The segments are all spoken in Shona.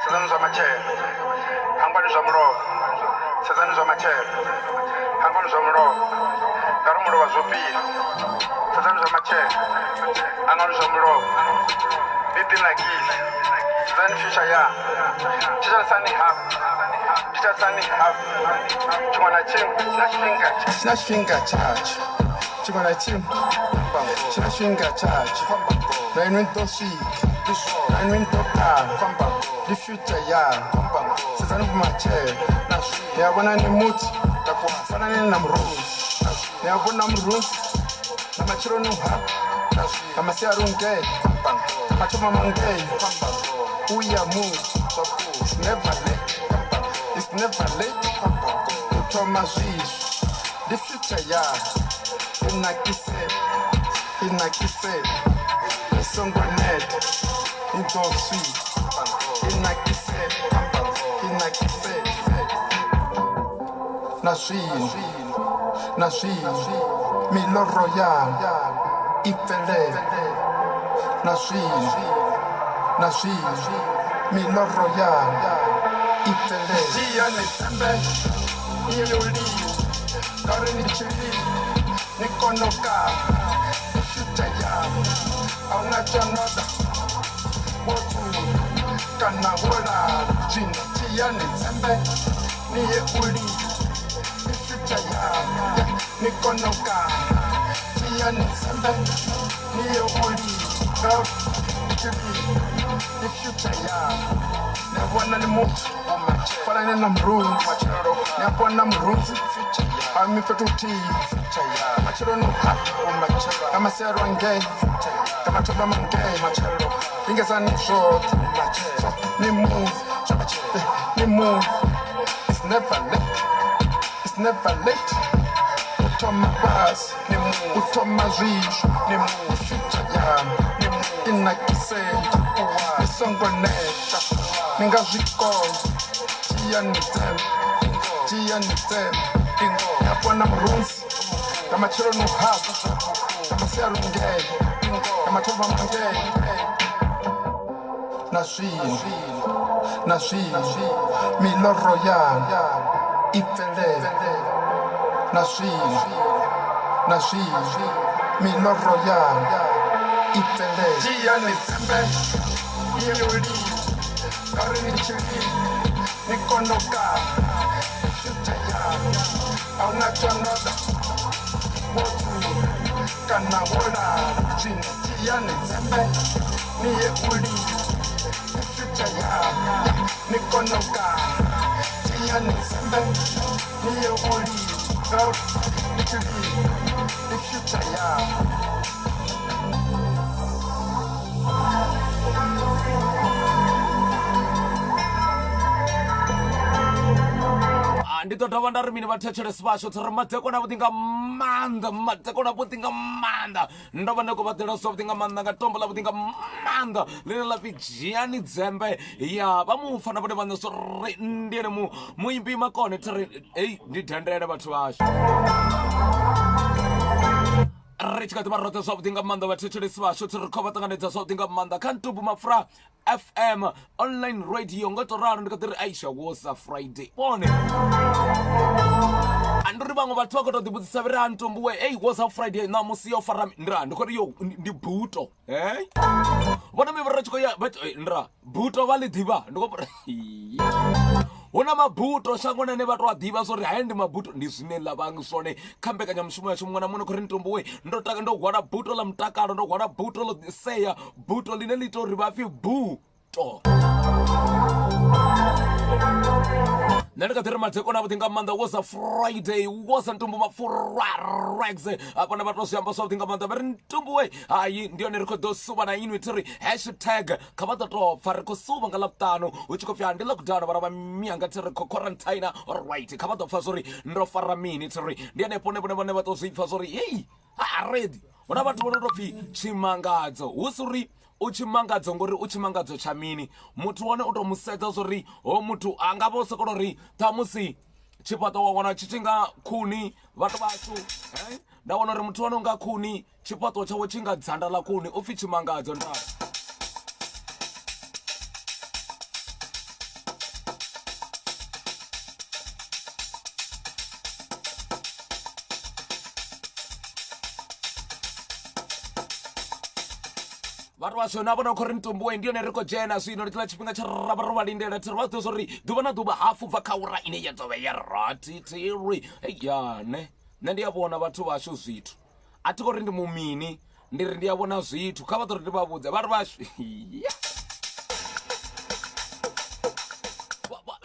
sedzani zwa matshelo hangwani zwa mulovha sedzani zwa matshelo hangwani zwa mulovha ngauri mulovha zwo pila sedzani zwa matshelo hangwani zwa mulovha living like this sedzani future ya tshitshavhani hafu tshiṅwe na tshiṅwe tshina tshifhinga tshatsho tshiṅwe na tshiṅwe tshina tshifhinga tshatsho na inwi ni ḓo swika na inwi ni ḓo ṱavha ndi future yanu sedzani vhumatshelo ni a vhona ni muthu fanani na murunzi ni a vhona murunzi na matshelo ni uha na masiari ungei mathoma mangei uya muthu it's never late it's never late u thoma zwishu ndi future yanu inakise isongo neta ni ḓo swika inakise na zwinzhi miloro yanu i bvelele na zwinzhi miloro yanu i bvelele dzhiani dzembe ni yo lini ngauri ni tshilini ni kona u kavha ni future yanu a una tshonoda wodzula kana wo lala zwino dzhiani dzembe ni ye u lini ni future yanu ni kona u kavha dzhiani dzembe ni ye u lini ngauri ni tshilini ni future yanu ni vhona ni muthu fanani na murunzi ni a vhona murunzi ami fhethu huthihi matshelo ni uha nga masiari angei nga mathoma mangei lingezani zwoṱhe ni move it's never late u thoma fhasi u thoma zwishu ni future yanu inakisela ni songo neta ni nga zwikona dzhiani dzembe ya vhona murunzi nga matshelo ni uhavha nga masiari ungei nga mathoma mangei na zwinzhi miloro yanu i bvelele na zwinzhi miloro yanu i bvelele dzhiani dzembe iyo lini ngauri ni tshilini ni kona u kavha future yanu a una tshonoda wodzula kana wo lala zwino dzhiani dzembe ni ye u lini ni future yanu ni kona u kavha dzhiani dzembe ni ye u lini ngauri ni tshilini ni future yanu ndi ḓo dovha nda ri mini vhathetshelesi vhashu ri madzekona avhuḓi nga maanḓa ndo vha ndi khou vhaḓela zwavhuḓi nga maanḓa nga tombo ḽavhuḓi nga maanḓa ḽine ḽa pfhi dzhiani dzembe ya vha mupfa na vhone vhaṋe zwo ri ndi ene muimbi makone thiri hei ndi dendele vhathu vhashu ri tshi kha ḓi vha roṱhe zwavhuḓi nga maanḓa vhathetshelesi vhashu ri khou vha ṱanganedza zwavhuḓi nga maanḓa kha Ntumbu MAPFURA FM online radio ngo to ralo ndi kha ḓi ri aisha wosa Friday vhone anduri vhaṅwe vhathu vha khou tou ḓivhudzisa vhi ri a Ntumbu we ei wosa Friday ṋamusi yo fara ndira ndi khou ri yo ndi buto vhona mi vha ri tshi khou ya ndira buto vha ḽi ḓivha ndi khou hu na mabuto shangoni ane vha tou a ḓivha zwo ri haya ndi mabuto ndi zwine ḽa vhangi zwone kha mbekanyamushumo yashu muṅwe na muṅwe khou ri Ntumbu we ndo hwala buto ḽa mutakalo ndo hwala buto ḽo ḓiseya buto ḽine ḽi ita uri vha pfhi buto nṋe ndi kha ḓi ri madzekona avhuḓi nga maanḓa wosa Friday wosa Ntumbu MAPFURA rex afhana vha tou zwi amba zwavhuḓi nga maanḓa vha ri Ntumbu we hayi ndi yone ri khou ḓo suva na inwi thiri hashtag kha vha ḓo tou pfa ri khou suva nga ḽavhuṱanu hu tshi khou pfhi ndi lockdown vhara vha mianga thiri khou quarantine alright kha vha ḓo pfa zwori ndo fara mini thiri ndi hanefho vhone vha tou zwi pfa zwori hei redi hu na vhathu vho no tou pfhi tshimangadzo hu si uri u tshimangadzo ngori u tshimangadzo tsha mini muthu wane u tou mu sedza zwori ho muthu a nga vha u sokou ri ṱhamusi tshifhaṱo wa wana tshi tshi nga khuni vhathu vhashu nda wana uri muthu wane u nga khuni tshifhaṱo tshawe tshi nga dzanda ḽa khuni u pfhi tshimangadzo ndaa vhathu vasho na vhona khori Ntumbu ndi yone ri khou dzhena zwino ri tshila tshifhinga tsha raba ri vha lindela thiri vha ḓivha zwori ḓuvha na ḓuvha hafu bva kha ura ine ya ḓovha ya rathi thiri ya nne ndi a vhona vhathu vashu zwithu a thi khori ndi mumini ndi ri ndi a vhona zwithu kha vha ḓo ri ndi vha vhudze vhathu vashu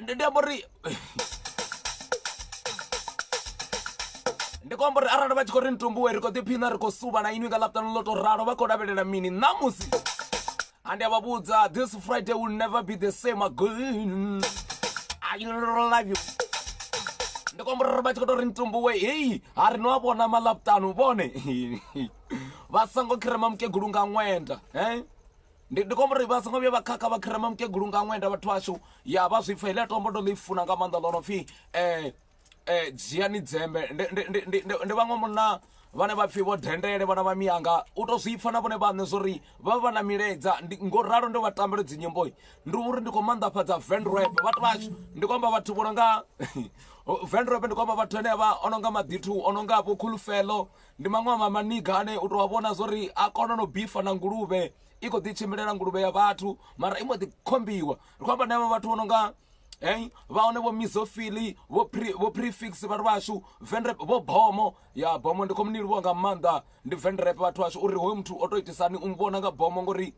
ndi amba uri ndi khou amba uri arali vha tshi khou ri Ntumbu ri khou ḓiphina ri khou suvha na inwi nga ḽavhuṱanu ḽo tou ralo vha khou lavhelela mini ṋamusi a ndi a vha vhudza this Friday will never be the same again I love you ndi khou amba uri vha tshi khou tou ri Ntumbu hei ha ri no a vhona maḽavhuṱanu vhone vha songo khirema mukegulu nga ṅwenda ndi khou amba uri vha songo vhuya vha khakha vha khirema mukegulu nga ṅwenda vhathu vashu ya vha zwi pfa iḽa tombo ndo ḽi funa nga maanḓa ḽo no pfhi dzhiani dzembe ndi vhaṅwe munna vhane vha pfhi vho dendele vhana vha miyanga u tou zwi pfa na vhone vhaṋe zwori vha vha na miledza ngo ralo ndo vha tambele dzinyimbo ndi uri ndi khou maanḓafhadza venrap vhathu vashu ndi khou amba vhathu vho no nga venrap ndi khou amba vhathu henevha o no nga maḓithu o no nga vho khulufelo ndi maṅwe ma maniga ane u tou a vhona zwori a kona no bifa na nguluvhe i khou ḓi tshimbilela nguluvhe ya vhathu mara i mbo ḓi khombiwa ri khou amba nevha vhathu vho no nga vha hone vho misofili vho prefix vhathu vashu venrap vho bomo ya bomo ndi khou munilivhuwa nga maanḓa ndi venrap vhathu vashu uri hoyu muthu o tou itisani u muvhona nga bomo ngori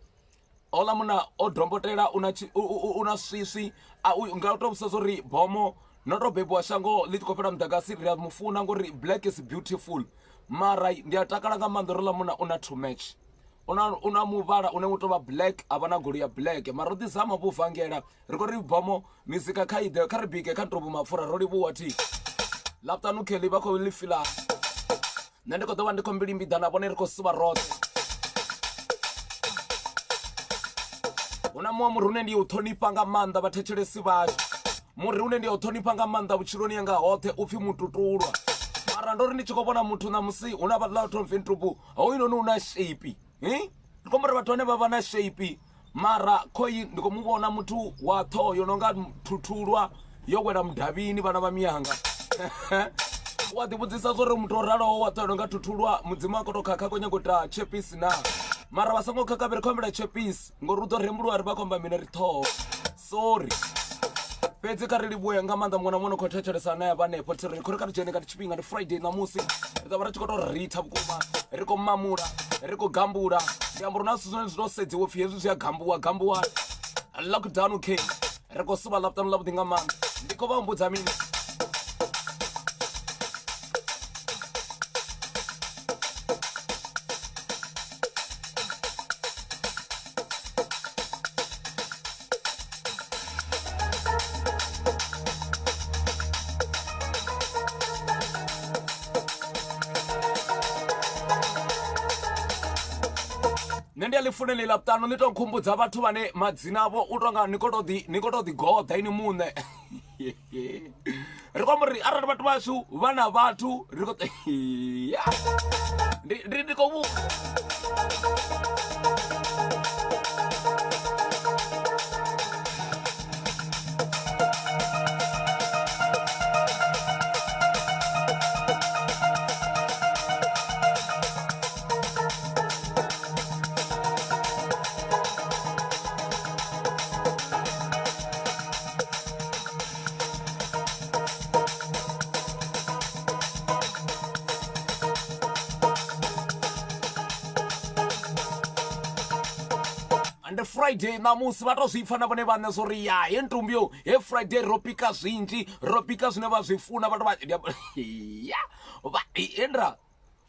ola muna o dombotela una swiswi nga u tou vhusa zwori bomo no tou bebiwa shango ḽi tshi khou fhela muḓagasi ri a mufuna ngori black is beautiful mara ndi a takala nga maanḓa uri ḽa muna una to match una muvhala une u tou vha black a vha na goli ya black mara ro ḓizama vhu vangela ri khou ri bomo mizika kha ide kha ri bike kha Ntumbu MAPFURA ro livhuwa thi ḽavhuṱanu kheḽi vha khou ḽi fila nṋe ndi khou ḓo vha ndi khou mbilimbiḓa na vhone ri khou suvha roṱhe hu na muṅwe muri une ndi ya u ṱhonifha nga maanḓa vhathetshelesi vhashu muri une ndi ya u ṱhonifha nga maanḓa vhutshiloni yanga hoṱhe u pfhi mututulwa mara ndo ri ndi tshi khou vhona muthu na musi hu na vhaḽa vhathu pfhi Ntumbu hoyunoni u na shape ndi khou amba uri vhathu vhane vha vha na shape mara khoyi ndi khou muvhona muthu wa ṱhoho yo no nga thuthulwa yo wela mudavhini vhana vha miyanga wa ḓivhudzisa zwori muthu o raloho wa ṱhoho yo no nga thuthulwa mudzimu a khou tou khakha khou nyago u ita chepisi na mara vha songo khakha vha ri khou ambela chepisi ngori u ḓo rembuluwa ri vha khou amba mini ri ṱhoho sorry fhedzi kha ri livhuye nga maanḓa muṅwe na muṅwe khou thetshelesa na ya vhanefho thiri khou ri kha ri dzhene nga tshifhinga ndi Friday ṋamusi ri ḓo vha ri tshi khou tou ritha vhukuma ri khou mamula ri khou gambula ndi amba uri na zwithu zwine zwi tou sedziwa pfhi hezwi zwi a gambuwa lockdown king ri khou suvha ḽavhuṱanu ḽavhuḓi nga maanḓa ndi khou vha humbudza mini nṋe ndi a ḽi funela ḽavhuṱanu ḽi tou nkhumbudza vhathu vhane madzina avho u tonga ni khou tou ḓi goḓa ini muṋe ri khou amba uri arali vhathu vashu vha na vhathu ri khou ndi khou ndi Friday ṋamusi vha tou zwi pfa na vhone vhaṋe zwori ya he Ntumbu yo he Friday ro pika zwinzhi ro pika zwine vha zwi funa vhathu endra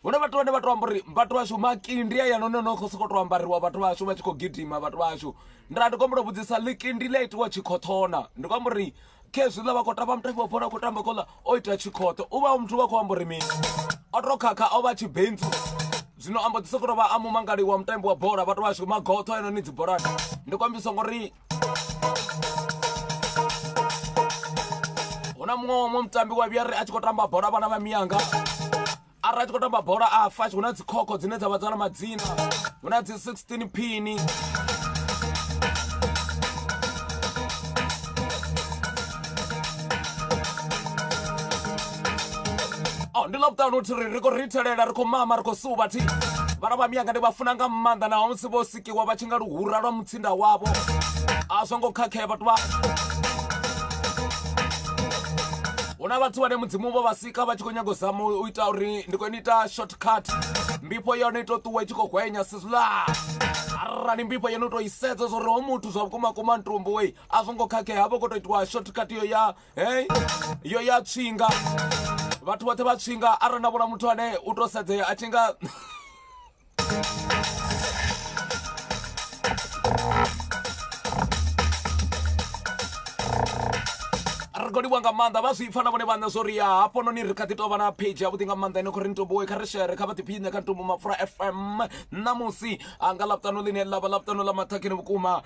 hune vhathu vhane vha tou amba uri vhathu vashu makindi ya none no khou sokou tou ambariwa vhathu vashu vha tshi khou gidima vhathu vashu ndira ndi khou amba vhudzisa ḽikindi ḽa itiwa tshikhothona ndi khou amba uri khezwiḽa vha khou tamba mutambi wa bola khou tamba khoḽa o ita tshikhoto u vha muthu vha khou amba uri mini o tou khakha o vha tshibentsu zwino amba ḓi sokou tou vha a mumangali wa mutambi wa bola vhathu vashu magotho ainoni dzi bolani ndi khou ambisa ngori hu na muṅwe mutambi wa vhuya ri a tshi khou tamba bola vhana vha miyanga arali a tshi khou tamba bola a fa hu na dzi khokho dzine dza vha dza na madzina hu na dzi 16 phini ndi ḽavhuṱanu thiri ri khou rithelela ri khou mama ri khou suvha thi vhana vha miyanga ndi vha funa nga maanḓa naho musi vho sikiwa vha tshi nga luhura lwa mutsinda wavho a zwo ngo khakhea vhathu vha huna vhathu vhane mudzimu vho vha sika vha tshi khou nyaga u zama u ita uri ndi khou ita shortcut mbifho yone ito ṱuwa i tshi khou hwenya sizula arali mbifho yone u tou i sedza zwo uri ho muthu zwa vhukumakuma ntumbu wei a zwo ngo khakhea havho khou tou itiwa shortcut yo ya tswinga vhathu vhoṱhe vha tswinga arali na vhona muthu ane u tou sedzea a tshi nga rikodiwa nga maanḓa vha zwi pfa na vhone vhaṋe zwo ri ya hafhanoni ri kha ḓi tou vha na page yavhuḓi nga maanḓa ine khou ri ntombo kha ri shere kha vha ḓiphine kha ntombo mapfura fm ṋamusi nga ḽavhuṱanu ḽine ḽa vha ḽavhuṱanu ḽa maṱhakheni vhukuma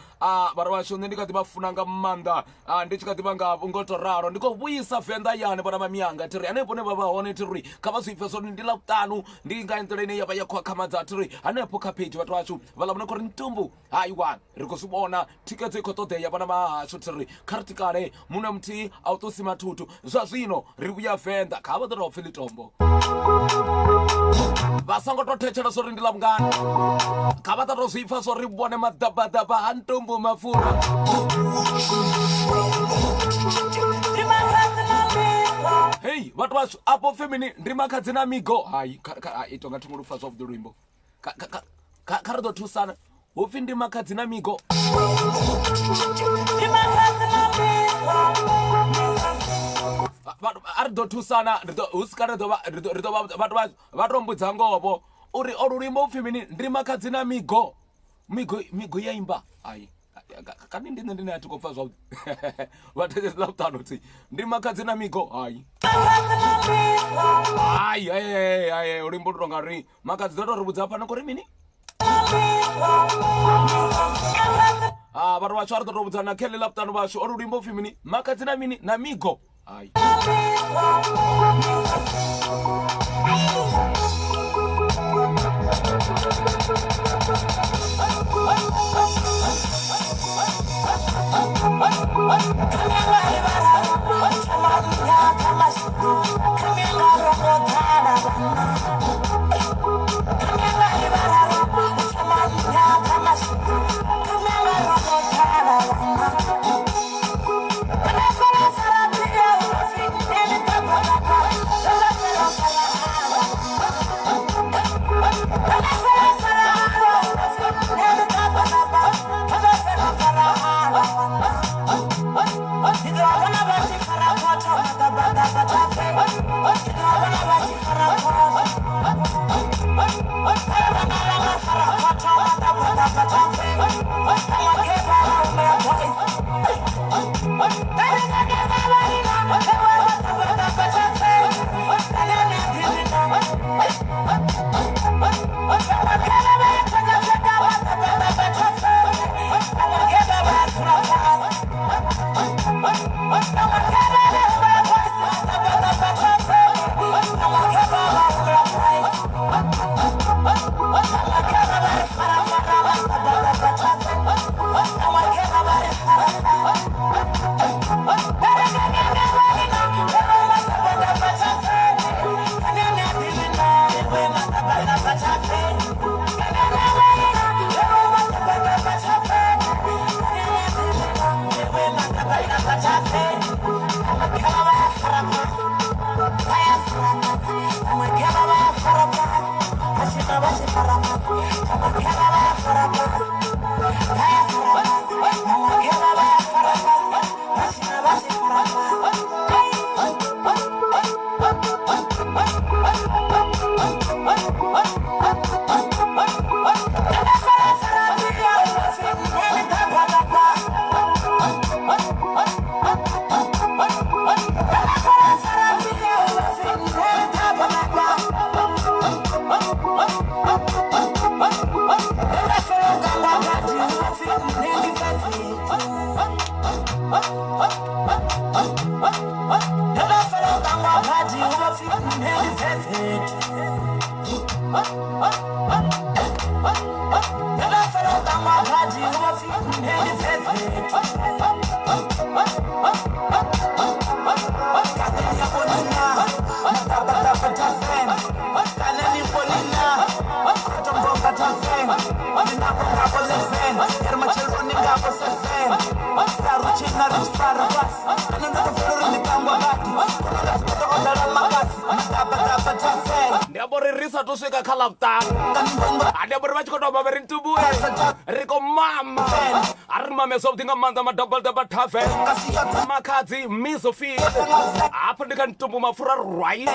vhare vhashu nṋe ndi kha ḓi vha funa nga maanḓa ndi tshi kha ḓi vha nga ngo to ralo ndi khou vhuisa venḓa yani vhana vha miyanga thiri hanefho ne vha vha hone thiri kha vha zwi pfe zwori ndi ḽavhuṱanu ndi nga nḓila ine ya vha ya khakhamadza thiri hanefho kha page vhathu vhashu vha ḽa vhone khou ri ntombo hayiwa ri khou zwi vhona thikedzo i khou ṱoḓeya vhana vha hashu thiri kha ri tikale muṅwe muthihi a u ṱo sima thuthu zwa zwino ri vhuya venḓa kha vha ḓo tou pfhi ḽitombo vha songo tou thetshelesa zwo ri ndi ḽa vhungana kha vha ḓa tou zwi pfa zwo ri vhone maḓabaḓaba ha ntombo mapfura hei vhathu vhashu afho pfhi mini ndi makhadzi na migo hayi ito nga thungo lufa zwavhuḓi luimbo kha ri ḓo thusana hu pfhi ndi makhadzi na migo a ri ḓo thusana hu si kale vha tou mbudza ngovo uri olu luimbo upfhi mini ndi makhadzi na migo ya imba hayi kani ndi nṋe ndine a thi khou pfa zwavhuḓi vhathetshelesi ḽavhuṱanu ti ndi makhadzi na migo hayi hayi luimbo lu tou nga ri makhadzi ḓo tou ri vhudza fhano khou ri mini vhathu vhashu a ri ḓo tou vhudzana kheḽi ḽavhuṱanu vhashu olu luimbo upfhi mini makhadzi na mini na migo hayi Polina, sathu swika kha ḽavhuṱanu ande uri vha tshi khou tou vha vha ri Ntumbu ri khou mama a ri mame zwavhuḓi nga maanḓa madouble tavern makhadzi misofi hafho ndi kha Ntumbu mapfura right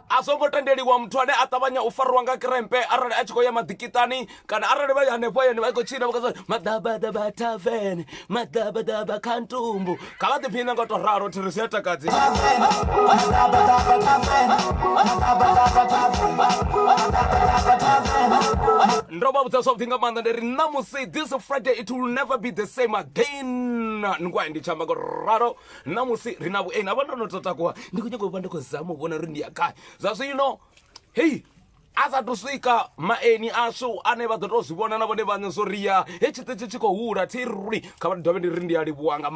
a songo tendeliwa muthu ane a ṱavhanya u fariwa nga krempe arali a tshi khou ya maḓikitani kana arali vha hanefho yene vha khou tshina vha madabadaba tavern madabadaba kha Ntumbu kha vha ḓiphine nga u tou ralo thiri sia takadzi ndo vha vhudza zwavhuḓi nga maanḓa ndi ri ṋamusi this Friday it will never be the same again ngwai ndi tshamba ngo ralo ṋamusi ri na vhueni avha ndo no tou takuwa ndi khou nyanga u vha ndi khou zama u vhona uri ndi ya gai zwa zwino hei a sathu swika maeni ashu ane vha ḓo tou zwi vhona na vhone vhaṋe zwo ri ya he tshiṱitshi tshi khou hula thiri kha vha dovhe ndi ri ndi a livhuwa nga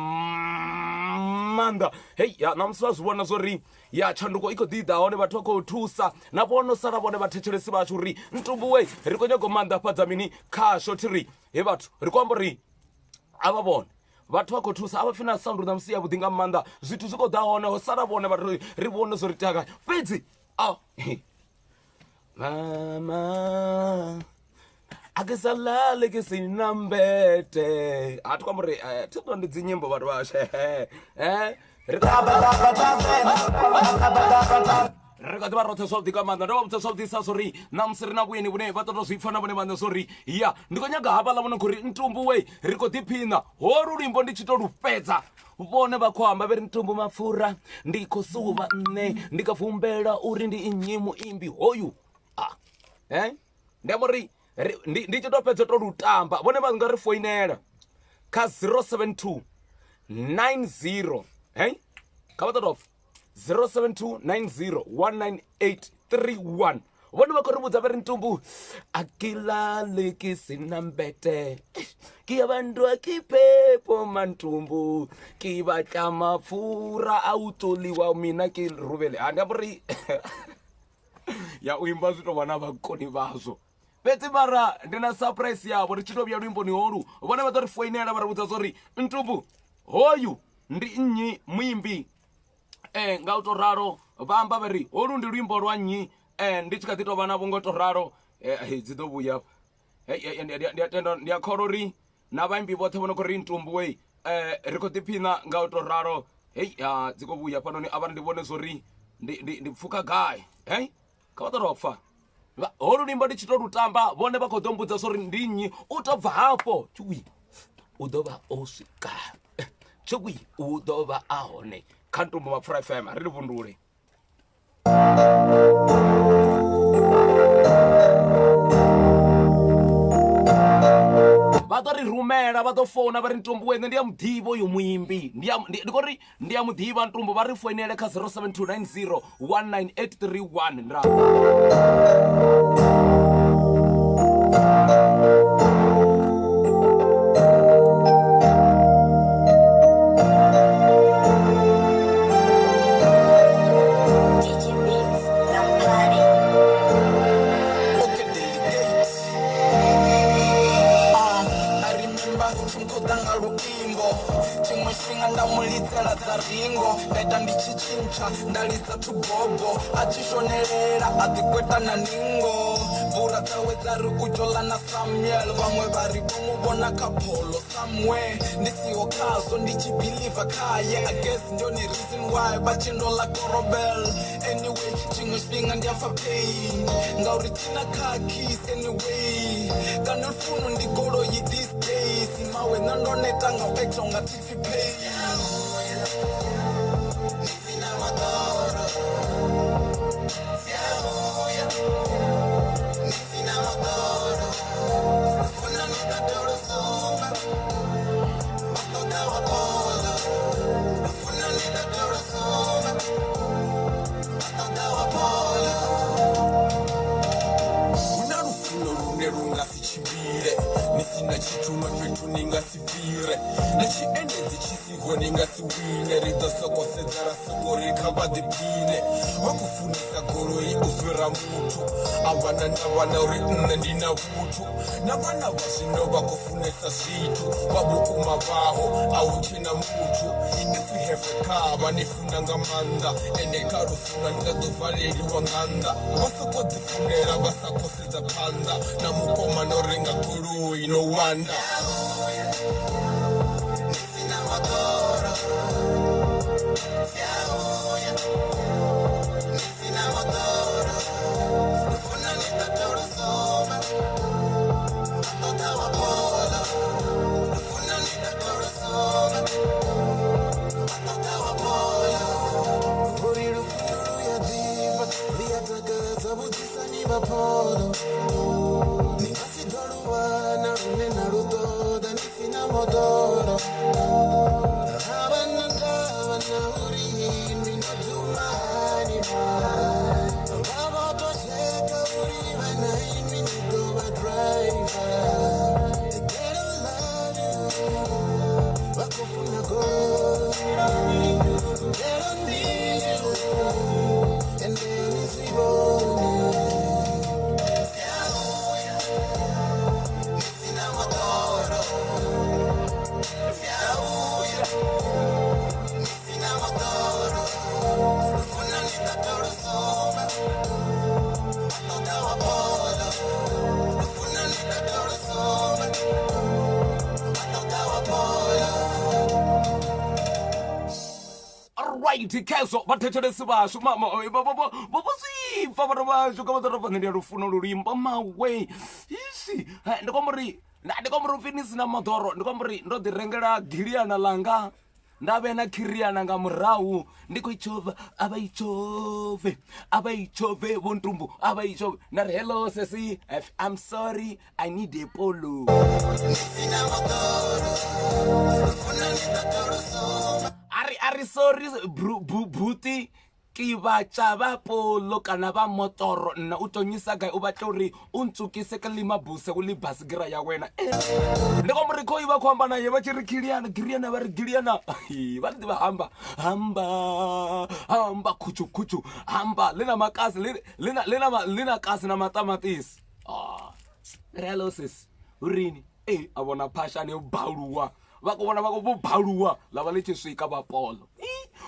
maanḓa hei ya ṋamusi vha zwi vhona zwo ri ya tshanduko i khou ḓi ḓa hone vhathu vha khou thusa na vhono sala vhone vhathetshelesi vhashu ri Ntumbu we ri khou nyaga u maanḓafhadza mini khasho thiri he vhathu ri khou amba uri a vha vhone vhathu vha khou thusa a vha pfi na sound ṋamusi yavhuḓi nga maanḓa zwithu zwi khou ḓa hone ho sala vhone vhathu ri vhone zwo ri tea fhedzi mama akisalale ke sina mbete a thi khou amba uri thi ḓo ndi dzi nyimbo vhathu vhashe ri kha ḓi vha roṱhe zwavhuḓi nga maanḓa ndo vha vhudza zwavhuḓisa zwo ri ṋamusi ri na vhueni vhune vha ṱoḓa zwi pfa na vhone vhaṋe zwo ri ya ndi khou nyaga havhaḽa vhone khou ri Ntumbu we ri khou ḓiphina holu luimbo ndi tshi to lu fhedza vhone vha khou amba vha ri Ntumbu mapfura ndi khou suvha nṋe ndi khou vumbela uri ndi nnyi muimbi hoyu ndi amba uri ndi tshi to fhedza to lu tamba vhone vha nga ri foinela kha 072 90 kha vha ṱoḓa 07290198131 vhone vha khou ri vhudza vha ri Ntumbu akilale ke sina mbete ke ya bantu a kipepo mantumbu ke batla mafura a utoliwa mina ke rubele andi aburi ya u imba zwito vhana vhakoni vhazwo fhedzi mara ndi na surprise yavho ri tshi to vhuya luimboni holu vhone vha ḓo ri foinela vha ri vhudza zwo ri Ntumbu hoyu ndi nnyi muimbi nga u to ralo vha amba vha ri holu ndi luimbo lwa nnyi ndi tshi kha ḓi tou vha navho nga u to ralo dzi ḓo vhuya ndi a kholwa uri na vhaimbi vhoṱhe vho no khou ri Ntumbu we ri khou ḓiphina nga u to ralo hei dzi khou vhuya fhanoni a vha ri ndi vhone zwo ri ndi pfukha gai kha vha ḓo tou pfa holu luimbo ndi tshi to lu tamba vhone vha khou ḓo mbudza zwo ri ndi nnyi u to bva hafho tshui u ḓo vha o swika tshui u ḓo vha a hone kha Ntumbu Mapfura FM ri vhundule vha ḓo ri rumela vha ḓo founa vha ri Ntumbu wene ndi ya muḓivha uyu muimbi ndi khou ri ndi ya muḓivha Ntumbu vha ri foinele kha 072901981 nda ndalitsa tubobo achishonelela adikwetana ningo vura dzawe dzari kujola na Samuel vamwe vari vomuvona kapolo somewhere ndisiwo khazwo ndichibhiliva khaye I guess ndiyoni reason why vachindola korobel anyway chimwe chifhinga ndiyafa pain ngauri tina khakis anyway kana lufuno ndi goloyi these days mawe nandoneta nga uextra unga tifi pay sina tshithu fhethu ni nga si fhire na tshiendedzi tshi siho ni nga si wine ri ḓo soko sedza ra soko ri kha vha ḓiphine vha khou funesa goloi u fhira muthu a vhana ndavha na uri nṋe ndi na vhuthu na vhana vha zwino vha khou funesa zwithu vha vhukuma vhaho a hu tshena muthu if we have a car vha ni funa nga maanḓa ende kha lufuna ni nga ḓo valeliwa nga nnḓa vha soko ḓifunela vha sa khou sedza phanḓa na mukoma no renga goloi no wanda nisina moḓoro siauya nisina moḓoro lufuna ni ḓo lusoma ṱoḓa wa bola lufuna ni ḓo lusoma ṱoḓa wa bola uri lufuno luya ḓifha ḽia takadza vhudzisani vhapholo ni nga si ḓo luwana lune na lu ṱoḓa ni sina moḓoro havha na ndavha na uri ni no dzumani vha vho to tsheka uri vha na imi ni ḓo vha driver they don't love you vha khou funa goloi they don't need you and then it's ironic right keso vhathetshelesi vashu vavoswifa vana vashu ka vatarafane ndi ya lufuno lulimba mawe isi ndi kwamba uri upfi ni sina moḓoro ndi kwamba uri ndo ḓi rengela giliana langa ndavhe na khiriana nga murahu ndi khou itshova a vha itshove vho Ntumbu a vha itshove na ri hello sesi I'm sorry I need a polo ari sorry buti ke batša ba polo kana ba motoro nna o tonyisa kae o batla uri o ntsukise ka limabuse go le basekera ya wena ndi kwa mori kho iba khomba na ye ba tshiri giliana ba re giliana ba ndi ba hamba khuchu hamba lena makasi lena kasi na matamatisi hello sis urini a bona passion yo baluwa va ku vona va ku vo baluwa lava le xiswika va polo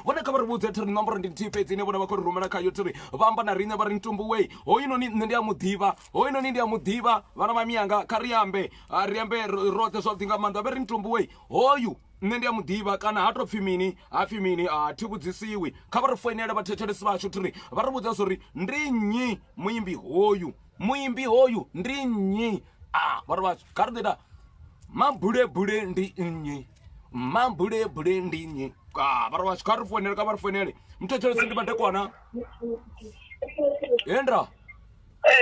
vona kha va ri vudze thiri nomboro ndi nthihi fhedzi ine vona va khou ri rumela khayo thiri va amba na riṋe va ri Ntumbu wei hoyinoni nṋe ndi ya muḓivha hoyinoni ndi ya muḓivha vana va miyanga kha ri ambe roṱhe zwavhuḓi nga maanḓa va ri Ntumbu wei hoyu nṋe ndi ya muḓivha kana ha tou pfhi mini hapfhi mini thi vhudzisiwi kha vha ri foinele vhathetshelesi vashu thiri vha ri vhudza zwori ndi nnyi muimbi hoyu ndi nnyi vha ri vashu kha ri ḓita mambulebule ndi nnyi mambulebule ndi nnyi vha ri vashu kha ri foinele ka vha ri foinele mthetshelesi ndi madekwana endra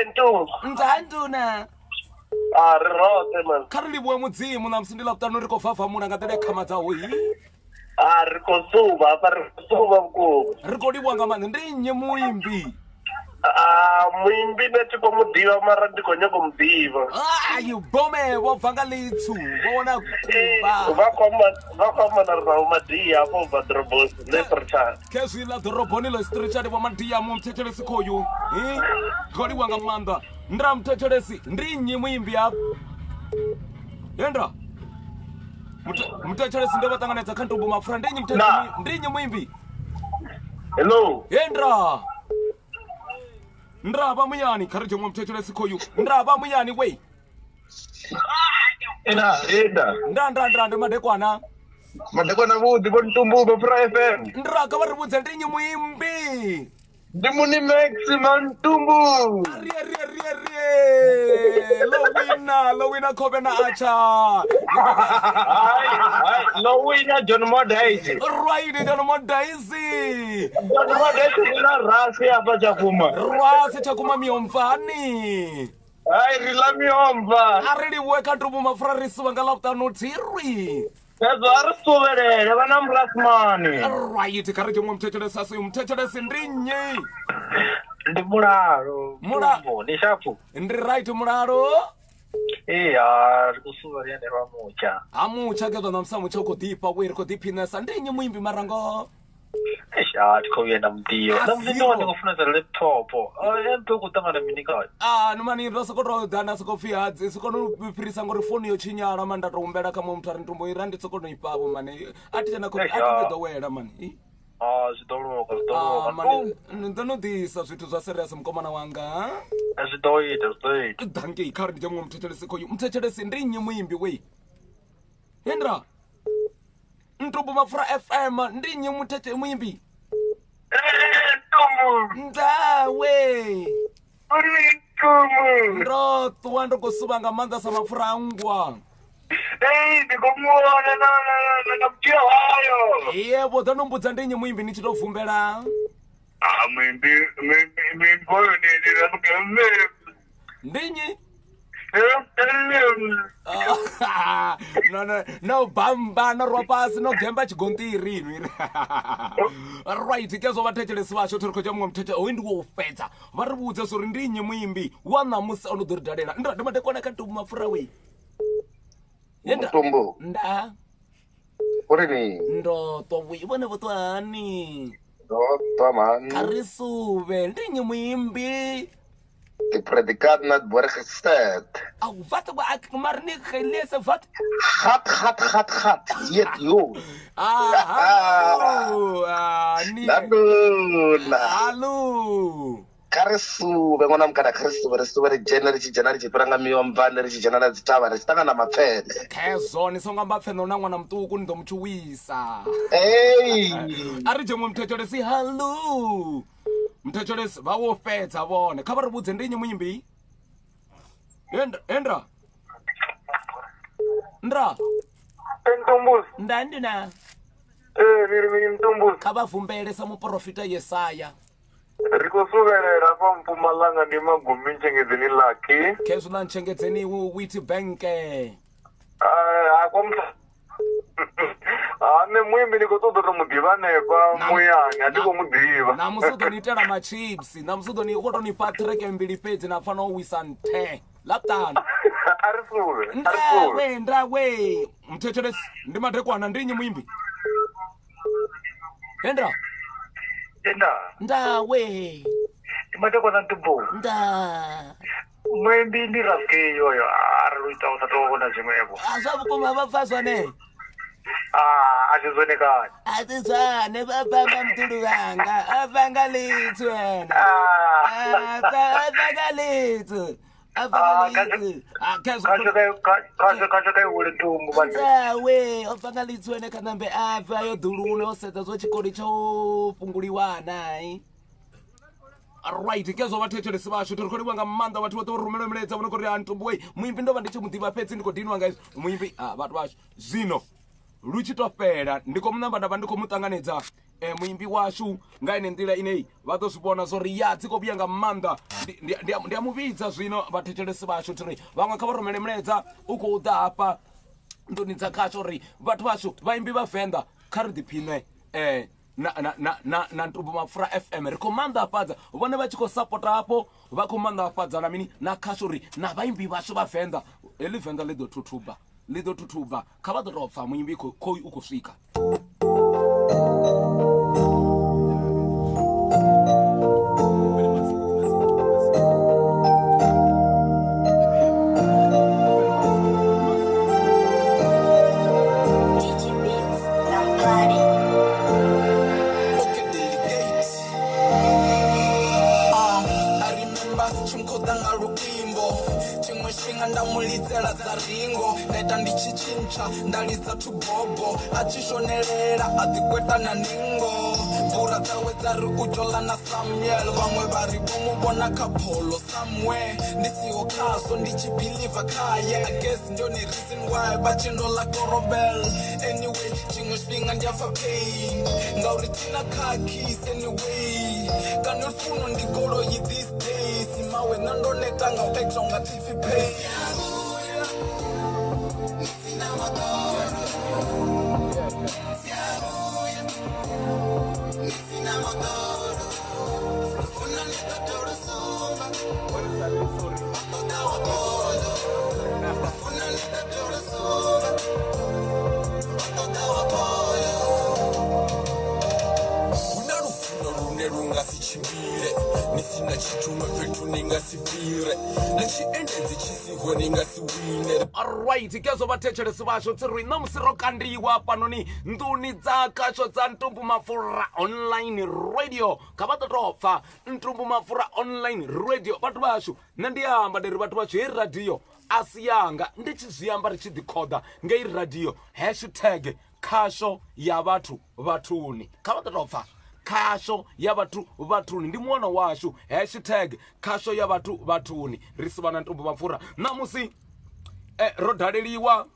Ntumbu ndzanduna ri roṱhe man kha ri livhuwe mudzimu na musi ndi ḽavhuṱanu ri khou vavamula nga nḓila khama dzaho ri khou suva hafha ri khou suva vhukuma ri khou livhuwa nga maanḓa ndi nnyi muimbi muimbi nṋe thi khou muḓivha mara ndi khou nyaga u muḓivha bome vho bva nga litsu vho wana vha khou amba na rinaho madiya hafho u bva ḓoroboni ḽe strichard khezwi ḽa ḓoroboni ḽe strichard vho madiya mu mthetshelesi khoyu khou livhuwa nga maanḓa ndra mthetshelesi ndi nnyi muimbi hafho yendra mthetshelesi ndo vha ṱanganedza kha Ntumbu MAPFURA ndi nnyi muimbi hello yendra ndaba muyani kha ri jomwe mthetshelesi khoyu ndaba muyani wei nda ndi madekwana vhuḓi vho Ntumbu MAPFURA FM ndra kha vha ri vhudze ndi nnyi muimbi ndi muni maximum Ntumbu lo wina khobe na acha lo wina John Modaisi right John Modaisi na rasi hapa chakuma miomfani ri la miomva a ri livhuwe kha Ntumbu MAPFURA ri suva nga ḽavhuṱanu thiri ezo a ri suvelele vana murasmani right kha ri jomwe mthetshelesi asi mthetshelesi ndi nnyi ndi mulalo ni shafu ndi right mulalo ri khou suvha ri hanelwa mutsha ha mutsha kezwa ṋamusi mutsha u khou ḓifha vho ri khou ḓiphinesa ndi nnyi muimbi marango thi khou vhuya na muḓivha namusi ndi wane khou funesa laptop mpe u khou ṱangana mini khayo ni mani ndo soko to dana soko pfhi hadzi soko no fhirisa ngori founu yo tshinyala mani nda to humbela kha muṅwe muthu a ri ntumbo ira ndi soko no ipavho mani a thi tshena ḓo wela mani zwi ḓo luga mani ndo no ḓisa zwithu zwa serious mukomana wanga zwi ḓo ita danke kha ri ndi muṅwe muthethelesi khoyu muthethelesi ndi nnyi muimbi we hendra Ntumbu MAPFURA FM ndi nnyi muimbi ndawe ndo ṱuwa ndo khou suvha nga maanḓa sa mapfura a nngwa ndi khou muona na mutshila wayo yebo ḓo no mbudza ndi nnyi muimbi ni tshi tou vumbela muimbi oyo ndi nnyi no bamba no rwa pasi no gemba tshigonṱiri inwi right kezwo vhathetshelesi vasho thi ri khou tsha muṅwe muthetshe hoyu ndi wo u fhedza vha ri vhudze zwo uri ndi nnyi muimbi wa ṋamusi ono ḓo ri dalela ndi madekwana kha Ntumbu MAPFURA we Ntumbu nda uri ni ndo to vhone vho hani ndo to man kha ri suve ndi nnyi muimbi die predikat net voorgestel. Wat maar niet gelezen, wat? Gat. Jet, joh. Hallo. Karisu, bengona mkada Kristu, bari January chipiranga miyombane, richi January chitaba, richitanga na mapele. Kezo, nisonga mapele na mwana mtuku ndo mchuwisa. Hey. Arije mumtecholesi, hallo. Mtecholesi, bawo fetsa bone. Kabari budze ndinyi muimbi? Endra. Ndra. Ntumbu. Ndandina. Niri Ntumbu. Kaba vumbele sa muprofita Yesaya. Riko suverera pa Mpumalanga ndi magumi nchengedzeni laki. Kezo na nchengedzeni witi benke. Akomsa. Ne muimbi niko todo to mudivane pa muyani atiko mudiva. Na musudo ni tela ma chips, na musudo ni ukoto ni patreke mbili pezi na fana wisa nte. Ḽavhuṱanu. Arifule. Ndawe. Mtechelesi ndi madekwana ndinyi muimbi. Endra. Ndawe. Madekwana Ntumbu. Nda. Muimbi ndi rafiki yoyo aruita utatoona chimwepo. Azabukuma bafazwa ne. Achizonekani. Atizwane babamba mtulu wanga. Avanga lithu wena. Avanga lithu. Kasho kai ule Ntumbu banje. We avanga lithu wena kanambe ava yo dulune oseta zwa chikoli cho funguliwa nayi. Right, kezo vathetshelesi vasho tiri kholiwa nga maanḓa vhathu vhoṱhe rumela milaedza vhone kuri Ntumbu we muimbi ndo vha ndi tshi muḓivha fhedzi ndi khou dinwa nga muimbi vhathu vasho zwino lu tshi to fhela ndi khou munamba nda vha ndi khou muṱanganedza muimbi washu nga ine nḓila ine vha ḓo zwi vhona zori ya dzi khou vhuya nga maanḓa ndi a muvhidza zwino vhathetshelesi vasho tiri vhaṅwe kha vha rumele milaedza u khou ḓa hafha ndoni dza khasho uri vhathu vashu vhaimbi vha Venḓa kha ri ḓiphine na Ntumbu MAPFURA FM ri khou maanḓafhadza vhone vha tshi khou sapota hapo vha khou maanḓafhadza na mini na khasho uri na vhaimbi vhashu vha Venḓa heḽi Venḓa ḽi ḓo thuthuba kha vha ḓo tou pfha muimbi u khou swika. Ndamulidzela dza ringo neta ndichichincha ndalitsa tubobo achishonelela adikweta na ningo bura dzawe dzari ujola na Samuel vamwe vari vomuvona kapolo somewhere ndisiho khaso ndichibhiliva khaye I guess ndiyone reason why vachinola korobel anyway chimwe xifhinga ndiyafa pain ngauri tina khakis anyway kana lufuno ndigoloyi these days mawe nandoneta nga uextra nga TV pay. tshiendedzi tshi siho ni nga si wine. Alright, kezo vhathetshelesi vasho tsi ri na musi ro kandiwa panoni nduni dza kasho dza Ntumbu Mafura online radio kha vha ṱo pfa Ntumbu Mafura online radio. Vhathu vashu nṋe ndi amba ndiri vhathu vashu hei radio a si yanga ndi tshi zwi amba ri tshi ḓikhoḓa ngei radio hashtag khasho ya vhathu vhathuni. Kha vha ṱo pfa khasho ya vhathu vhathuni ndi muwana washu hashtag khasho ya vhathu vhathuni ri si vhana Ntumbu Mafura namusi ro daleliwa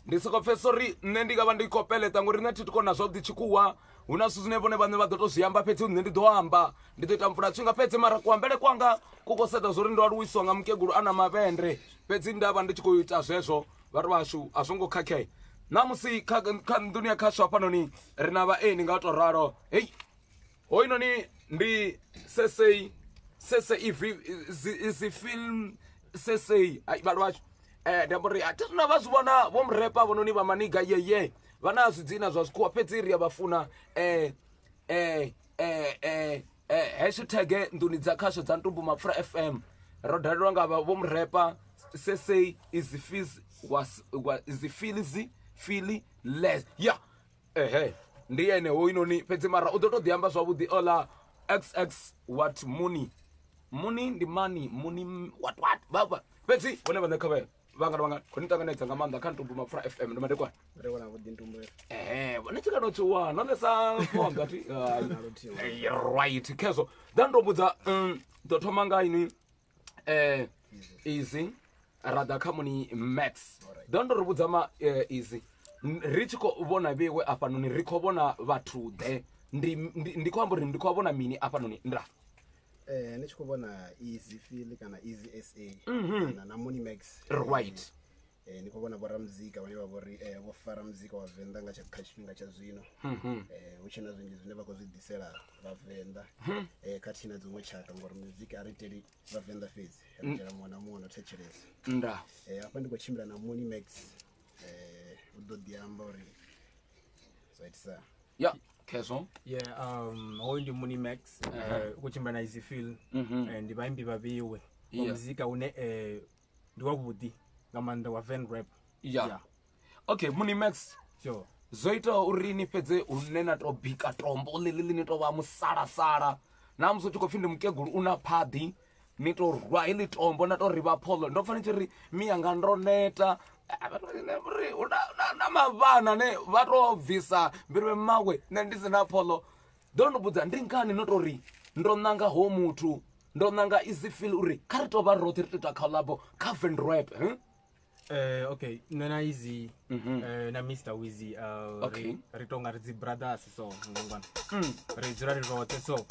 ndi soko pfesa uri nṋe ndi nga vha ndi khou peḽeta ngori nṋe thi ti kona zwavhuḓi tshikhuwa hu na zwithu zwine vhone vhaṋe vha ḓo to zwi amba fhedzi nṋe ndi ḓo amba ndi ḓo ita mvula tshifhinga fhedzi mara kuambele kwanga ku khou sedza zwo ri ndo aluwisiwa nga mukegulu a na mavhendre fhedzi nda vha ndi tshi khou ita zwezwo vhathu vashu a zwo ngo khakhea namusi kha nḓuni ya khasho hafhanoni ri na vhaeni nga u tou ralo hei hoyinoni ndi sesei izi film sesei vhathu vashu ndi amba uri athi rina vha zwi vhona vho mrepa vononi vha maniga yeye vha na zwidzina zwa zwikhuwa fhedzi ri ya vha funa hashtag nduni dza khasho dza Ntumbu Mafura FM ro dalelwa nga vho mrepa sesei fili les ya ndi ene hoyinoni fhedzi mara u ḓo to ḓi amba zwavhuḓi ola xx what money ndi money what baba fhedzi vhone vhaṋe kha vhanga khou ni ṱanganedza nga maanḓa kha Ntumbu Mafura FM ndo madekwana vhone tshikano tshi wana one sa fonga ati right khezo then ndo vhudza ḓo thoma nga ini easy rada kha muni max then ndo ri vhudza ma easy ri tshi khou vhona vhewe afhanoni ri khou vhona vhathu ḓe ndi khou amba uri ndi khou vhona mini afhanoni nda ni tshi khou vhona easy feel kana easy SA na money max right ni khou vhona vhoramuzika vhane vha vhori vho fara muzika wa venḓa nga kha tshifhinga tsha zwino hu tshena zwinzhi zwine vha khou zwi ḓisela vhavenḓa khathihi na dziṅwe tshaka ngori muzika a ri iteli vhavenḓa fhedzi ri itela muṅwe na muṅwe no thetshelesa nda hafha ndi khou tshimbila na money max u ḓo ḓi amba uri zwa itisa ya kezo hoyu ndi money max u tshimbila na easy feel ndi vhaimbi vhavhiwe muzika une ndi wavhuḓi nga maanḓa wa van rap okay money max sure zwo ita uri ni fhedze hune na to bika tombo ḽi ni to vha musalasala na musi tshi khou pfhi ndi mukegulu una phaḓi ni to rwa heḽi tombo na to ri vha pholo ndo fanela tshi ri miyanga ndo neta na mavhana ne vha to bvisa mbiriwe mawe nṋe ndi si na pholo ḓo ndo vhudza ndi ngani no to ri ndo ṋanga ho muthu ndo ṋanga easy feel uri kha ri to vha roṱhe ri to ita collabo kha van rap okay nṋe na easy na Mr Wizzy ri tonga ri dzi brothers so ngongwana ri dzula ri roṱhe so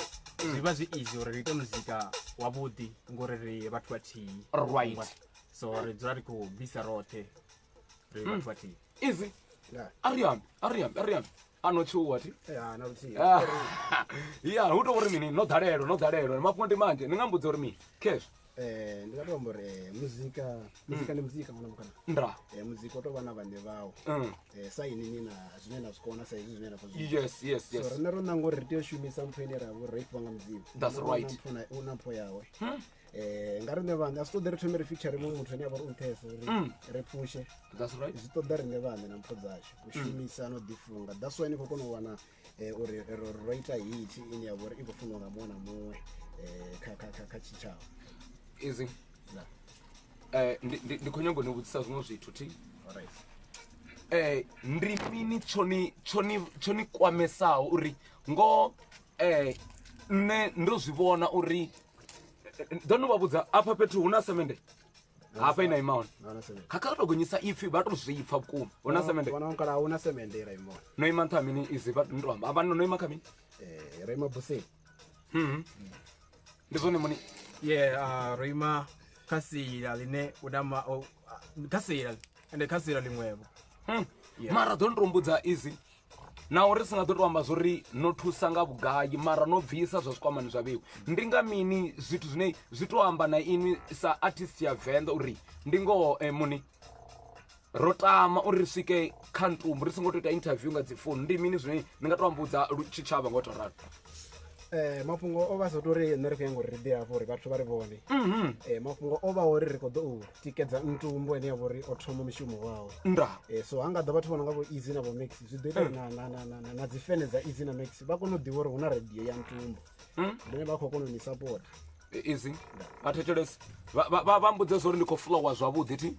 zwi vha zwi easy uri ri ite muzika wavhuḓi ngori ri vhathu vhathihi right so ri dzula ri khou bvisa roṱhe ri vhathu vhathihi easy ariyambi ano tshuwa ti na luthihi ya hu to uri mini no ḓalelo mafhungo ndi manzhi ni nga mbudza uri mini cash ndi nga to amba uri muzika ndi muzika ṅwana mukana nda muzika u tou vha na vhaṋe vawo sa inini na zwine na zwikona sa izwi zwine na khou yes so rine ro ṋanga uri ri tea u shumisa mpho ine ra vho ri fhiwa nga mudzimu that's right una mpho yawe nga riṋe vhaṋe a zwi ṱoḓi ri thome ri feature muṅwe muthu ane a vha uri nṱhesa uri ri pushe zwi ṱoḓa riṋe vhaṋe na mpho dzashu u shumisa no ḓifunga that's why ni khou kona u wana uri ro ita hit ine ya vha uri i khou funiwa nga muṅwe na muṅwe kha tshitshavha easy ndi khou nyanga u ni vhudzisa zwiṅwe zwithu ti ndi mini tshoni kwamesaho uri ngo nṋe ndo zwi vhona uri ḓo no vha vhudza afha fhethu hu na semende hafha ina imaona khakha to gonyisa ipfhi vha to zwi pfha vhukuma hu na semende vhona nkala hu na semende ra imona no ima nṱha mini easy vha ndo amba ava no ima kha mini ra ima buseni ndi zwone muni roima khasila line udama khasila ende khasila liṅwevho mara ḓo ntombudza easy na uri singa ḓo to amba zwori no thusa nga vhugai mara no bvisa zwa zwikwamani zwa vhewe ndi nga mini zwithu zwine zwi to amba na ini sa artist ya venḓa uri ndi ngoho muni ro tama uri ri swike kha Ntumbu ri songo to ita interview nga dzi phone ndi mini zwine ni nga to ambudza tshitshavha ngo to ralo mafhungo o vha sa tori nṋe ri khou nyanga uri ri ḓi hafho uri vhathu vha ri vhone mafhungo o vha uri ri khou ḓo u tikedza Ntumbu ene ya vho ri o thoma mushumo wawe so ha nga ḓa vhathu vha no nga vho Easy na vho Max zwi ḓo ita uri na dzi fene dza Easy na Max vha kone u ḓivha uri hu na radio ya Ntumbu ndine vha khou kona u ni support Easy vhathetshelesi vha mbudze zwo uri ndi khou flowa zwavhuḓi ti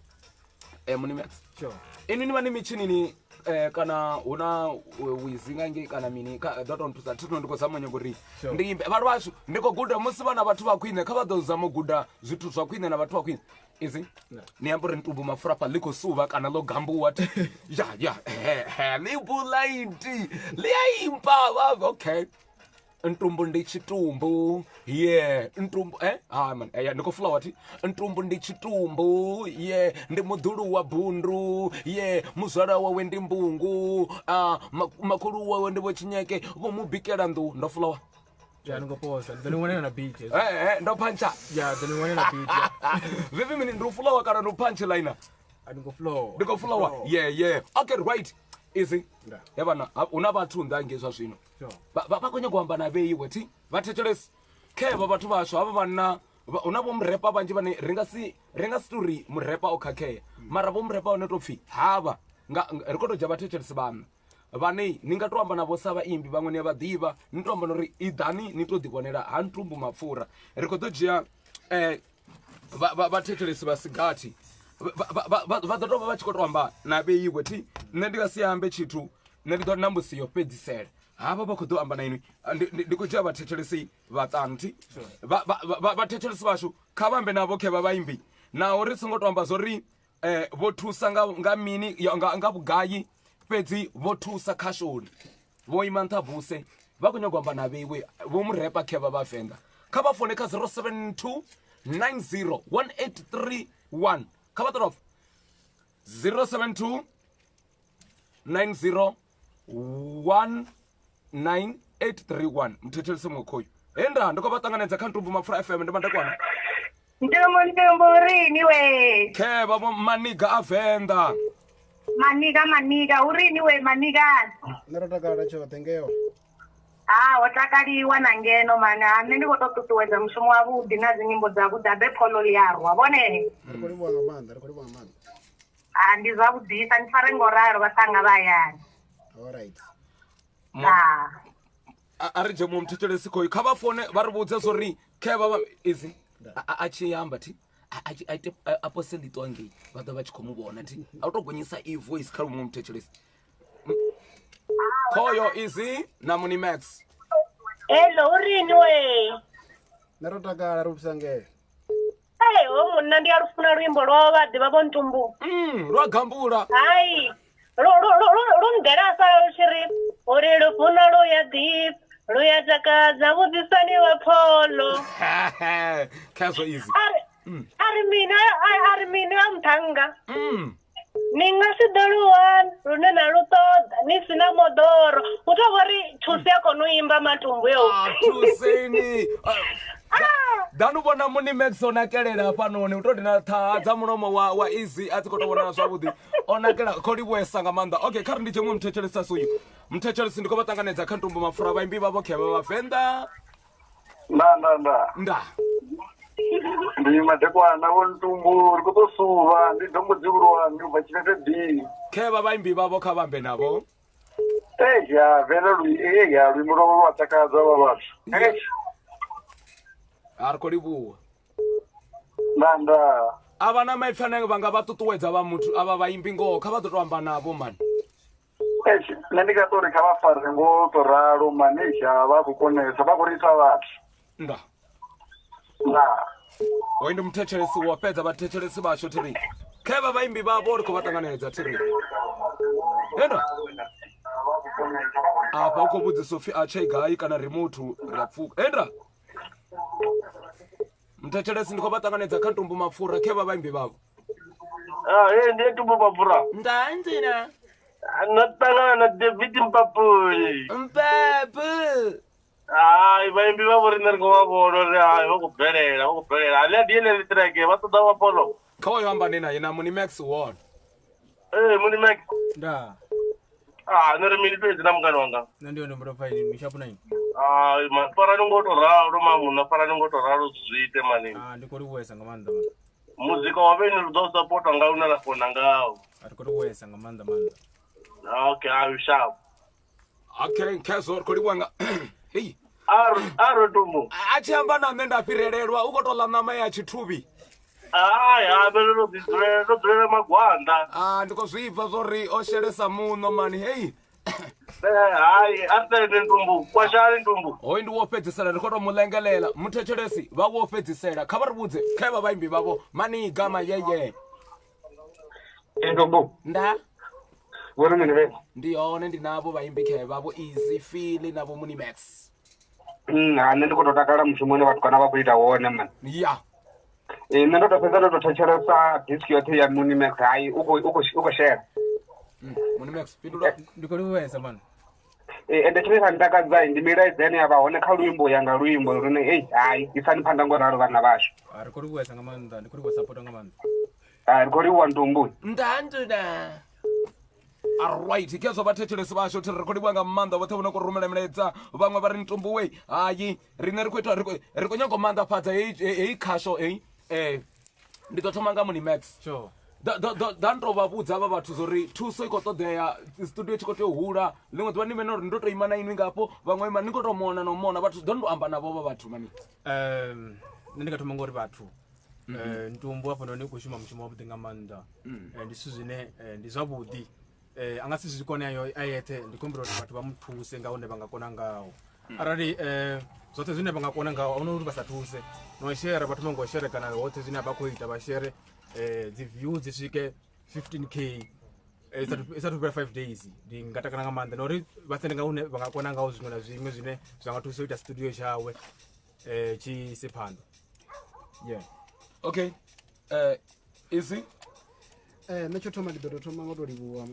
muni Max sure ini ni vha ni mitshini kana huna wizi ngange kana mini ḓo tou nthusa thino ndi khou zama nyago uri ndi imbe vhathu vashu ndi khou guda musi vha na vhathu vha khwine kha vha ḓo zama u guda zwithu zwa khwine na vhathu vha khwine Easy ni amba uri Ntumbu mafura fha ḽi khou suva kana ḽo gambuwa ti ya ḽi bulaiti ḽi a impa okay Ntumbu ndi tshitumbu Ntumbu man ndi khou fula wathi Ntumbu ndi tshitumbu ndi muḓulu wa bundu muzwala wawe ndi mbungu makhulu wawe ndi vho Chinyeke vho mubikela nḓu ndo fulawa ya ningo posa ndo wana na beat ndo pancha ya ndo wana na beat vipi mini ndo fulawa kana ndo punch liner ndiko fulawa okay right Easy yabana una vhathu ndange zwa zwino vha khou nyaga u amba na vheiwe ti vhathetshelesi khevha vhathu vhashu havha vhanna una vho mrepa vhanzhi vhane ri nga si tori mrepa o khakhea mara vho mrepa one to pfhi havha ri khou tou dzhia vhathetshelesi vhanna vhane ni nga tou amba navho sa vhaimbi vhaṅwe ni a vha ḓivha ni tou amba na uri iḓani ni tou ḓivhonela ha Ntumbu mapfura ri khou ḓo dzhia vhathetshelesi vha sigathi vha ḓo tou vha vha tshi khou tou amba na vheiwe ti nṋe ndi nga si ambe tshithu nṋe ndi ḓo na mbusi yo fhedzisela havha vha khou ḓo amba na inwi ndi khou dzhia vhathetshelesi vhaṱanu ti vhathetshelesi vhashu kha vha ambe navho khe vha vhaimbi naho ri songo tou amba zwo ri vho thusa nga mini nga vhugai fhedzi vho thusa khashoni vho ima nṱha buse vha khou nyaga u amba na vheiwe vho murepa khe vha vhavenḓa kha vha fone kha 072 90 1831 kha vha ṱoḓa 072 90 19831 mthetshelesi mukhoyo enda ndiko vha ṱanganedza kha Ntumbu mafura FM ndi mandakwana Ntumbu urini we kheva maniga a Venḓa maniga urini we maniga nero takala tshoṱhe ngeo wo takaliwa na ngeno mana nṋe ndi khou tou ṱuṱuwedza mushumo wavhuḓi na dzinyimbo dzavhuḓi abe pholo ḽiarwa vhone ri khou livhuwa nga maanḓa ndi zwavhuḓisa ni fare ngoralo vhaṱanga vha hayani alright a ri dzhe mu mthetshelesi khoyo kha vha fone vha ri vhudze zwo ri kheva Easy a tshi amba ti a ite a pose ḽiṱo angei vha ḓo vha tshi khou mu vhona ti a u tou gonyisa voice kha mu mthetshelesi khoyo Easy na muni Max hello urini we nero takala ri upsa ngeo ho munna ndi a lufuna luimbo lwa vhaḓivha vho Ntumbu lwa gambula hayi lu ndelasa tshiri uri lufuna luya ḓi luya takadza vhudzisani wa pholo khazwo Easy ari mina a mthanga ni nga si ḓo luwana lune na lu ṱoḓa ni si na moḓoro hu tou vha ri thusi a kona u imba matumbu yo thuseni danu vhona muni Max o nakelela hafhanoni u tou dina ṱhaha dza mulomo wa Easy a dzi khou tou vhonala zwavhuḓi o nakela khou livhuesa nga maanḓa okay kha ri ndi tshiṅwe mthetshelesi asuyu mthetshelesi ndi khou vha ṱanganedza kha Ntumbu mafura vhaimbi vhavho khe vha Vhavenḓa nda ndi madekwana vho Ntumbu ri khou tou suva ndi ḓo mudzivhulwa ndi ubva tshifete ḓi khe vha vhaimbi vhavho kha vhambe navho Venḓa luimbo lwavho lwa takadza vha vhathu a ri khou livhuwa nda a vha na maipfi ane vha nga vha ṱuṱuwedza vha muthu a vha vhaimbi ngoho kha vha ḓo tou amba navho mani nṋe ndi nga tori kha vha fare ngo to ralo manesha vha khou konesa vha khou risa vhathu nda hoyu ndi mthetshelesi wa fhedza vhathetshelesi vhashu thiri khe vha vhaimbi vhavho ri khou vha ṱanganedza thiri enda afha u khou vhudzisa upfhi a tshe gai kana ri muthu ra pfuka enda mthetshelesi ndi khou vha ṱanganedza kha Ntumbu mafura khe vha vhaimbi vhavho ndi Ntumbu mafura nda ndzina na ṱangana na David Mpapuli hayi vhaimbi vha vho riṋe ri khou vha vhona uri hayi vha khou bvelela ale ndi ene ḽitireke vha ṱoḓa wa pholo kha wayo ambani naye na muni Max wona muni Max nda nṋe ri mini fhedzi na mungani wanga nṋe ndi yone mbuto faini mishapu 9 Farani ngo to ralo mamuna farani ngo to ralo zwiite manini. Ndi khou livhuwesa nga maanḓa. Muzika wa vheni ri ḓo support nga une ra fona ngawo. Ri khou livhuwesa nga maanḓa. Okay, ayu sharp. Okay, Kezo ri khou livhuwa nga hey. Aro Ntumbu. A tshi amba na nṋe nda fhirelelwa u khou tou ḽa ṋama ya tshithuvhi. Ha vele ro dzulela magwanda. Ndi khou zwi pfa zwori o shelesa muṋo mani hey. Hayi asende Ntumbu kwashali Ntumbu. Hoyu ndi wo fhedzisela ri khou tou mulengelela muthetshelesi vha wo fhedzisela kha vha ri vhudze kha vha vhaimbi vhavho maniga mayeye. Ntumbu. Nda Vhone mini vhe? ndi hone ndi navho vhaimbi khe vhavho Easy Feel navho Munimax. Nṋe ndi khou tou takalela mushumoni vhatukana vha khou ita wone man. Ya. Nṋe ndo tou fhedza ndo tou thetshelesa disk yoṱhe ya Munimax hayi u khou share. Munimax pindula Ndi khou livhuwesa man. Ende tshine tsha ntakadza ndi milaedza ine ya vha hone kha luimbo ya nga luimbo lune hayi isani phanḓa ngo ralo vhana vhashu. Ri khou livhuwesa nga maanḓa, ndi khou livhuwa support nga maanḓa. Ri khou livhuwa Ntumbu. Ndanduna. Alright, kezo vhathetshelesi vhashu thiri ri khou livhuwa nga maanḓa vhoṱhe vhone khou rumela milaedza vhaṅwe vha ri Ntumbu we hayi riṋe ri khou ita ri khou nyaga u maanḓafhadza heyi khasho heyi ndi ḓo thoma nga Munimax. Sure. Da nto vha vhudza avha vhathu zori thuso i khou ṱoḓea studio tshi khou tea u hula ḽiṅwe ḓuvha ni mene uri ndo tou ima na inwi ngafho vhaṅwe ma ni khou tou mona na u mona vhathu ḓo ndo amba navho vha vhathu mani. Nṋe ndi nga thoma ngori vhathu Ntumbu hafha noni khou shuma mushumo wavhuḓi nga maanḓa. Ndi zwithu zwine ndi zwavhuḓi. A nga si zwi kone a yeṱhe ndi khou humbela uri vhathu vha mu thuse nga hune vha nga kona ngaho. Arali zwoṱhe zwine vha nga kona ngaho ahuna uri vha sa thuse no share vhathu vha ngo share kana hoṱhe zwine vha khou ita vha share dzi views dzi swike 15k isa to 5 days ndi nga takala nga maanḓa nori vha sende nga hune vha nga kona ngaho zwiṅwe na zwiṅwe zwine zwa nga thusa u ita studio tshawe tshi se phanḓa. Yeah. Okay. Easy. Nṋe tsho thoma ndi ḓo tou thoma ngo tou livhuwa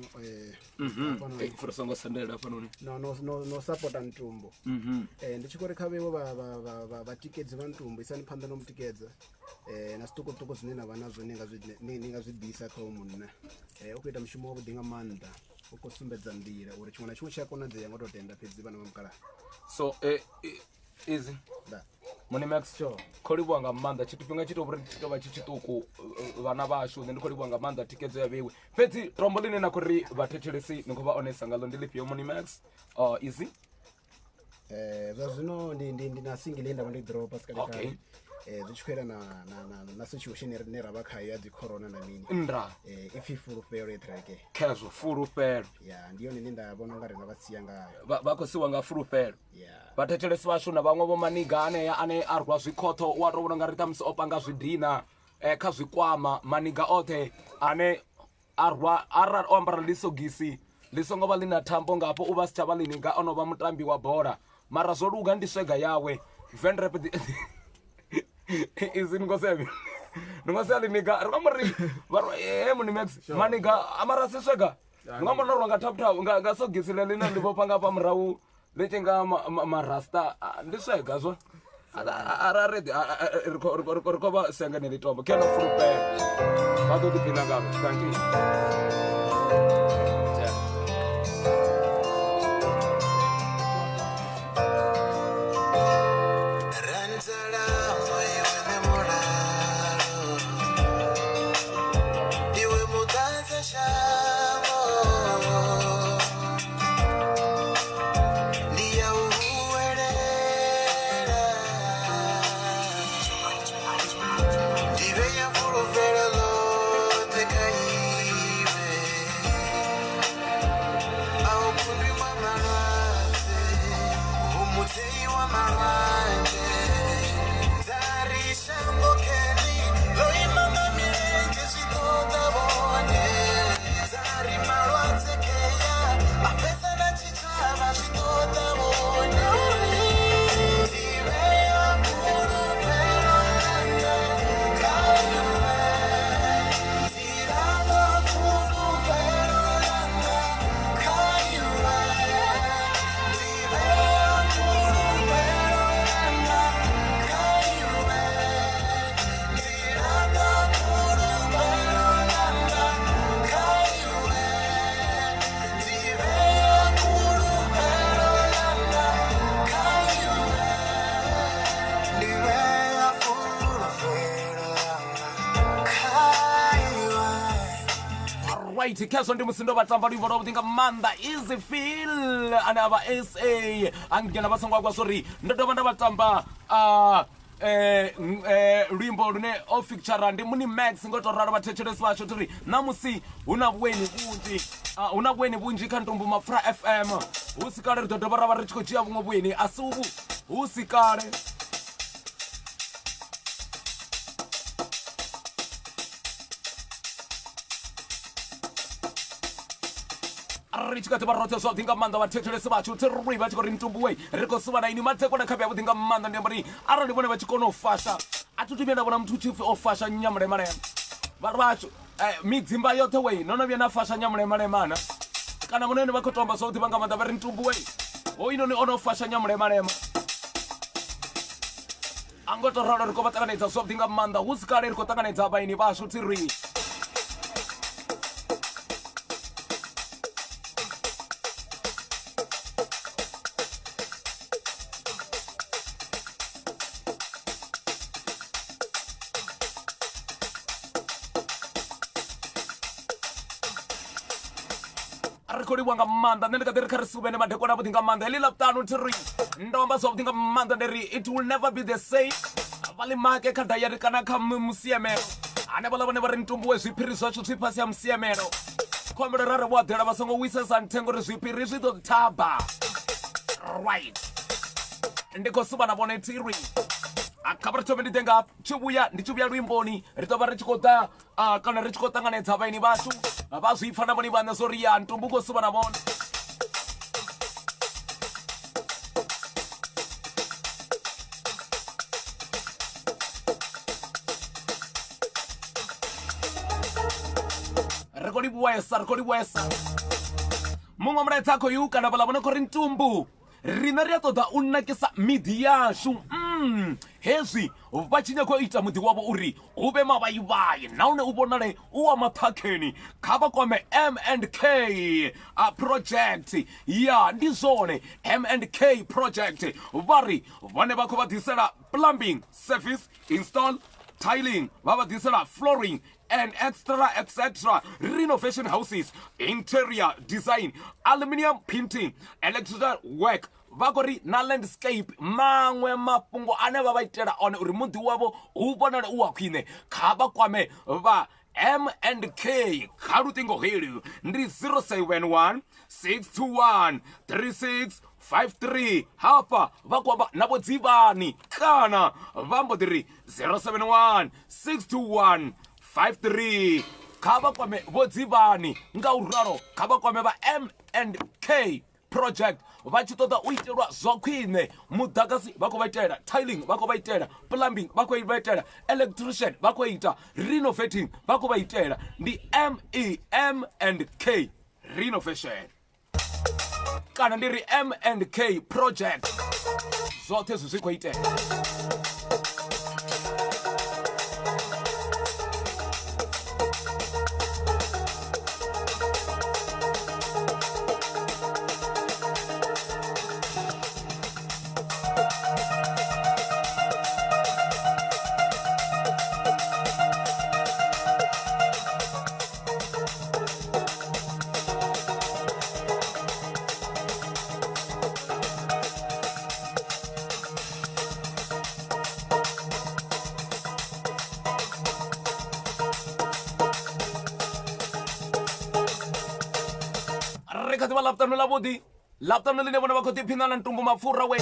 for songo sendela hafhanoni no support Ntumbu. Ndi tshi khou ri kha vhewo vhatikedzi vha Ntumbu isani phanḓa no mutikedza na zwiṱukuṱuku zwine na vha nazwo ni nga zwi ḓisa kha munna. U khou ita mushumo wavhuḓi nga maanḓa u khou sumbedza nḓila uri tshiṅwe na tshiṅwe tshi a konadzea ngo tou tenda fhedzi vhana vha mukalaha. So Easy. Munimax khou livhuwa nga maanḓa tshifhinga tshi tou vhuri tshi tou vha tshi tshiṱuku vhana vhashu nṋe ndi khou livhuwa nga maanḓa thikedzo ya vhewe fhedzi tombo ḽine na khou ri vhathetshelesi ni khou vha onesa ngaḽo ndi ḽifhio Munimax? Easy. Zwa zwino ndi na single ye nda vha ndi dropa sikalekale zwi tshi khou yelana na situation ine ra vha khayo ya dzi corona na mini ipfhi fulufhelo yeṱhereke khazwo fulufhelo ya ndi yone ine nda vhona unga ri nga vha sia ngayo vha khou siwa nga fulufhelo. Vhathetshelesi vhashu na vhaṅwe vho maniga aneya ane a rwa zwikhotho u a tou vhona nga ri ṱamusi o panga zwidina kha zwikwama maniga oṱhe ane a rwa arali o ambara ḽisogisi ḽi songo vha ḽi na thambo ngapo u vha si tsha vha ḽiniga ono vha mutambi wa bola mara zwo luga ndi swega yawe venrep Easy ngosebe ngosebe ḽiniga ri khou ri Munimax maniga amara si swega nga mona ro nga tap nga sogisi ḽine ḽi vho panga pa murahu ḽi tshi nga marasta ndi swega zwo arare ri khou vha senganela itombo khe no fulufhela vha ḓo ḓiphina ngavho. Thank you. right khezwo ndi musindo vatamba luimbo lwavhuḓi nga maanḓa easy feel ane a vha SA angena vha songo akwa zwori ndo dovha nda vatamba luimbo lune o fictura ndi muni max ngo to ralo vhathetshelesi vhashu tiri namusi hu na vhueni vhunzhi kha Ntumbu MAPFURA FM hu si kale ri ḓo dovha ra vha ri tshi khou dzhia vhuṅwe vhueni a si uvhu hu si kale ri tshi kha ḓi vha roṱhe zwavhuḓi nga maanḓa vhathetshelesi vhashu thiri vha tshi khou ri Ntumbu wei ri khou suvha na ini mathekona khavhe yavhuḓi nga maanḓa ndi amba ri arali vhone vha tshi kona u fasha a thi thu vhuya nda vhona muthu tshipfi o fasha nyamulemalema vhathu vhashu midzimba yoṱhe wei no no vhuya na fasha nyamulemalema kana vhone vha khou tomba zwavhuḓi vha nga maanḓa vha ri Ntumbu wei hoinoni o no fasha nyamulemalema a ngo to ralo ri khou vha ṱanganedza zwavhuḓi nga maanḓa hu si kale ri khou ṱanganedza vhaeni vhashu thiri rikholiwa nga maanḓa nṋe ndi kha ḓi ri kha ri suvhene madekona avhuḓi nga maanḓa heḽi ḽavhuṱanu thiri ndo amba zwavhuḓi nga maanḓa ndi ri it will never be the same vhalimake kha dayari kana kha musiamelo hanevhaḽa vhane vha ri Ntumbu we zwiphiri zwashu zwi fhasi ya musiamelo khombelo ra ri vho aḓela vha songo wisesa nthengo ri zwiphiri zwi ḓo thaba right ndi khou suvha na vhone thiri kha vha ri thome ndi ḓe ngafho tshi vhuya luimboni ri ḓo vha ri tshi khou ḓa kana ri tshi khou ṱanganedza vhaeni vhashu vha zwi pfa na vhone vhaṋe zwori ya Ntumbu khou suvha na vhone ri khou livhuwesa muṅwe mulaedza khou yu kana vhaḽa vhone khou ri Ntumbu rine ri a ṱoḓa u nakisa miḓi yashu hezwi vha tshi nyakho ita muḓi wavho uri hu vhe mavhaivhai nahone u vhonale u wa maṱhakheni kha vha kwame M&K project ya ndi zwone M&K project vha ri vhane vha khou vha ḓisela plumbing service install tiling vha vha ḓisela flooring and etc. Renovation houses, interior design, aluminium painting, electrical work, vagori na landscape maṅwe mafhungo ane vha vha itela one uri muḓi wavho hu vhonale u wa khwine kha vha kwame vha M&K kha luṱingo helu ndi 071 621 3653 hafha vha kwamba na vho dzivhani kana vha mbo ḓi ri 071 621 53 kha vha kwame vho dzivhani nga u ralo kha vha kwame vha M&K project vha tshi ṱoḓa u itelwa zwa khwine muḓagasi vha khou vha itela tiling vha khou vha itela plumbing vha khou vha itela electrician vha khou ita renovating vha khou vha itela ndi M&K renovation kana ndi ri M&K project zwoṱhe zwi khou itela kha ḓivha ḽavhuṱanu ḽavhuḓi ḽavhuṱanu ḽine vhone vha khou ḓiphina na Ntumbu MAPFURA we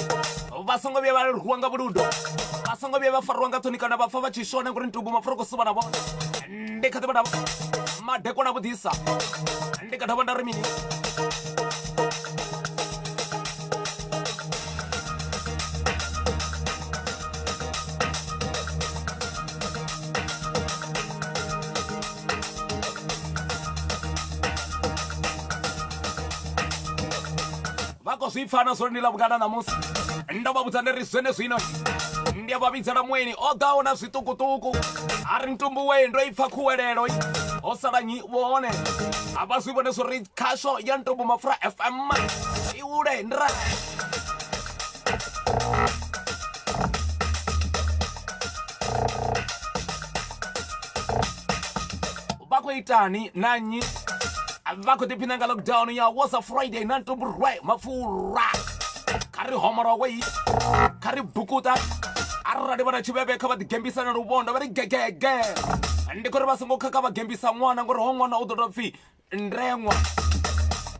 vha songo vhuya vha rwiwa nga vhuludo vha songo vhuya vha fariwa nga ṱhoni kana vha pfa vha tshi shona ngori Ntumbu MAPFURA khou suvha na vhone ndi kha ḓivha navho madekona vhuḓisa ndi kha ḓavha nda ri mini zwi pfana zwori ndi ḽavhukana ṋamusi ndo vha vhudza ndi ri zwene zwino ndi a vha vhidzela mueni o ḓaho na zwiṱukuṱuku a ri Ntumbu we ndo ipfa khuwelelo ho sala vhone a vha zwi vhone zwori khasho ya Ntumbu MAPFURA FM iule ndra vha khou itani na nnyi vha khou ḓiphina nga lockdown ya what's a Friday na Ntumbu mafura kha ri homora wei kha ri bukuta arali vhana tshivhebe kha vha ḓigembisa na luvhondo vha ri gegege ndi khou ri vha songo khakha vha gembisa ṅwana ngori ho ṅwana u ḓo tou pfhi ndreṅwa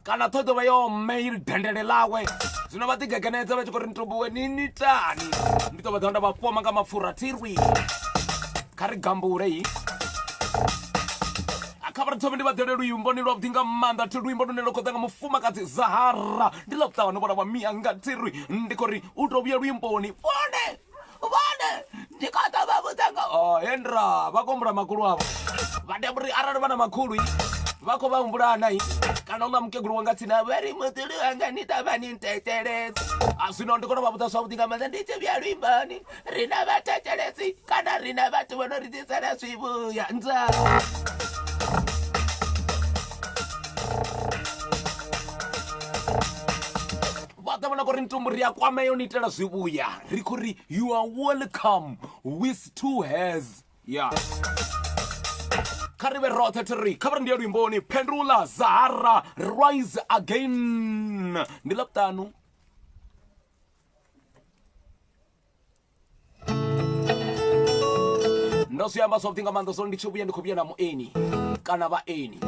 kana ṱhoḓo vha yo mail dendele ḽawe zwino vha ḓigegenedza vha tshi khou ri Ntumbu ni nitani ndi ḓo vha ḓa nda vha foma nga mapfura tirwi kha ri gambule yi kha vha ri thome ndi vha ḓele luimbo ni lwavhuḓi nga maanḓa thi luimbo lune lwo khou ḓa nga mufumakadzi Zahara ndi ḽavhuṱanu vhona vha mianga tirwi ndi khou ri u tou vhuya luimboni vhane ndi kha ḓa vha vhudzanga hendra vha kombula makhulu avho vha tea uri arali vha na makhulu vha khou vha humbulana kana una mukegulu wanga tsina vha ri muḓulu wanga ni ṱavha ni nthetshelesi zwino ndi kona vha vhudza zwavhuḓi nga maanḓa ndi tshi vhuya luimboni ri na vhathetshelesi kana ri na vhathu vho no ri ḓisela zwivhuya nza vhaḓa kuri Ntumbu ri a kwameyo ni itela zwivhuya ri khou ri you are welcome with two hands kha ri vhe roṱhe tiri kha vha ri ndi ya luimboni Pendula Zahara rise again ndi ḽavhuṱanu ndo zwi amba zwavhuḓi nga maanḓa zwo ndi tshi vhuya ndi khou vhuya na mueni kana vhaeni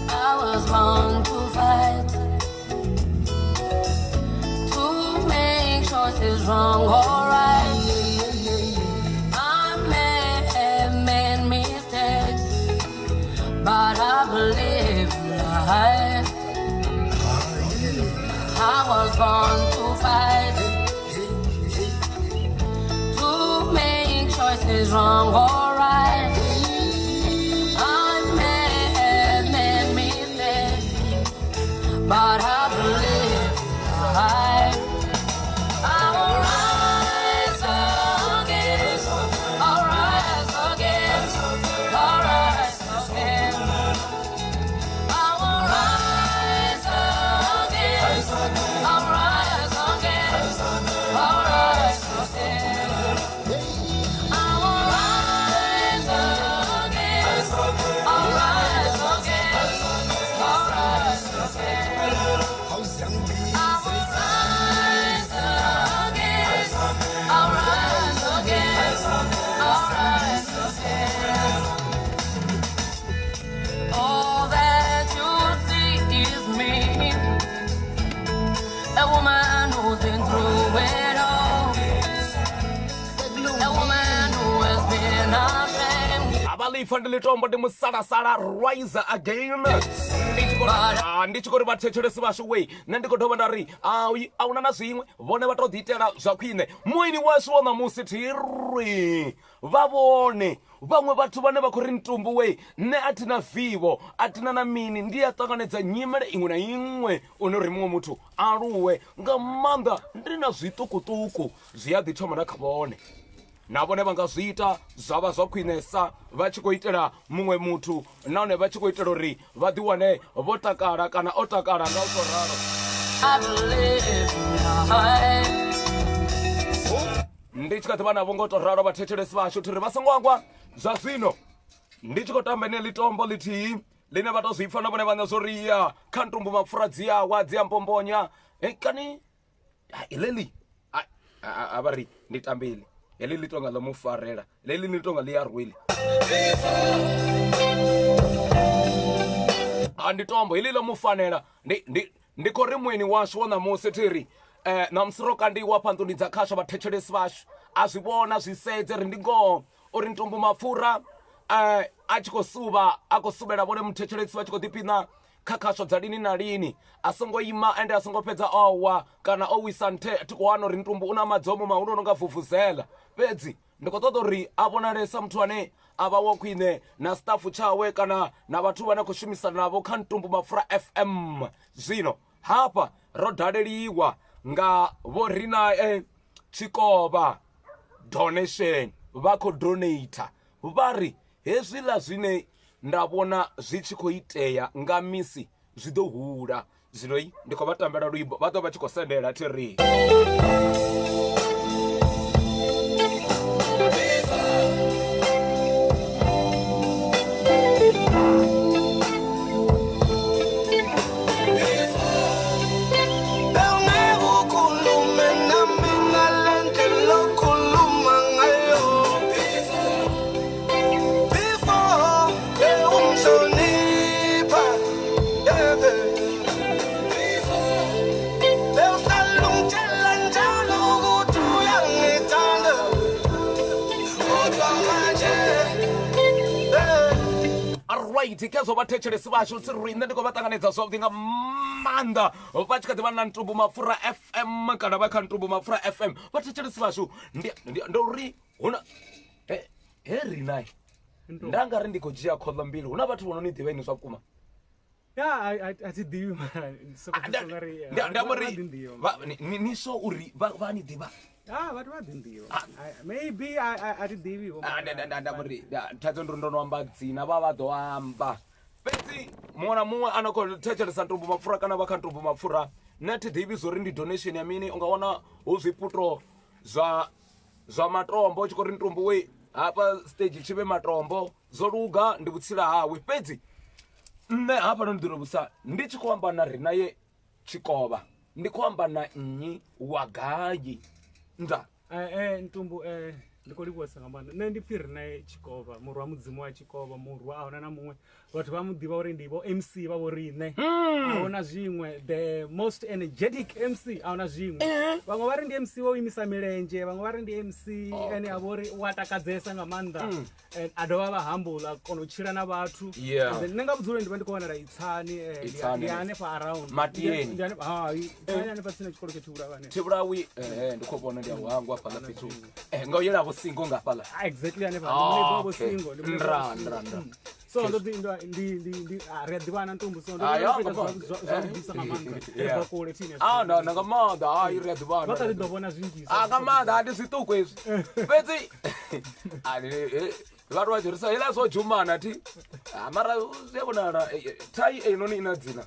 I was born to fight, to make choices wrong or right. I may have made mistakes, but I believe in life. I was born to fight, to make choices wrong or right. I may have made mistakes, but I believe in life. I will rise again, I'll rise again, I'll rise again. I will rise again, I'll rise again, I'll rise again. I will rise again, I'll rise again, I'll rise again. I will rise again, I'll rise again, I'll rise again. All that you see is me, a woman who's been through it all, a woman who has been ashamed. abalifa ndi litombo ndi musalasala rise again ndi tshi khou ri vhathetshelesi vhashu wei nṋe ndi khou dovha nda ri ahuna na zwiṅwe vhone vha tou ḓiitela zwa khwine mueni washu wa ṋamusi thiri vha vhone vhaṅwe vhathu vhane vha khou ri Ntumbu wei nṋe a thina vivo a thina na mini ndi a ṱanganedza nyimele iṅwe na iṅwe une uri muṅwe muthu aluwe nga maanḓa ndi na zwiṱukuṱuku zwi a ḓi thoma na kha vhone na vhone vha nga zwi ita zwa vha zwa khwinesa vha tshi khou itela muṅwe muthu nahone vha tshi khou itela uri vha ḓiwane vho takala kana o takala nga u tou ralo ndi tshi kha ḓivha navho nga u tou ralo vhathetshelesi vhashu thiri vha songo angwa zwa zwino ndi tshi khou tamba ene litombo lithihi line vha tou zwi pfa na vhone vhaṋe zwo ri ya kha Ntumbu mapfura dzi yawa dzi a mbombonya kani iḽeḽi a vha ri ndi tambile heḽi ḽi tonga ḽo mu farela ḽeḽi ḽi tonga ḽi ya rweli ndi tombo heḽi ḽo mu fanela ndi khou ri mueni washu wo ṋamusi thiri ṋamusi ro kandiwa phanḓuni dza khasho vhathetshelesi vhashu a zwi vhona zwi sedze ri ndi ngoho uri Ntumbu mapfura a tshi khou suvha a khou suvhela vhone muthetshelesi vha tshi khou ḓiphina kha khasho dza lini na lini a songo ima ende a songo fhedza owa kana o wisa nthe thi khou wana uri Ntumbu u na madzomo mahulu o no nga vuvuzela fhedzi ndi khou ṱoḓa uri a vhonalesa muthu ane a vha wa khwine na stafu tshawe kana na vhathu vhane khou shumisana navho kha Ntumbu mapfura FM zwino hafha ro daleliwa nga vho rina Tshikova donation vha khou donata vha ri hezwiḽa zwine nda vhona zwi tshi khou itea nga misi zwi ḓo hula. Zwino ndi khou vha tambela luimbo vha ḓo vha tshi khou sendela thiri. Kezwo vhathetshelesi vhashu tsi ri nṋe ndi khou vha ṱanganedza zwavhuḓi nga maanḓa vha tshi kha ḓi vha na Ntumbu Mapfura FM kana vha kha Ntumbu Mapfura FM. Vhathetshelesi vhashu ndo uri huna he rina nda nga ri ndi khou dzhia khoḽo mbili huna vhathu vho no ni ḓivha ini zwa vhukuma. a thi ḓivhi ni so uri vha ni ḓivha. Vhathu vha ḓi nḓivha maybe a thi ḓivhi ndamuri thaidzo ndi ndo no amba dzina vha ḓo amba fhedzi muṅwe na muṅwe a no khou thetshelesa Ntumbu Mapfura kana vha kha Ntumbu Mapfura nṋe thi ḓivhi zwo ri ndi donation ya mini. U nga wana hu zwiputo zwa matombo u tshi khou ri Ntumbu we hafha stage tshi vhe matombo zwo luga ndi vhutsila hawe. Fhedzi nṋe hafha no ndi ḓo vhusa ndi tshi khou amba na rina ye Tshikova ndi khou amba na nnyi wa gai nda Ntumbu ndi khou livhuwesa nga maanḓa nṋe ndi pfhi ri naye Tshikova murwa wa mudzimu wa Tshikova murwa ahuna na muṅwe vhathu vha mu ḓivha uri ndi vho MC vha vho riṋe ahuna zwiṅwe the most energetic MC ahuna zwiṅwe. Vhaṅwe vha ri ndi MC wo imisa milenzhe vhaṅwe vha ri ndi MC ene a vha uri u a takadzesa nga maanḓa a dovha vha humble a kona u tshila na vhathu. Nṋe nga vhudzulo ndi vha ndi khou wanala Itsani ndi hanefha around Matieni hanefha tsini tshikolo tsha Tshivhulawi Tshivhulawi ndi khou vhona ndi a hangwa hafhaḽa fhethu nga u yela vhosingo nga hafhaḽa exactly hanefha vhosingo so ndo ndi ri a ḓivhana Ntumbu so ndo zwa bvisa nga maanḓa ri kule thine na nga maanḓa ri a ḓivhana vha kha ḓi ḓo vhona zwinzhi nga maanḓa ndi zwiṱuku hezwi fhedzi vhathu vha dzhenisa hela zwo dzhumana thi mara zwi a vhonala thai einoni ina dzina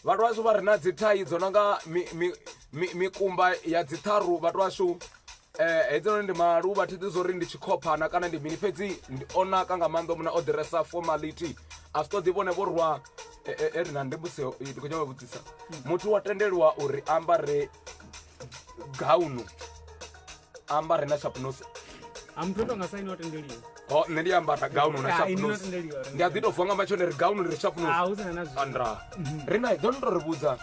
vhathu vhashu vha ri na dzi thai dzo no nga mikumba ya dzi tharu vhathu vhashu hedzinoni ndi maluvha thi ḓi zwo ri ndi tshikhophana kana ndi mini fhedzi ndi onaka nga maanḓa muna o ḓiresa formality a zwi ṱoḓi vhone vho rwa rina ndi mbuseho ndi khou nyanga vhudzisa muthu wa tendeliwa uri ambare gaunu ambare na shapnose muthu tonga saini wa tendeliwa nṋe ndi ambara gaunu na shapnose ndi a ḓi tou vuwa nga matshone ri gaunu ri shapnose andra rina ḓo ndo ri vhudza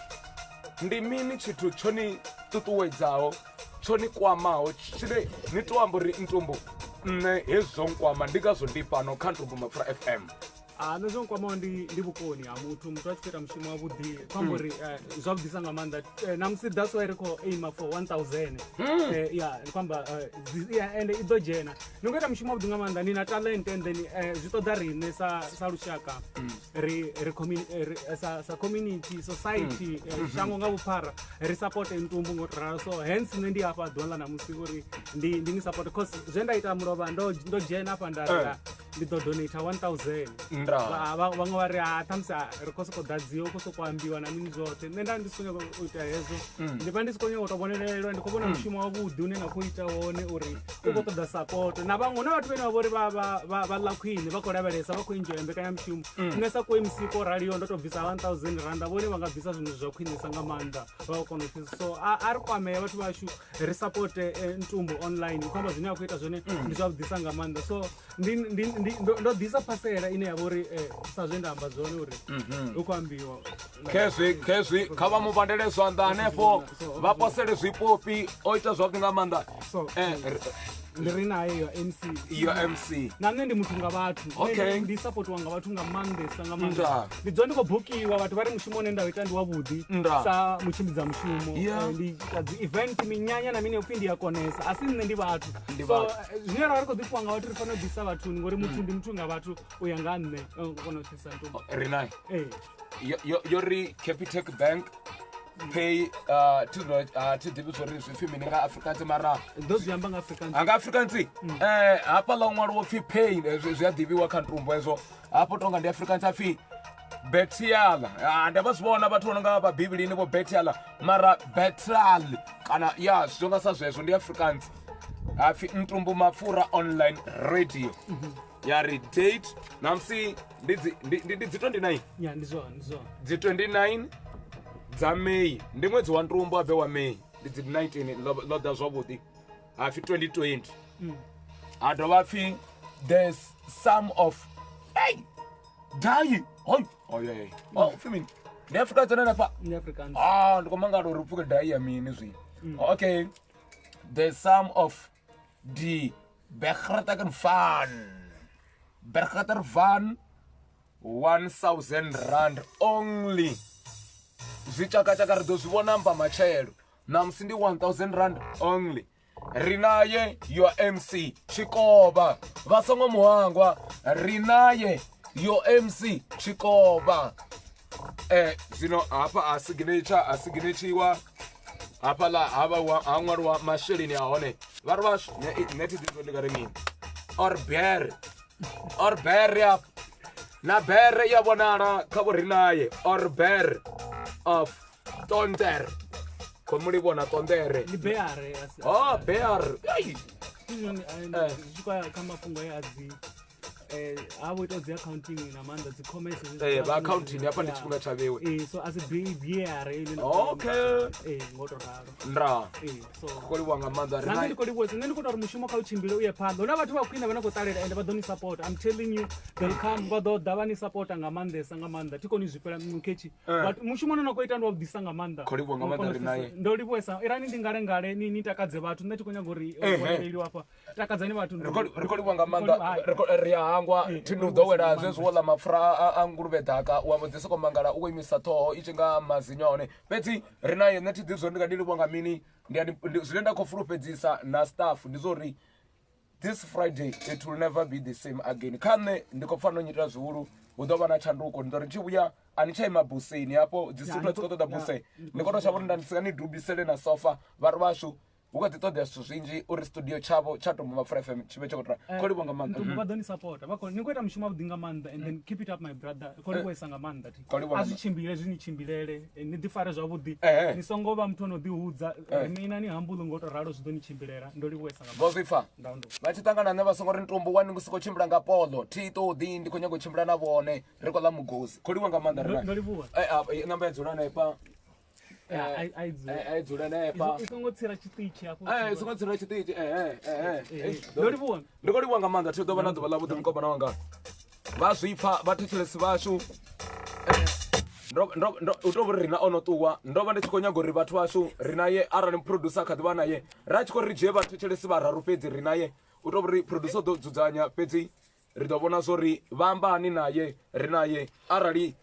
ndi mini tshithu tsho ni ṱuṱuwedzaho tsho ni kwamaho tshine ni to amba uri Ntumbu nṋe hezwo nkwama ndi ngazwo ndi fhano kha Ntumbu Mapfura FM. Nṋe zwo nkwamaho ndi vhukoni ha muthu a tshi khou ita mushumo wavhuḓi khamba uri zwa vhudisa nga maanḓa na musi that's why ri khou aima for 1000 ndi kwamba ende i ḓo dzhena ni khou ita mushumo wavhuḓi nga maanḓa ni na talent and then zwi ṱoḓa riṋe sa lushaka sa community society shango nga vhuphara ri support Ntumbu ngo ralo so hence nṋe ndi hafha ḓuvha ḽa namusi uri ndi ni support because zwe nda ita mulovha ndo dzhena hafha nda ndi ḓo donate 1000 vhaṅwe vha ri ṱhamusi ri khou sokou ḓadziwa u khou sokou ambiwa na mini zwoṱhe nṋe nda ndi si khou nyaga u ita hezwo ndi vha ndi si khou nyaga u tou vhonelelwa ndi khou vhona mushumo wavhuḓi une na khou ita wone uri u khou ṱoḓa support na vhaṅwe na vhathu vhene vha vha uri vha ḽa khwine vha khou lavhelesa vha khou enjoya mbekanyamushumo nṋe sa ku MC ko raliho ndo tou bvisa 1000 randa vhone vha nga bvisa zwino zwa khwinisa nga maanḓa vha khou kona u fhisa so a ri kwamea vhathu vhashu ri support Ntumbu online khou amba zwine a khou ita zwone ndi zwa vhudisa nga maanḓa so ndo ḓisa phasela ine ya vha uri sa zwe nda amba zwone uri u khou ambiwa khezwi kha vha mu vhandele zwanḓa hanefho vha posele zwipopi o ita zwavhuḓi nga maanḓa ndi ri naye yo MC na nṋe ndi muthu nga vhathu ndi supportiwa nga vhathu nga maanḓesa nga maanḓa ndi dzone ndi khou bukiwa vhathu vha ri mushumo une nda u ita ndi wavhuḓi sa mutshimbidza mushumo ndi dzi event minyanya na mini upfhi ndi a konesa a si nṋe ndi vhathu so zwine ra ri khou ḓifhiwa nga vhathu ri fanela u ḓisa vhathuni ngori muthu ndi muthu nga vhathu u ya nga nṋe kona u thisa Ntumbu ri naye yo ri Capitec Bank pay to ḓivhi zwo ri zwipfhi mini nga Afrikaans mara ndo zwi amba nga Afrikaans anga Afrikaans hafha ḽa ṅwalo wo pfhi pay zwi a ḓivhiwa kha ntumbu hezwo hafho tonga ndi Afrikaans a pfhi betiala ndi vha zwi vhona vhathu vho no nga vha bibilini vho betiala mara betral kana ya zwi nga sa zwezwo ndi Afrikaans hapfi ntumbu mapfura online radio ya ri date namsi ndi dzi 29 ya ndi zwone dzi 29 dza May ndi ṅwedzi wa ntumbu a bve wa May ndi dzi 19 ḽo ḓa zwavhuḓi hapfi 2020 a dovha pfhi there's some of hey dai fimi ndi Afrikaans na pa ndi Afrikaans ndi kho mangala uri pfuke dai ya mini zwi okay there's some of the Bergerater van 1000 rand only zvichakachaka ri ḓo zwi vhona mba matshelo namusi ndi 1000 rand only ri naye your MC Chikoba vha songo muhangwa ri naye your MC Chikoba zwino hafha a signature hafha ḽa havha ha ṅwaliwa masheleni a hone vhari vhashu neti ḓiḓo ndi nga ri mini or bere hafha na bere ya vhonala kha vho ri naye or bere of Tonder komu li vhona Tondere ndi beare bear zwi kha mafhungo ya dzi avo ita dzi accounting na maanḓa dzi commerce vha accounting hafha ndi tshifhinga tsha vhewe so as a beare okay ngoto ralo ndra so kholiwa nga maanḓa ri ndi kholiwa nṋe ndi kho tori mushumo kha u tshimbile u ye phanḓa huna vhathu vha khwine vhane khou ṱalela ende vha ḓo ni support I'm telling you they'll come vha ḓo ḓa vha ni support nga maanḓa thi koni zwipela mukhetshi but mushumo no khou ita ndi wa vhuḓisa nga maanḓa kholiwa nga maanḓa ri naye ndo livhuesa irani ndi ngale ni takadze vhathu nṋe thi kho nyaga uri vhoneleliwa hafha takadzani vhathu ri kholiwa nga maanḓa ri hangwa thinu ḓowela zwezwo ḽa mapfura a nguluvhe ḓaka wa mbo ḓi soko mangala u khou imisa ṱhoho i tshi nga mazinyo a hone fhedzi ri naye nṋe thi ḓivhi zwo ndi nga ndi livhuwa nga mini zwine nda khou fulufhedzisa na staff ndi zwo ri this Friday it will never be the same again kha nṋe ndi khou fanela u nyitela zwihulu hu ḓo vha na tshanduko ndi ḓo ri tshi vhuya ani tsha ima buseni hafho dzi sutu dzi khou ṱoḓa buse ndi khou tou shavha uri nda ndi sika ni dubisele na sofa vhari vhashu hu kha ḓi ṱoḓea zwithu zwinzhi uri studio tshavho tsha Ntumbu Mapfura FM tshi vhe tsho khou tora kholiwa nga maanḓa Ntumbu vha ḓo ni support ni khou ita mushumo wavhuḓi nga maanḓa and then keep it up my brother kholiwesa nga maanḓa a zwi tshimbile zwi ni tshimbilele ni ḓi fare zwavhuḓi ni songo vha muthu ono ḓi hudza ina ni humble ngo to ralo zwi ḓo ni tshimbilela ndo livhuesa nga maanḓa zwipfa vha tshi ṱangana nṋe vha songo ri Ntumbu wani ngi soko tshimbila nga polo thi ṱoḓi ndi khou nyaga u tshimbila na vhone ri khou ḽa mugosi kholiwa nga maanḓa ri ndo livhuwa namba ya dzula nae ai dzula nae pa songo tsira tshiṱitshi hafho songo tsira tshiṱitshi ndi khou livhuwa nga maanḓa thi ḓo vha na ḓuvha ḽavhuḓi mukobana wanga vha zwipfa vhathetshelesi vhashu u tou ri rina ono ṱuwa ndo vha ndi tshi khou nyaga uri vhathu vhashu ri naye arali producer kha ḓivha naye ra tshi khou ri dzhie vhathetshelesi vhararu fhedzi ri naye u tou ri producer ḓo dzudzanya fhedzi ri ḓo vhona zwo ri vha ambani naye ri naye arali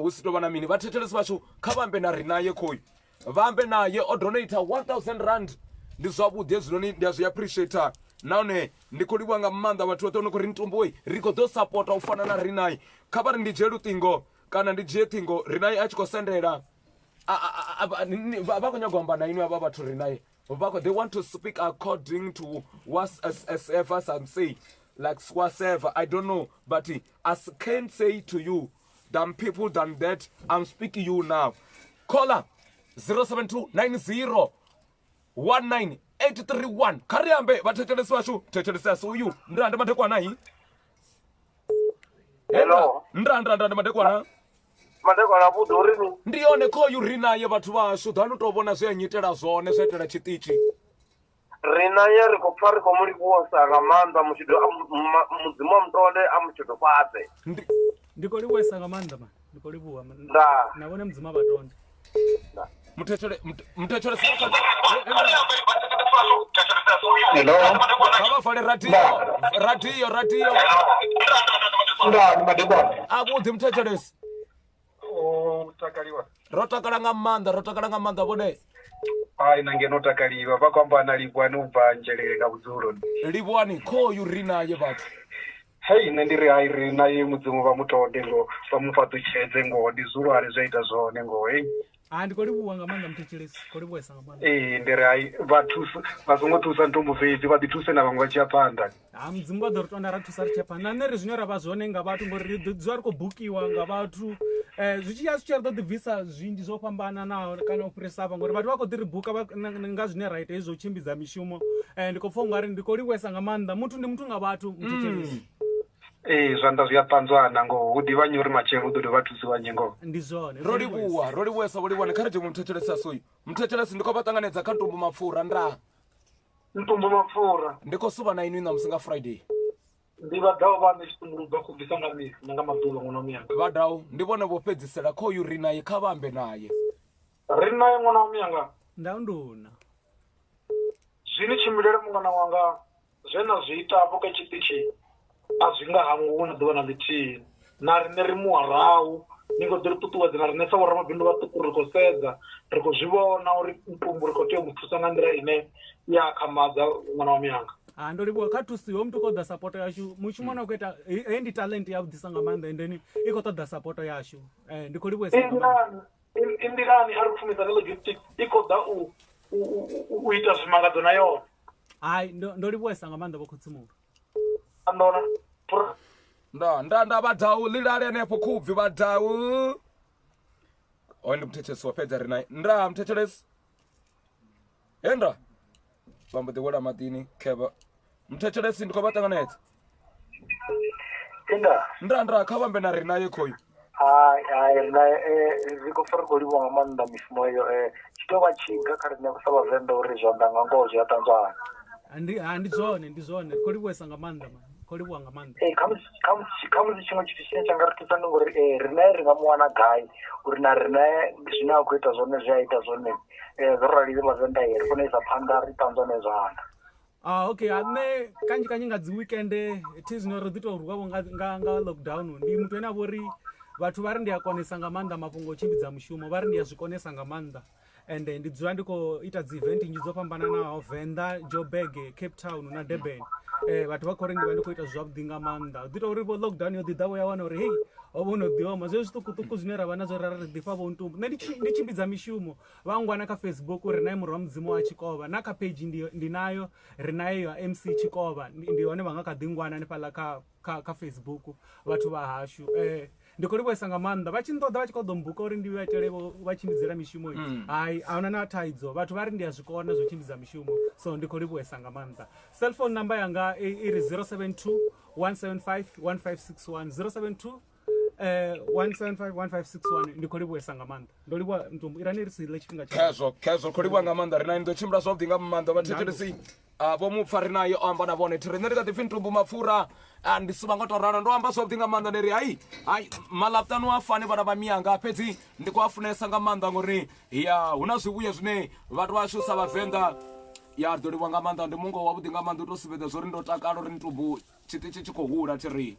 hu si tou vha na mini vhathetshelesi vhashu kha vhambe na ri naye khoyu vhambe naye o donata 1000 rand ndi zwavhuḓi hezwinoni ndi a zwi appreciata nahone ndi khou livhuwa nga maanḓa vhathu vhoṱhe ono khou ri Ntumbu ri khou ḓo sapota u fana na ri naye kha vha ri ndi dzhie luṱingo kana ndi dzhie ṱhingo ri naye a tshi khou sendela vha khou nyaga u amba na inwi avha vhathu ri naye they want to speak according to whatever some say like whatever I don't know but as can say to you than people than that I'm speaking you now caller 0729019 khari ambe vathetshelesi vashu thetshelesi asi uyu ndande madekwana hi hello ndande madekwana vhuḓi uri ni ndi yone khoyu ri naye vhathu vashu ḓani u tou vhona zwi a nyitela zwone zwi a itela tshiṱitshi ri naye ri khou pfa ri khou mu livhuwesa nga maanḓa mudzimu wa mutonde a mutshido fhaṱe ndi khou livhuwesa nga maanḓa ndi khou livhuwa na vhone mudzimu a vhatonde mthetshelesi hello vha vale radio ndani madekwana avhuḓi mthetshelesi takaliwa ro takala nga maanḓa vhone ai na ngeno takaliwa vha khou amba na livhuwani u bva njelele ka vhudzulo livhuwani khoyu ri naye vhathu hei nṋe ndi ri hai ri naye mudzimu vha mutode ngo vha mufhaṱutshedze ngoho ndi zwihulwane zwa ita zwone ngoho hei ndi khou livhuwa nga maanḓa muthetshelesi khou livhuwesa nga maanḓa ndi ri hai vha songo thusa Ntumbu fhedzi vha ḓi thuse na vhaṅwe vha tshi ya phanḓa mudzimu vha ḓo ri tonda ra thusa ri tshi ya phanḓa na nṋe ri zwine ra vha zwone nga vhathu ngori ri dzula ri khou bukiwa nga vhathu zwi tshi ya ri ḓo ḓi bvisa zwinzhi zwo fhambananaho kana u fhirisa vha ngori vhathu vha khou ḓi ri buka nga zwine ra ita hezwi zwo tshimbidza mishumo ndi khou pfha ungari ndi khou livhuwesa nga maanḓa muthu ndi muthu nga vhathu muthetshelesi zwanḓa zwi a ṱanzwana ngoho hu ḓivha nyi uri matshelo u ḓo dovha thusiwa nyi ngoho ndi zwone ro livhuwesa vho livhuwane kha ri dziṅwe muthetshelesi asoyu muthetshelesi ndi khou vha ṱanganedza kha Ntumbu Mapfura ndaa Ntumbu Mapfura ndi khou suva na inwi ṋamusi nga Friday ndi vhadau vhane tshiṱumbulu bva khou bvisa nga misi na nga maḓuvha ṅwana wa muyanga vhadau ndi vhone vho fhedzisela kho uyu ri naye kha vhambe naye ri naye ṅwana wa muyanga ndau nduna zwini tshimbilele mungana wanga zwena zwi ita afho kha tshiṱitshi a zwi nga hangu na ḓuvha na ḽithihi na riṋe ri muharahu ni khou ḓi ri ṱuṱuwedza na riṋe sa vhoramabindu vhaṱuku ri khou sedza ri khou zwi vhona uri Ntumbu ri khou tea u mu thusa nga nḓila ine ya khamadza ṅwana wa muyanga ndo livhuwa kha thusiho muthu khou ḓa sapoto yashu mushumo na khou ita hei ndi talent ya vhuḓisa nga maanḓa endeni i khou ṱoḓa sapoto yashu ndi khou livhuwesa i nḓilani a ri pfumisa ne logistic i khou ḓa u ita zwimangadzo na yone hayi ndo livhuwesa nga maanḓa vho khotsimulo andona nda vhadau ḽilale hanefho khubvi vhadau oyo ndi muthetshelesi wa fhedza ri naye ndaa muthetshelesi nda vha mbo ḓi wela maḓini khevha muthetshelesi ndi khou vha ṱanganedza ndaa kha vhambe na ri naye khoyu hai ri khou pfa ri khou livhuwa nga maanḓa mishumo eyo tshi tou vha tshiga kha riṋe sa vhavenḓa uri zwanḓa nga ngoho zwi a ṱanzwana ndi zwone ri khou livhuwesa nga maanḓa khou livhuwa nga maanḓa khamusi tshiṅwe tshithu tshine tsha nga ri thusa ndi ngori riṋe ri nga mu wana gai uri na riṋe zwine a khou ita zwone zwi a ita zwone zwo rali vhavenḓa ri kone u isa phanḓa ri ṱanzwane zwanḓa okay nṋe kanzhi nga dzi weekende thi zwino ri ḓi tou rwavho nga lockdown ndi muthu ane a vha uri vhathu vha ri ndi a konesa nga maanḓa mafhungo o tshimbidza mushumo vha ri ndi a zwi konesa nga maanḓa ende ndi dzula ndi khou ita dzi event nnzhi dzo fhambananaho Venḓa, Joburg, Cape Town na Durban vhathu vha khou ri ndi vha ndi khou ita zwavhuḓi nga maanḓa ḓi tou uri vho lockdown yo ḓi ḓa vho ya wana uri hei o vho no ḓioma zwezwi zwiṱukuṱuku zwine ra vha nazwo ra ri ḓifha vho Ntumbu nṋe ndi tshimbidza mishumo vha ngwana kha Facebook uri naye murwa mudzimu wa Tshikovha na kha page ndi nayo ri nayo ya MC Tshikovha ndi hone vha nga kha ḓi ngwana hanefhaḽa kha Facebook vhathu vha hashu ndi khou livhuwesa nga maanḓa vha tshi nṱoḓa vha tshi khou ḓo mbuka uri ndi vha itele vha tshimbidzela mishumo hayi ahuna na thaidzo vhathu vha ri ndi a zwikona zwo tshimbidza mishumo so ndi khou livhuwesa nga maanḓa cellphone number yanga iri 072 175 1561 072 175 1561 ndi khou livhuwesa nga maanḓa ndo livhuwa Ntumbu irani ri si ḽe tshifhinga khezwo khou livhuwa nga maanḓa ri naye ndo tshimbila zwavhuḓi nga maanḓa vhathetshelesi vho mupfa ri naye o amba na vhone thi riṋe ri kha ḓi pfhi Ntumbu Mapfura ndi suvha nga tou ralo ndo amba zwavhuḓi nga maanḓa ndi ri hayi maḽavhuṱanu a fani vhana vha miyanga fhedzi ndi khou a funesa nga maanḓa ngori hu na zwivhuya zwine vhathu vhashu sa vhavenḓa ri ḓo livhuwa nga maanḓa ndi mungo wavhuḓi nga maanḓa u tou sumbedza zwo ri ndo takala uri Ntumbu tshiṱitshi tshi khou hula thi ri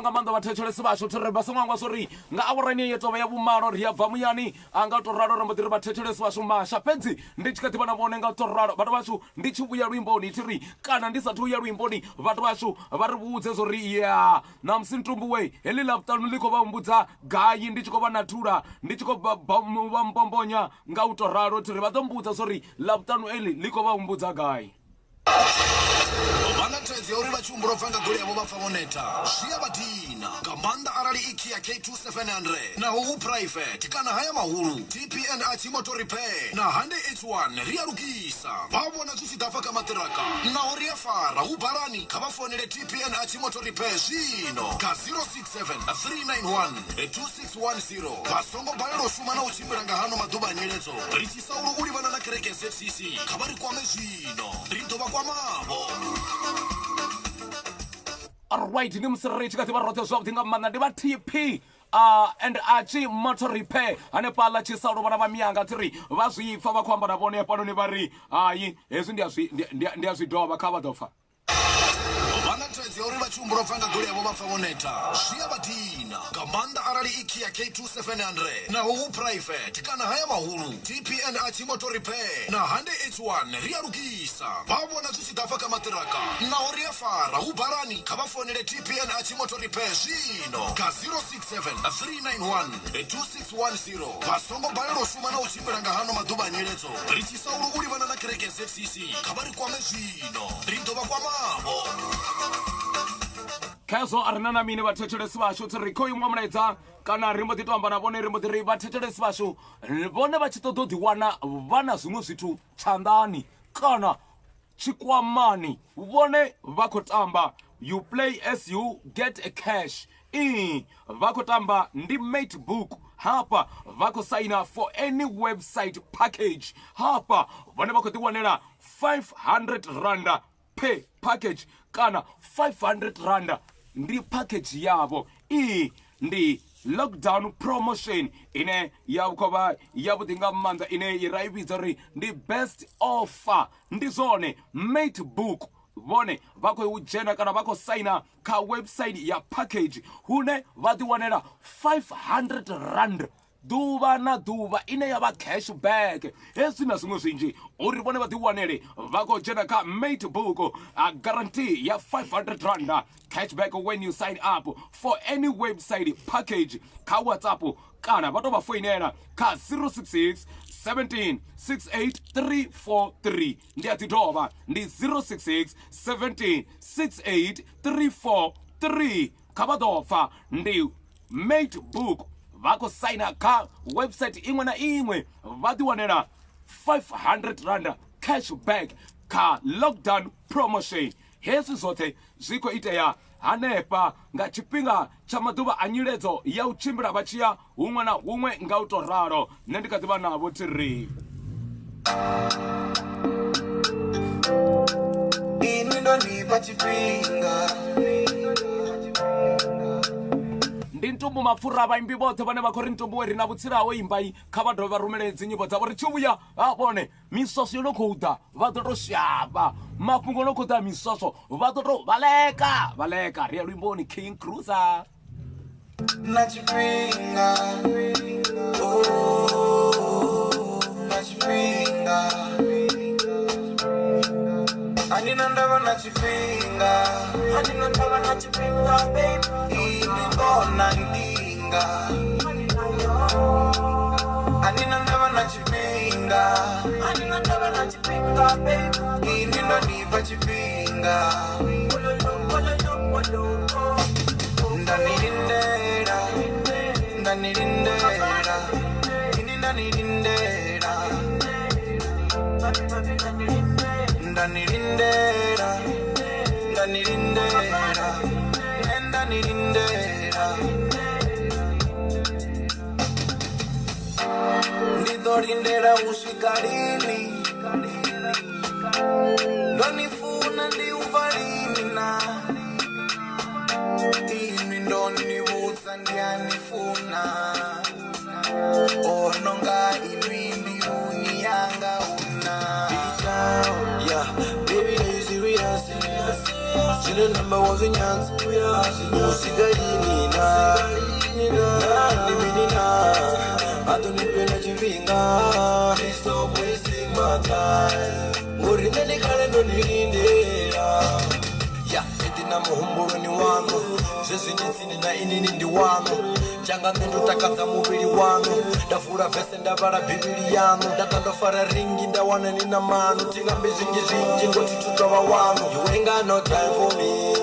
nga maanḓa vhathetshelesi vhashu thi ri vha songo angwa zwori nga awurani ye tovha ya vhumalo ri ya bva muyani nga tou ralo ri mbo ḓi ri vhathetshelesi vhashu masha fhedzi ndi tshi kha ḓi vha na vhone nga tou ralo vhathu vhashu ndi tshi vhuya luimboni thi ri kana ndi sathu uya luimboni vhathu vhashu vha ri vhudze zwori ya namusi Ntumbu we heḽi ḽavhuṱanu ḽi khou vha humbudza gai ndi tshi khou vha nathula ndi tshi khou vha mpombonya nga u tou ralo thi ri vha ḓo mbudza zwori ḽavhuṱanu eḽi ḽi khou vha humbudza gai vha na thaidzo ya uri vha tshi humbula bva nga goloi yavho vha pfa vho neta zwi a vha dina nga maanḓa arali i Kia K2700 naho hu private kana haya mahulu TPN a motor repair na Hyundai H1 ri a lugisa vha vhona zwi tshi ḓa kha maṱiraka naho ri a fara hu balani kha vha fonele TPN a motor repair zwino kha 067 391 2610 vha songo balelwa u shuma na u tshimbila nga hano maḓuvha a nyiledzo ri tshi saulo u livhana na kereke ZCC kha vha ri kwame zwino ri ḓo vha kwamavho. Alright, ndi musiriri tshikati vha roṱhe zwavhuḓi nga maanḓa ndi vha TP and achi motor repair hanefhaḽa tshisalo vhana vha miyanga thi ri vha zwi pfa vha khou amba na vhone hafhanoni vha ri hayi hezwi ndi a zwi dovha kha vha ḓo pfa thaidzo ya uri vha tshi humbula bva nga goloi yavho vha pfa vho neta zwi a vha dina nga maanḓa arali i Kia K2700 naho hu private kana haya mahulu TPN a tshi motor repair na Hyundai H1 ri a lugisa vha vhona zwi tshi ḓa kha maṱiraka naho ri a fara hu balani kha vha fonele TPN a tshi motor repair zwino ka 067 391 2610 vha songo balelwa u shuma na u tshimbila nga hano maḓuvha a nyiledzo ri tshi sa u livhana na kereke ZCC kha vha ri kwame zwino ri ḓo vha kwamavho khezo a re na na mini vhathetshelesi vhashu tsi ri khou iṅwa mulaedza kana ri mbo ḓi to amba na vhone ri mbo ḓi ri vhathetshelesi vhashu vhone vha tshi ṱoḓa u ḓiwana vha na zwiṅwe zwithu tshanḓani kana tshikwamani vhone vha khou tamba you play as you get a cash vha khou tamba ndi matebook hapa vha khou saina for any website package hapa vhone vha khou ḓiwanela 500 randa per package kana 500 randa ndi package yavo ndi lockdown promotion ine ya khova ya vhuḓi nga maanḓa ine ira i vhidza uri ndi best offer ndi zwone matebook vhone vha khou dzhena kana vha khou saina kha website ya package hune vha ḓiwanela 500 rand ḓuvha na ḓuvha ine ya vha cashback hezwi na zwiṅwe zwinzhi uri vhone vha ḓiwanele vha khou dzhena kha matebook a guarantee ya 500 randa cashback when you sign up for any website package kha WhatsApp kana vha to vha foinela kha 066 17 68 343 ndi a dzi dovha ndi 066 17 68 343 kha vha ḓo pfa ndi matebook vha khou saina kha website iṅwe na iṅwe vha ḓiwanela 500 randa cashback kha lockdown promotion hezwi zwoṱhe zwi khou itea hanefha nga tshifhinga tsha maḓuvha a nyiledzo ya u tshimbila vha tshiya huṅwe na huṅwe nga u to ralo nṋe ndi kha ḓivha navho thiri ini ndo nipha tshifhinga ndi Ntumbu MAPFURA vhaimbi vhoṱhe vhane vha khou ri Ntumbu we ri na vhutsila hawe imbai kha vha dovhe vha rumele dzi nyimbo dzavho ri tshi vhuya ha vhone miswaswo yo no khou ḓa vha ḓo to shavha mafhungo no khou ḓa miswaswo vha ḓo to vhaleka ri ya luimboni King Cruiser na tshifhinga na tshifhinga anina ndavha na tshifhinga anina ndavha na tshifhinga baby ini ngona ndinga anina ndavha na tshifhinga anina ndavha na tshifhinga baby ini ndo nipha tshifhinga ndanilindela ndanilindela ini ndanilindela ndanilindela ndanilindela ndanilindela ndidolindela uswika lini ndonifuna ndiuva lini na ini ndonivutsa ndiyanifuna ononga inwi mbiyuni yanga una yeah, baby, are you serious? Still the number was in Yans. I don't even let you finger. Stop wasting my time. What in the calendar in there? Yeah, it's in a muhumburu wangu. Sisi nisini na inini ndi wangu. Changa nendo takadza muviri wangu. Ndafura vese ndavala bibili yangu. Ndakandofara ringi ndawana nina manu. Tingambe zvinji ngoti tutova wangu. You ain't got no time for me.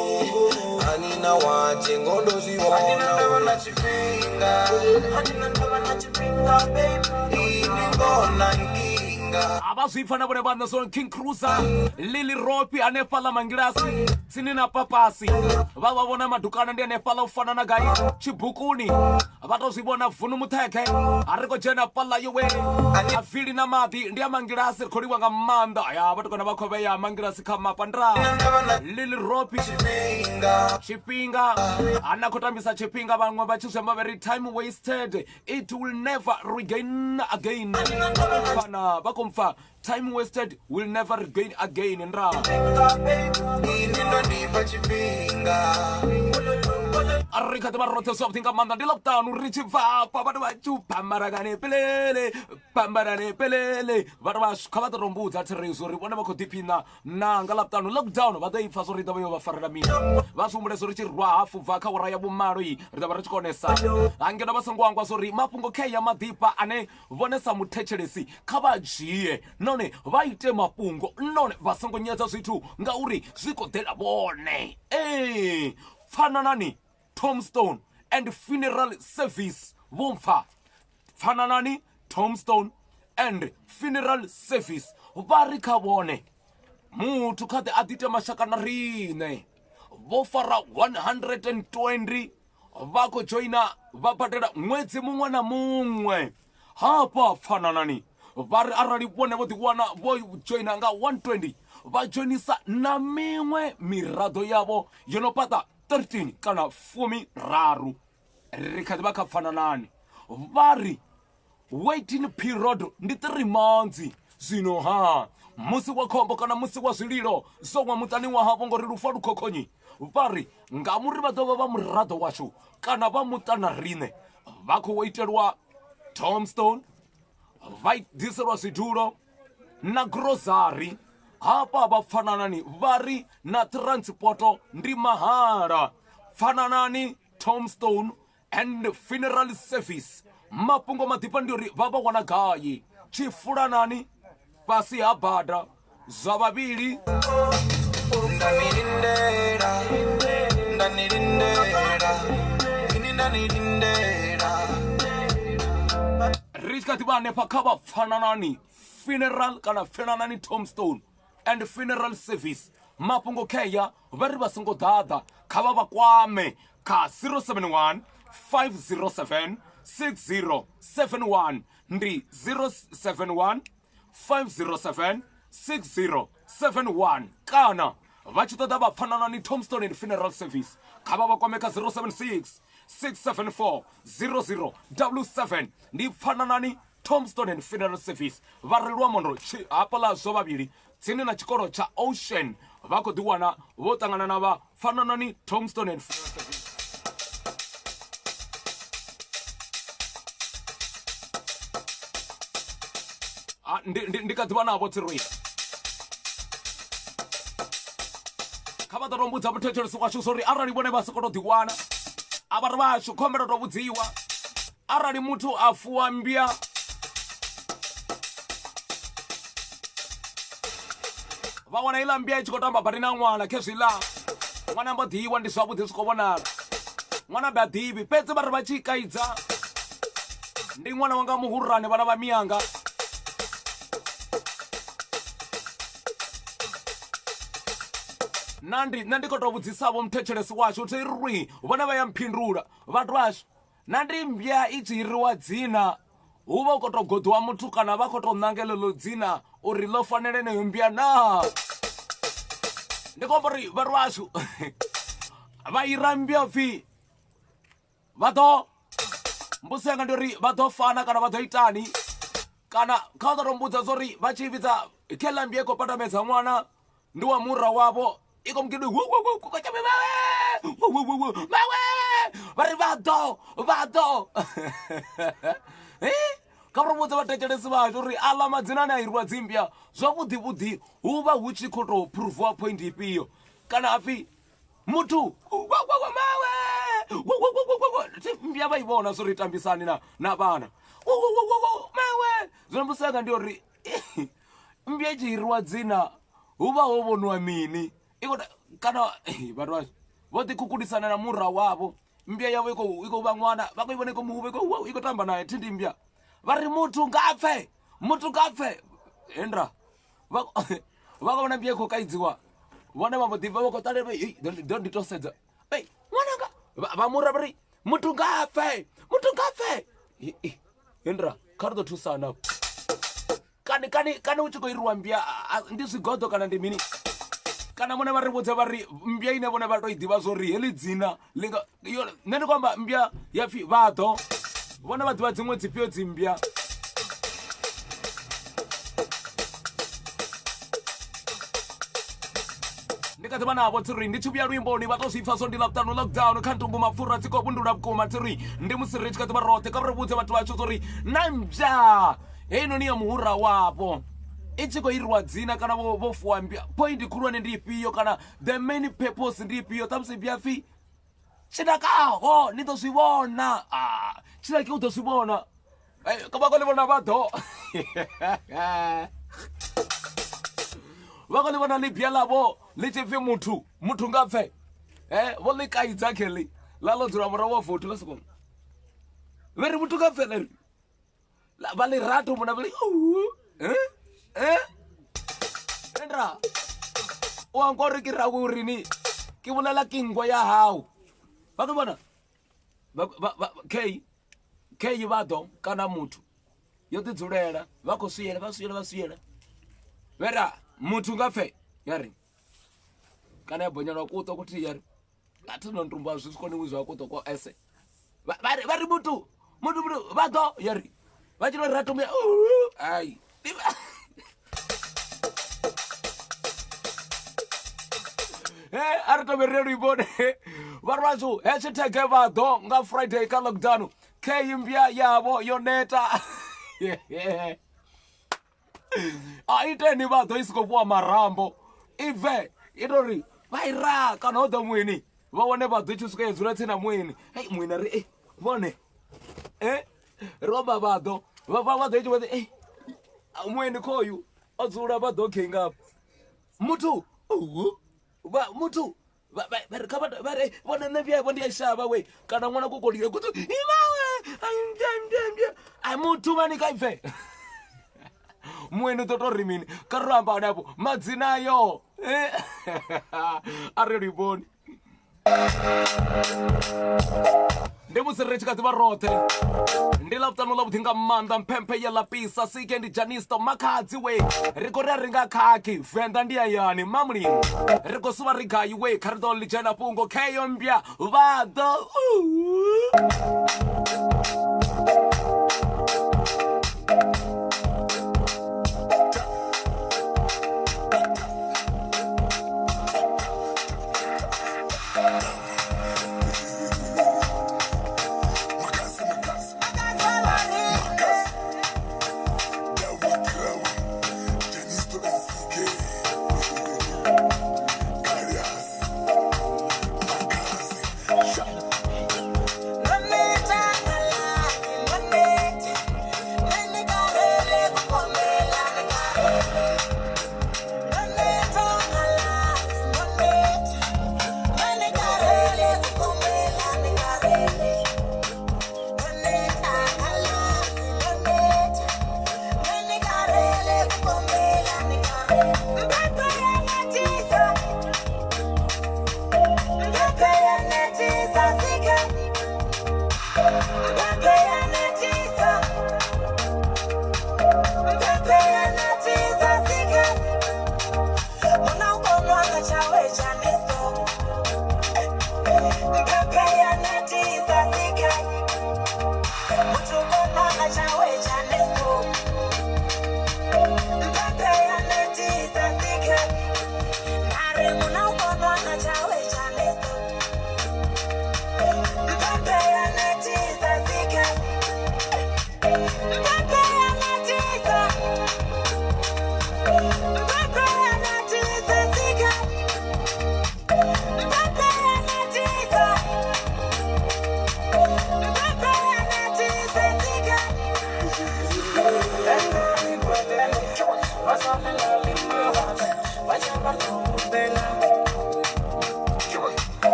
Anina wache ngondo zivona. Anina ndava na chipinga. Anina ndava na chipinga baby. Ini ngona nkinga. abazwifana vhone vhaṋe so King Cruiser Lili Ropi hanefhaḽa mangilasi tsini na papasi vha vha vhona madukana ndi hanefhaḽa u fana na gai tshibukuni vha to zwi vhona vunu muṱhekhe a ri khou dzhena paḽa iwe avili na maḓi ndi a mangilasi ri khou liwa nga maanḓa ya vhatukana vha khou vhea mangilasi kha mapandra lili ropi tshifhinga ana khou tambisa tshifhinga vhaṅwe vha tshi zwamba very time wasted it will never regain again kana vha khou mpfa time wasted will never regain again ndra ari kha tama rothe so thinga manda ndi ḽavhuṱanu ri tshi bva pa vhathu vha tshi pambaragane pelele vhathu vha kha vha ḓo mbudza therezo ri vhone vha khou ḓiphina na nga ḽavhuṱanu lockdown vha ḓo ipfa zwo ri ḓo vha yo vha farela mini vha si humbulesa ri tshi rwa hafu bva kha ura ya vhumalo ri ḓo vha ri tshi konesa hangeno vha songo angwa zwo ri mafhungo kheya maḓipa ane vhone sa muthetshelesi kha vha dzhie none vha ite mafhungo none vha songo nyedza zwithu ngauri zwi khou ḓela vhone fananani tombstone and funeral service vumfa fananani tombstone and funeral service vha ri kha vhone muthu kha ḓe a ḓite mashaka na riṋe vho fara 120 vha khou joina vha badela ṅwedzi muṅwe na muṅwe hafha fananani vha ri arali vhone vho ḓiwana vho joina nga 120 vha joinisa na miṅwe miraḓo yavho yo no paṱa 13 kana 13 ri kha ḓi vha kha fananani vha ri waiting period ndi 3 months zwino musi wa khombo kana musi wa zwililo soṅwa muṱani wa havho ngori lufa lukhokhonyi vha ri nga muri vha ḓo vha vha muraḓo washu kana vha muṱana riṋe vha khou waitelwa tombstone vha ḓiselwa zwidulo na grocery hapa vha fananani vha ri na transporto ndi mahala fananani tombstone and funeral service mafhungo maḓipa ndi uri vha vha wana gai tshifulanani fhasi ha bada zwa vhavhili ri tshi kha ḓi vha hanefha kha vha fananani funeral kana fananani tombstone and funeral service mafhungo kheya vha ri vha songo ḓaḓa kha vha vha kwame kha 071 507 6071 ndi 071 507 6071 kana vha tshi ṱoḓa vha fananani tombstone and funeral service kha vha vha kwame kha 076 674 0077 ndi fananani tombstone and funeral service vha ri luamondo hafhaḽa zwo vhavhili tsini na tshikolo tsha ocean vha khou ḓiwana vho ṱangana na vha fananani tombstone and funeral service ndi kha ḓivha navho tsiroi kha vha ḓo to mbudza muthetshelesi washu zwo ri arali vhone vha sokou tou ḓiwana a vha ri vhashu khombela tou vhudziwa arali muthu a fuwa mbya vha wana iḽa mbya i tshi khou tamba badi na ṅwana khezwiḽa ṅwana mbo ḓiwa ndi zwavhuḓi zwi khou vhonala ṅwana mbe a ḓivhi fhedzi vha ri vha tshi kaidza ndi ṅwana wanga muhulwane vhana vha miyanga nṋe ndi khou tou vhudzisavho muthetshelesi washu thi ri vhone vha ya mphindula vhathu vashu na ndi mbya i tshi iriwa dzina hu vha u khou tou goḓiwa muthu kana vha khou tou ṋanga ḽeḽo dzina uri ḽo fanela eneyo mbya na ndi khou amba uri vhathu vashu vha ira mbya pfhi vha ḓo mbusenga ndi uri vha ḓo fana kana vha ḓo itani kana kha vha ḓo tou mbudza zwo ri vha tshi vhidza kheḽa mbya i khou patamedza ṅwana ndi wa mura wavho i khou mugidi mawe vha ri vha ḓo kha vha ri vhudza vhathetshelesi vhashu uri aḽa madzina ane a iriwa dzimbya zwavhuḓivhuḓi hu vha hu tshi khou tou phuruviwa point ifhio kana hapfhi muthu mawe mbya vha i vhona zwo ri tambisani na vhana mawe zwino musanga ndi uri mbya i tshi iriwa dzina hu vha ho vhoniwa mini kana vhathu vashu vho ḓikhukulisana na mura wavho mbya yavho i khou vha ṅwana vha khou i vhona i khou muhuvha i khou tamba naye thi ndi mbya vha ri muthu nga pfe hendra vha khou vhona mbya i khou kaidziwa vhone vha mbo ḓi bva vha khou ṱalela ḓo ndi to sedza ṅwananga vha mura vha ri muthu nga pfe muthu ngafe Hendra kari ḓo thusa na kani u tshi khou iriwa mbya ndi zwigoḓo kana ndi mini kana vhone vha ri vhudze vha ri mbya ine vhone vha tou i ḓivha zwo ri heḽi dzina nṋe ndi khou amba mbya ya pfhi vhaḓo vhone vha ḓivha dziṅwe dzifhio dzimbya ndi kha ḓivha navho tsiri ndi tshi vhuya luimboni vha tou zwi pfha zwo ndi ḽavhuṱanu lockdown kha Ntumbu MAPFURA dzi khou vhundula vhukuma tsiri ndi musi ri tshi kha ḓivha roṱhe kha ri vhudze vhathu vhashu zwo ri na mbya heinoni ya muhura wavho i tshi khou iriwa dzina kana vho fuwa mbya point khulwane ndi ifhio kana the main purpose ndi ifhio ṱhamusi mbya pfhi tshidakaho ni ḓo zwi vhona tshidaki u ḓo zwi vhona vha khou ḽi vhona vha ḓo vha khou ḽi vhona ḽi bya ḽavho ḽi tshi pfhi muthu nga pfe vho ḽi kaidza kheḽi ḽa ḽo dzula murahu wa vothi ḽa soko vhe ri muthu nga pfe ḽi vha ḽi rato mona vha ḽi Endra o ankore ke ra go rini ke bolela kengwa ya hao ba ke bona k ba do kana muthu yo ḓi dzulela vha khou swiela vera muthu nga pfe yari kana ya bonya lwa kuto kuti yari athi no ntumba zwi sikoni wizwa kuto ko ese va ri muthu va do yari va tshi no rato mya ai a ri toverero ibone va ri vashu hashtag vhaḓo nga Friday ka lockdown k mbya yavo yo neta a iteni vhaḓo i si khou fhiwa marambo ibve i tou ri va i ra kana ho ḓa mwini va vhone vhaḓo i tshi swika ya dzula tsini na mwini mwini a ri vhone roba vhaḓo vhaḓo i tshi vhoti mwini khoyu o dzula vhaḓo khe ngafho muthu muthu vare vona na vya vona ya shava we kana n'wana ku kolile ku imawe ai muthu mani ka ipfe mwene to rimini ka ramba napo madzina yo a re riboni ndi musi ri tshi kha ḓivha roṱhe ndi ḽavhuṱanu ḽavhuḓi nga maanḓa mphemphe ya lapisa sike ndi janisto makhadzi we ri khou ri a ri nga khakhi venḓa ndi hayani mamulini ri khou suva ri gai we kha ri ḓo ḽi dzhena fhungo kheyo mbya vhaḓo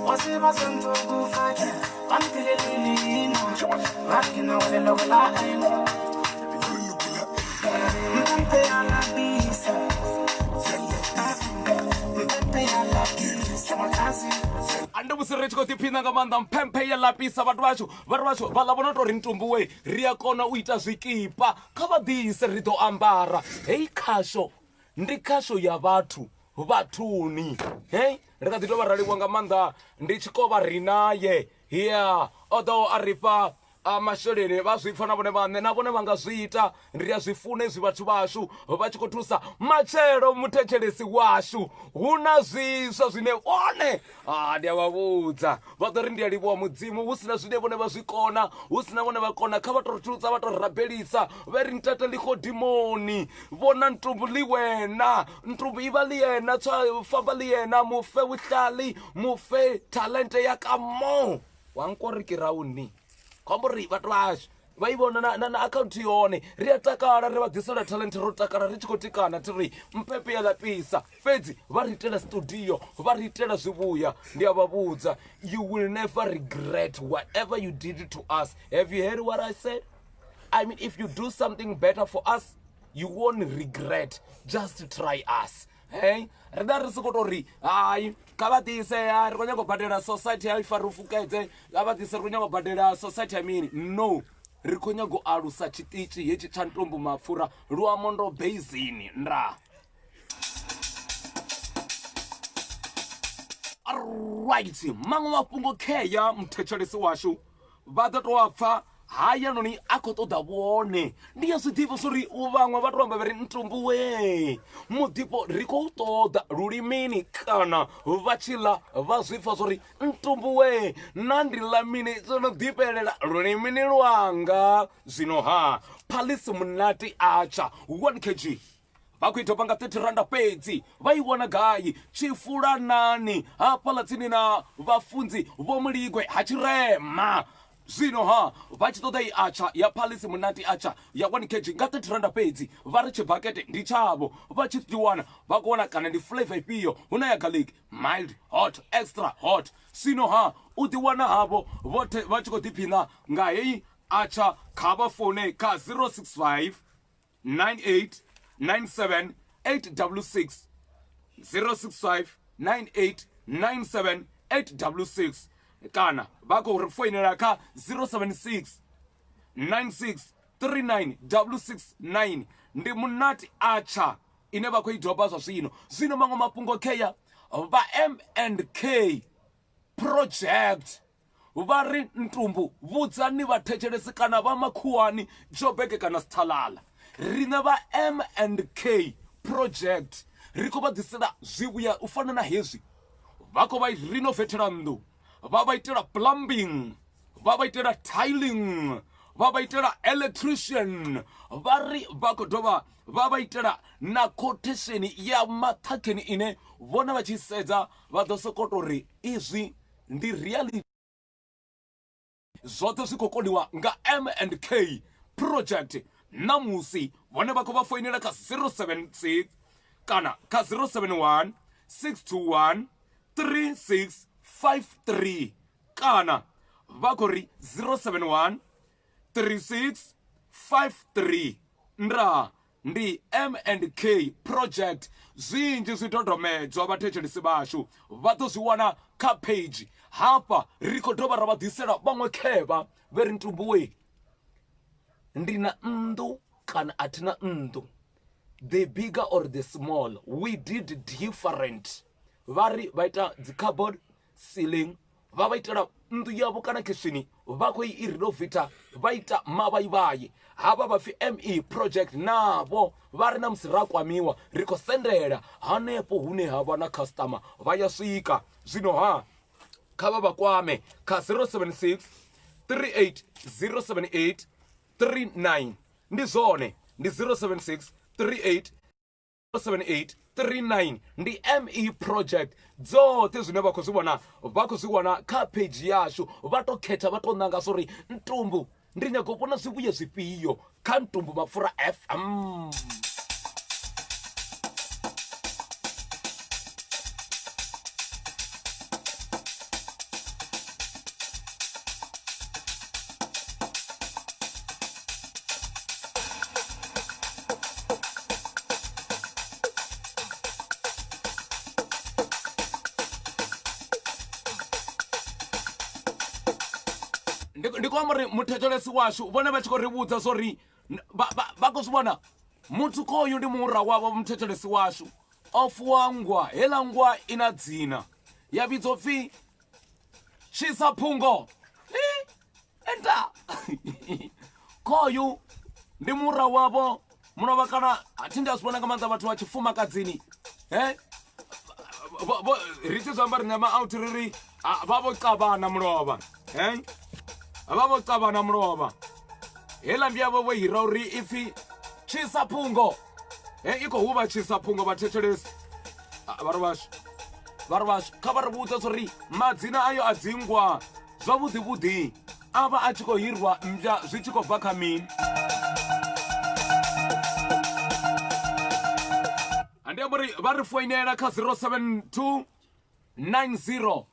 What's ande musi ri tshi khou ḓiphina nga maanḓa mphemphe ya lapisa vhathu vashu vha ḽa vhono tou ri Ntumbu we ri a kona u ita zwikipa kha vha ḓise ri ḓo ambara hei khasho ndi khasho ya vhathu vhathuni hei ri kha ḓi tou vha raliwa nga maanḓa ndi tshikova ri naye ya o ḓo a ri fha masheleni vha zwi pfa na vhone vhaṋe na vhone vha nga zwi ita ri a zwi funa hezwi vhathu vashu vha tshi khou thusa matshelo muthetshelesi washu hu na zwiswa zwine one ndi a vha vhudza vha ḓo ri ndi a livhuwa mudzimu hu sina zwine vhone vha zwi kona hu sina vhone vha kona kha vha tou thutsa vha tou rabelisa vha ri ntata ḽi khodimoni vona Ntumbu ḽi wena Ntumbu i vha ḽi yena famba ḽi yena mufe vuhlali mufe talente ya ka mo wa nkori ke rauni khombo ri vhathu vashu vha i vhona na akhaunthu yone ri a takala ri vha ḓisela talent ro takala ri tshi khou tikana ti ri mpepe ya lapisa fhedzi vha ri itela studio vha ri itela zwivhuya ndi a vha vhudza you will never regret whatever you did to us. Have you heard what I said? I mean, if you do something better for us you won't regret. Just try us. Hey, ri da ri soko tori hayi ka vha ḓise ri khou nyaga u badela society ya ifa ri fukedze ka vha ḓise ri khou nyaga u badela society ya mini no ri khou nyaga u alusa tshiṱitshi hetshi tsha Ntumbu Mapfura luamo ndo basini ndaa. Alright, maṅwe mafhungo kheya muthetshelesi washu vha ḓo tou a pfa haya noni a khou ṱoḓa vhone ndi ya zwiḓivho zwori vhaṅwe vha tou amba vha ri Ntumbu we muḓifho ri khou ṱoḓa lulimini kana vha tshi ḽa vha zwi pfa zwori Ntumbu we na ndi ḽa mini dzo no ḓifhelela lulimini lwanga zwino phalisi munati atsha 1 kg vha khou ita nga 30 randa fhedzi vha i wana gai Tshifulanani hafhaḽa tsini na vhafunzi vho Muligwe ha Tshirema zwino vha tshi ṱoḓa i atsha ya phalisi munati atsha ya 1 kg nga 30 randa fhedzi vha ri tshibakete ndi tshavho vha tshi ḓi wana vha khou wana kana ndi flavor ifhio hu na ya garlic mild hot extra hot zwino u ḓi wana havho vhoṱhe vha tshi khou ḓiphina nga heyi atsha kha vha fone kha 065 98 97 866 065 98 97 866 kana vha khou ri foinela kha 076 96 39 669 ndi munati atsha ine vha khou i doba zwa zwino maṅwe mafhungo kheya vha M&K project vha ri Ntumbu vhudzani vhathetshelesi kana vha makhuwani Joburg kana Sthalala rine vha M&K project ri khou vha ḓisela zwivhuya u fana na hezwi vha khou vha renovatela nnḓu vha vha itela plumbing vha vha itela tiling vha vha itela electrician vha ri vha khou dovha vha vha itela na quotation ya maṱhakheni ine vhona vha tshi sedza vha ḓo sokou tori izwi ndi reality zwoṱhe zwi khou koniwa nga M&K project namusi vhone vha khou vha foinela kha 076 kana kha 071 621 3653 kana vha khou ri 071 3653 ndaa ndi M&K project zwinzhi zwidodombedzwa vhathetshelesi vashu vha ḓo zwi wana kha page hafha ri khou dovha ra vha ḓisela vhaṅwe khevha vhe ri Ntumbu we ndi na nnḓu kana athina nnḓu the bigger or the small we did different vha ri vha ita dzi cupboard ceiling vha vha itela nnḓu yavho kana khishini vha khou i renovata vha ita mavhaivhai havha vha pfi ME project navho vha ri na musi ra kwamiwa ri khou sendela hanefho hune havha na customer vha ya swika zwino kha vha kwame kha 076 38 078 39 ndi zwone ndi 076 38 078 39 ndi ME project dzoṱhe zwine vha khou zwi wana kha page yashu vha to khetha vha to ṋanga zwori Ntumbu ndi nyago u vhona zwivhuye zwifhio kha Ntumbu Mapfura FM. ndi kwamba ri muthetshelesi washu vhone vha tshi khou ri vhudza zwo ri vha khou zwi vhona muthu khoyu ndi mura wavho muthetshelesi washu o fuwa ngwa heiḽa ngwa i na dzina ya vhidzwa upfhi tshisaphungo enda khoyu ndi mura wavho munovha kana thi ndi a zwi vhona nga maanḓa vhathu vha tshifumakadzini ri tshi zwi amba ri nyama out ri vha vho kavhana mulovha vha vho kavhana mulovha heiḽa mbi yavho vho hira uri ipfhi tshisaphungo i khou huvha tshisaphungo vhathetshelesi vhari vhashu kha vha ri vhudza zwo ri madzina ayo a dzingwa zwavhuḓivhuḓi a vha a tshi khou hirwa mmbya zwi tshi khou bva kha mini andi amba uri vha ri foinela kha 072 90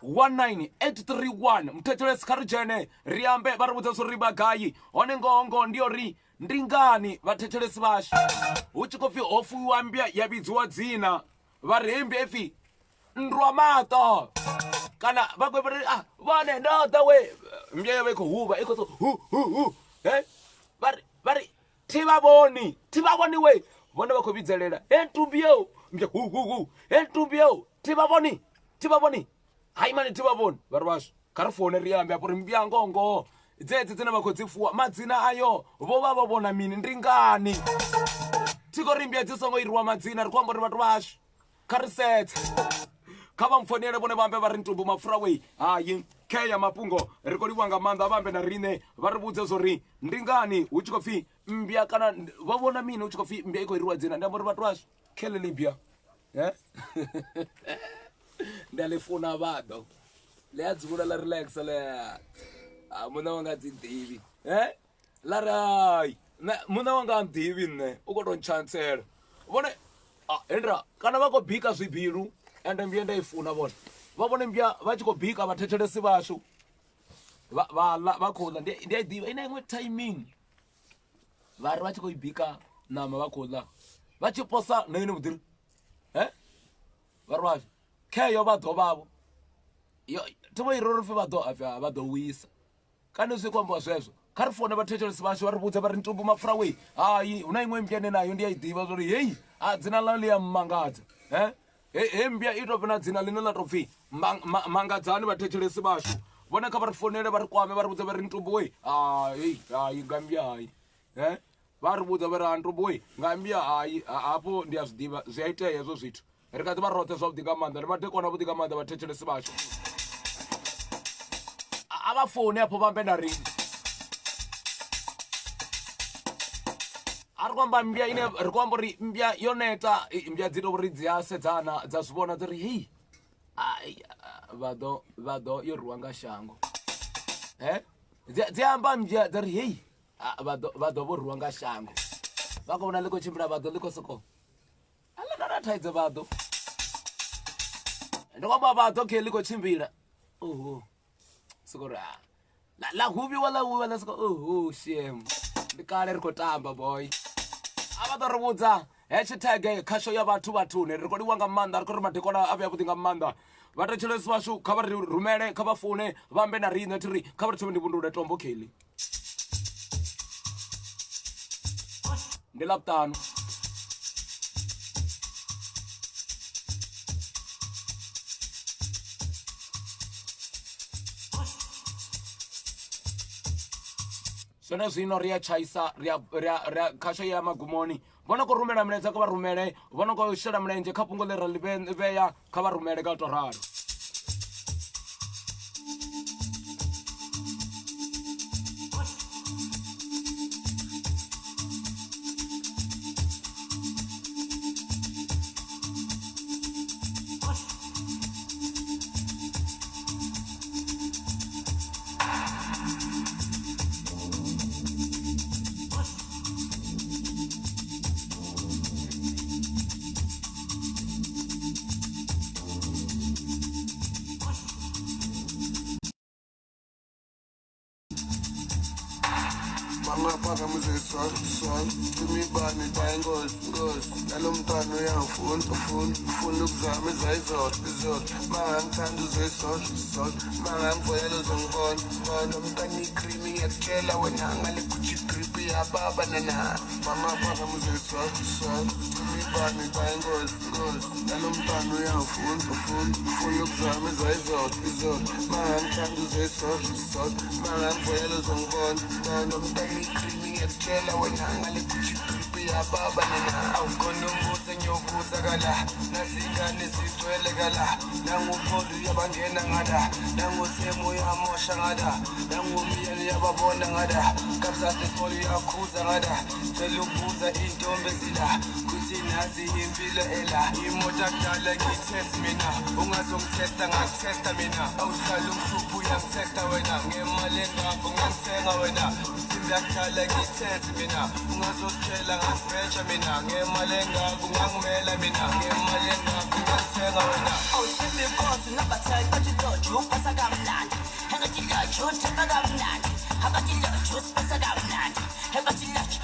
19831 muthetshelesi kha ri dzhene ri ambe vha ri vhudza zwo ri vha gai hone ngoho ndi uri ndi ngani vhathetshelesi vhashu hu tshi khou pfhi ho fuwiwa mmbya ya vhidziwa dzina vha ri hei mmbya ipfhi ndwa maṱo kana vha khou ri vhane ndaa we mmbya yavha i khou huvha i khou so hu vha ri thi vha vhoni we vhone vha khou vhidzelela Ntumbu yo mmbya hu Ntumbu yo thi vha vhoni hai mani thi vha vhoni vha ri vhashu kha ri foune ri ambe apo ri mmbya ngongo dzedzi dzine vha khou dzi fuwa madzina ayo vho vha vha vhona mini ndi ngani thi khou ri mmbya dzi songo iriwa madzina ri khou amba uri vhathu vhashu kha ri sethe kha vha mfonele vhone vha ambe vha ri Ntumbu MAPFURA we hayi kheya mafhungo ri khou livha nga maanḓa vha ambe na riṋe vha ri vhudze zwo ri ndi ngani hu tshi khou pfhi mmbya kana vha vhona mini hu tshi khou pfhi mmbya i khou iriwa dzina ndi amba uri vhathu vhashu khele libya ndi a ḽi funa vhaḓo ḽi a dzula ḽa relax ḽa muna wanga dzi ḓivhi ḽa ri hayi muna wanga a ḓivhi nṋe u khou tou ntshantsela vhone endra kana vha khou bika zwibilu ende mmbya nda i funa vhone vha vhone mmbya vha tshi khou bika vhathetshelesi vhashu vha khou ḽa ndi a i ḓivha ina iṅwe timing vha ri vha tshi khou i bika ṋama vha khou ḽa vha tshi posa na yone vhuḓiri vha ri vhashu kheyo vha ḓo vhavho thi vho iri uri pfhi vha ḓo wisa kana zwi khou ambiwa zwezwo kha ri fone vhathetshelesi vhashu vha ri vhudza vha ri Ntumbu MAPFURA we hayi hu na iṅwe mmbya ine nayo ndi a i ḓivha zwo ri heyi dzina ḽa ḽi ya mmangadza he mmbya i tou pfhi na dzina ḽine ḽa tou pfhi mangadzani vhathetshelesi vhashu vhone kha vha ri fonele vha ri kwame vha ri vhudza vha ri Ntumbu we hayi nga mmbya hayi vha ri vhudza vha ri Ntumbu we nga mmbya hayi hafho ndi a zwi ḓivha zwi a itea hezwo zwithu ri kha ḓi vha roṱhe zwavhuḓi nga maanḓa ri madekwana vhuḓi nga maanḓa vhathetshelesi vhashu a vha foni hafho vha ambe na riṋe a ri khou amba mmbya ine ri khou amba uri mmbya yo neta mmbya dzi tou ri dzi a sedzana dza zwi vhona dzi ri hei vha ḓo yo rwiwa nga shango dzi amba mmbya dzi ri hei vha ḓo vho rwiwa nga shango vha khou vhona ḽi khou tshimbila vha ḓo ḽi khou soko aḽa thaidzo vha ḓo ndi khou amba vha ḓo khe ḽi khou tshimbila soko ri ḽa huvhiwa ḽa soko shem ndi kale ri khou tamba boy a vha ḓo ri vhudza hashtag khasho ya vhathuni ri khou liwa nga maanḓa ri khou ri madekwana a vhe avhuḓi nga maanḓa vhathetshelesi vhashu kha vha ri rumele kha vha fune vha ambe na riṋe thi ri kha vha ri thome ndi vhundule tombo kheḽi ndi ḽavhuṱanu zwone zwino ri a tshaisa ri a khasho ya magumoni vhona khou rumela milenzhe kha vha rumele vhona khou shela mulenzhe kha fhungo ḽi ra ḽi vhea kha vha rumele nga u tou ralo Mama muze son Tumi bani tayingozi Nalo mntwana uyangifunda ukuzama izayizodwa Mangangithanda uzoyisodwa Mangangivoyela uzongibona Nomntwana ikrimi ngiyakutshela wena ngale Gucci grip yababa nana Mama muze son Tumi bani tayingozi Nalo mntwana uyangifunda ukuzama izayizodwa Mangangithanda uzoyisodwa Mangangivoyela uzongibona Nomntwana ikrimi ngiyakutshela wena ngale Gucci grip yababa nana Awukhona umuze ngiyokuzakala Nazingane zigcwele kala Nanguphondo yabangena ngada Nangusemo uyamosha ngada Nangumyeni yababona ngada Kabzate small uyakhuza ngada Cela ukubuza intombi ezila Kuthi nazi impilo ela Imota kudala ngiyitest mina Ungazongitesta ngakutesta mina Awuhlala umhluphu uyangitesta wena Ngemali engakho ngangithenga wena Yakudala ngiyitest mina Ungazotshela ngakubheja mina Ngemali engakho ngangimela mina Ngemali engakho ngangithenga wena Awuthembi inkosi nabathayi bathi loju upasa kamnandi Engathi loju uthemba kamnandi Abathi loju usipasa kamnandi Ebathi loju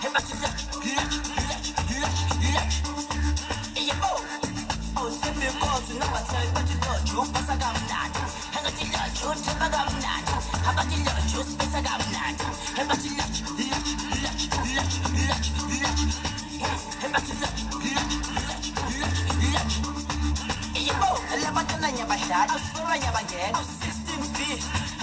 Ebathi loju Awuthembi inkosi nabathayi bathi loju upasa kamnandi Engathi loju uthemba kamnandi Abathi loju usipasa kamnandi Ebathi loju Labatana nyabashad, asura nyabangena 16V,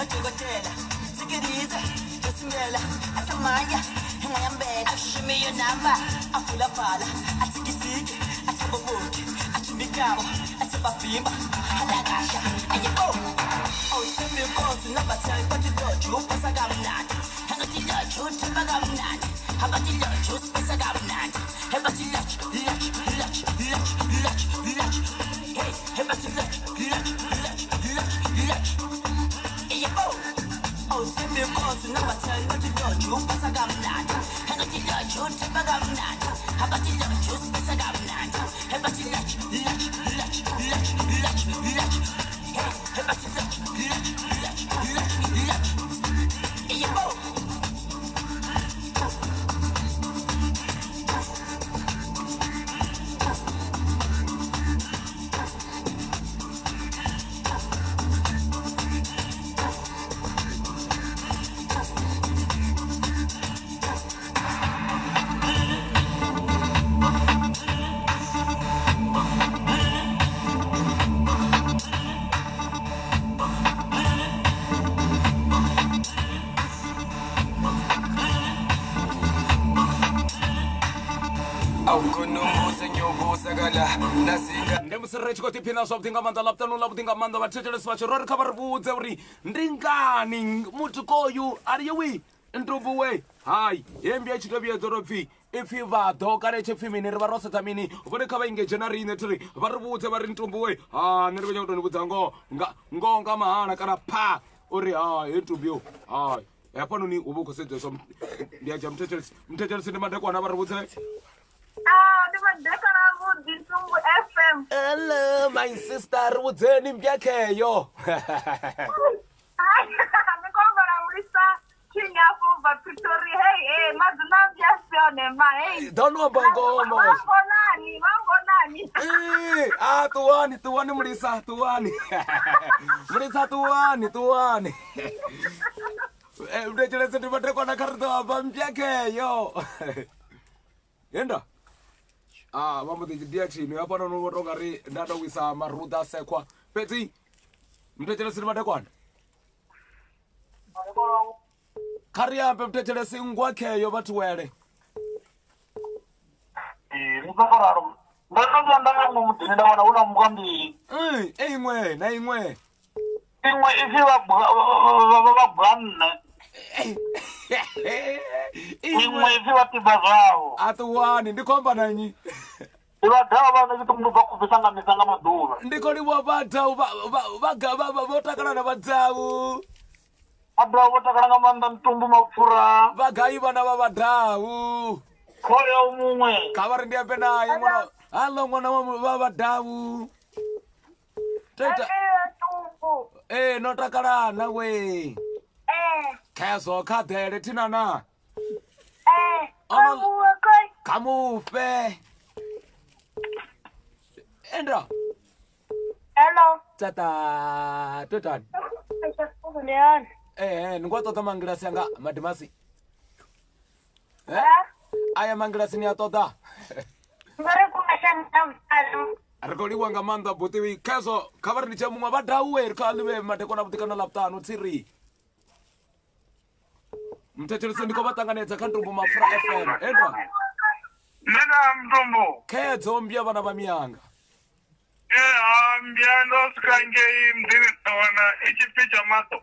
atokotela Sikiriza, tosimela Atamanya, ngayambela Ashime yo namba, afula fala Atikisiki, atababuki Atumikawa, atabafimba Halagasha, ayebo Awuthembi inkosi nabathayi bathi loju upasa kamnandi Engathi loju uthemba kamnandi Abathi loju usipasa kamnandi Ebathi loju Awuthembi inkosi nabathayi bathi loju upasa kamnandi Engathi loju uthemba kamnandi Abathi loju usipasa kamnandi Ebathi loju Ndemusireci kuti phina zwa vhuḓi nga maanḓa ḽavhuṱanu ḽavhuḓi nga maanḓa vhathetshelesi vhashu ro ri kha vha ri vhudze uri ndi ngani mutikoyu ari yewi Ntumbu we hayi hembi ya tshi to vhuedza ro pfhi ipfhi vhaḓo kana itshi pfhi mini ri vha ro setha mini vhone kha vha engage na riṋe thiri vha ri vhudze vha ri Ntumbu we ha nṋe ri vha nyanga u tou ni vhudza ngoho nga mahala kana pha uri hayi Ntumbu yo hayi hafhanoni u vha u khou sedzeswa ndi a dzhia muthetshelesi ndi madekwana vha ri vhudze Ntumbu FM. Hello, my sister. Rudzeni mbyakheyo. Don't know bongomo. Tuwani Mulisa, tuwani. Mulisa tuwani. Mtekeleze ndimadekwa na karto hapa mbyakheyo. Yenda. Vambo ndidia chini hapa na nuvotonga ri ndado wisa maruda sekwa peti mtekelesi madekwana kari yambe mtekelesi ngwakheyo vathiwele imwe na imwe ifi vabwanne imwe ifi vatiba zvawo atuwani ndikomba nanyi ivadhava vana viti munhu vakubvisangamisanga maduva ndikoliwa vadhau votakala na vadhau vadhau votakala nga maanḓa Ntumbu MAPFURA vagai vana va vadhau khoya umumwe kha va ri ndi ambe naye mwana hallo mwana va vadhau teta no takalana we Kezo kadere tinana. Kamu kai. Kamu fe. Endra. Hello. Tata. Tutan. Leon. Ngoto tamangira sanga madimasi. Aya mangira sini atoda. Ngare kumashan tamtalu. Argoli wanga manda butiwi Kezo kabar ni chamu mabada uwe kaliwe matekona butikana ḽavhuṱanu tsiri. Mthethelese ndiko batanganedza kha Ntumbu MAPFURA FM. Endra. Nena Ntumbu. Kezo mbya bana ba miyanga. Mbya ndo sikangei mdiri tawana ichipi chamato.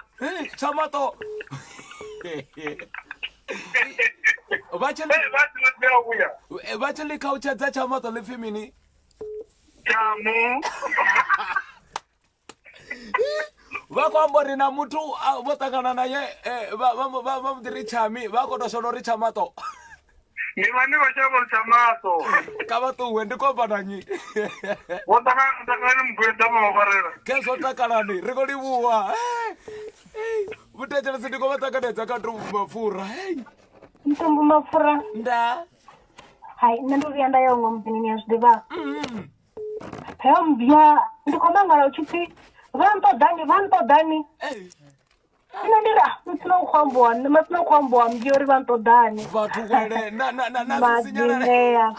Chamato. Bachele kaucha za chamato lefimini. Chamu. Vakwambori na mutu votangana naye vamudiri chami vakotoshonori chamato. Ni vani vachavo chamato. Kavatuwe ndikomba nanyi. Wotangana mgweta mawaparera. Kezo takalani rikolivuwa. Vutechelese ndiko vatanganedza ka Ntumbu MAPFURA. Ntumbu MAPFURA. Ndaa. Hai, nandovya ndayongo mpinini ya zvidiva. Heyo mbya ndikomangala uchipi vantodhani. Inandira mtsina ukwambowa mbyori vantodhani. Vatu wele na Madineya.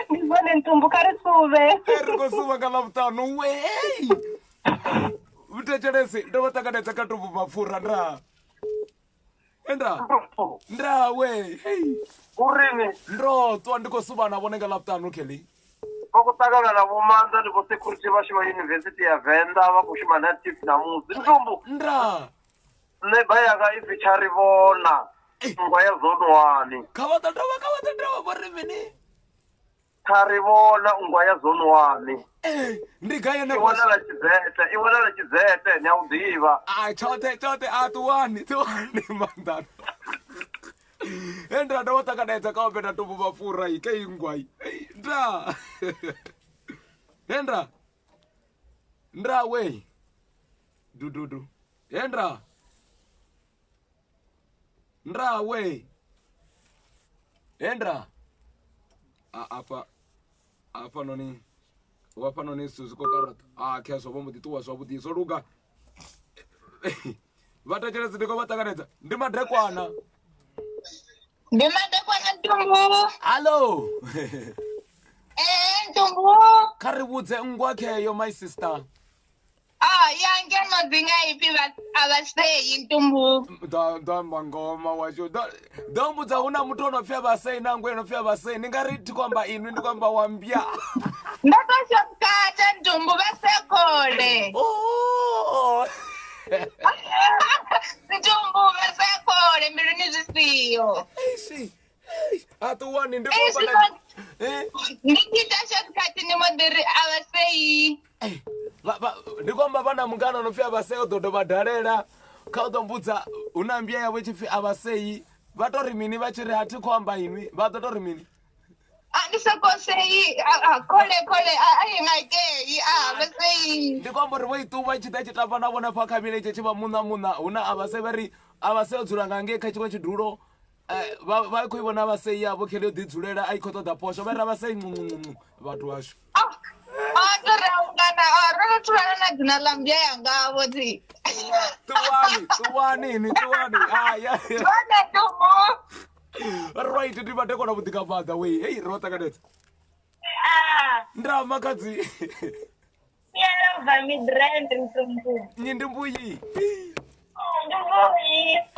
Nibone Ntumbu kari suve. Eriko suva ka ḽavhuṱanu we. Vutechelese ndo vatanganedza ka Ntumbu MAPFURA ndra. Ndra we. Urini. Ndro tswa ndiko suva na vone ka ḽavhuṱanu Kelly. Vakutangana na vomanda ndiko security vashima university ya Venda vakushima na chief na muzi. Ntumbu. Ndra. Neba yaka ifichari vona. Ngwa ya zone 1. Kavatandava varimini. Karivona ngwa ya zone 1. Ndigaye ne iwona la chizete nyaudiva. Chote atuwani mandano. Endra ndo vatanganedza ka opeta Ntumbu MAPFURA ike ingwai. Ndra. Ndra we. Dududu. Ndra we. Apa noni. Wapa noni suzuko karata. Keso bombo tituwa swabudi soruga. Vatachelese ndiko vatanganedza. Ndimadekwana. Ndimadekwana Ntumbu. Hello. Ntumbu. Karibudze ngwakheyo my sister. Yange madzinga ipi avaseyi Ntumbu. Ndamba ngoma washo. Ndombudza una mutu unofya vaseyi nangu inofya vaseyi. Ningariti kwamba inwi ndikwamba wambya. Ndakashokukata Ntumbu vasekole. Ntumbu vasekole mbiluni zvisiyo. Atuwani ndikwamba ndichita shortcut nimodiri avaseyi. Ndikwamba vana mungana unofya vaseyi udodo vadharera. Kautombudza unambya yavo chifi avaseyi. Vatori mini vachiri hati kwamba inwi. Vatotori mini. Ndisakoseyi kole ayingakeyi avaseyi. Ndikwamba uri voituva chitapa navona pakamile chechiva muna una avaseyi vari avaseyi odzura ngange kachikwa chidhulo. Vaikuivona vaseyi yavo khele udidzulela aikhotoda posho vari avaseyi vatu vasho. Ndiraungana ronoturana na dzina la mbya yangavo ti. Tuwani. Tuwane Ntumbu. Right, ndimadekwana vutika bada we. Hey, rotakanedza. Ndra makadzi. Yelova midrend Ntumbu. Nyindimbuyi.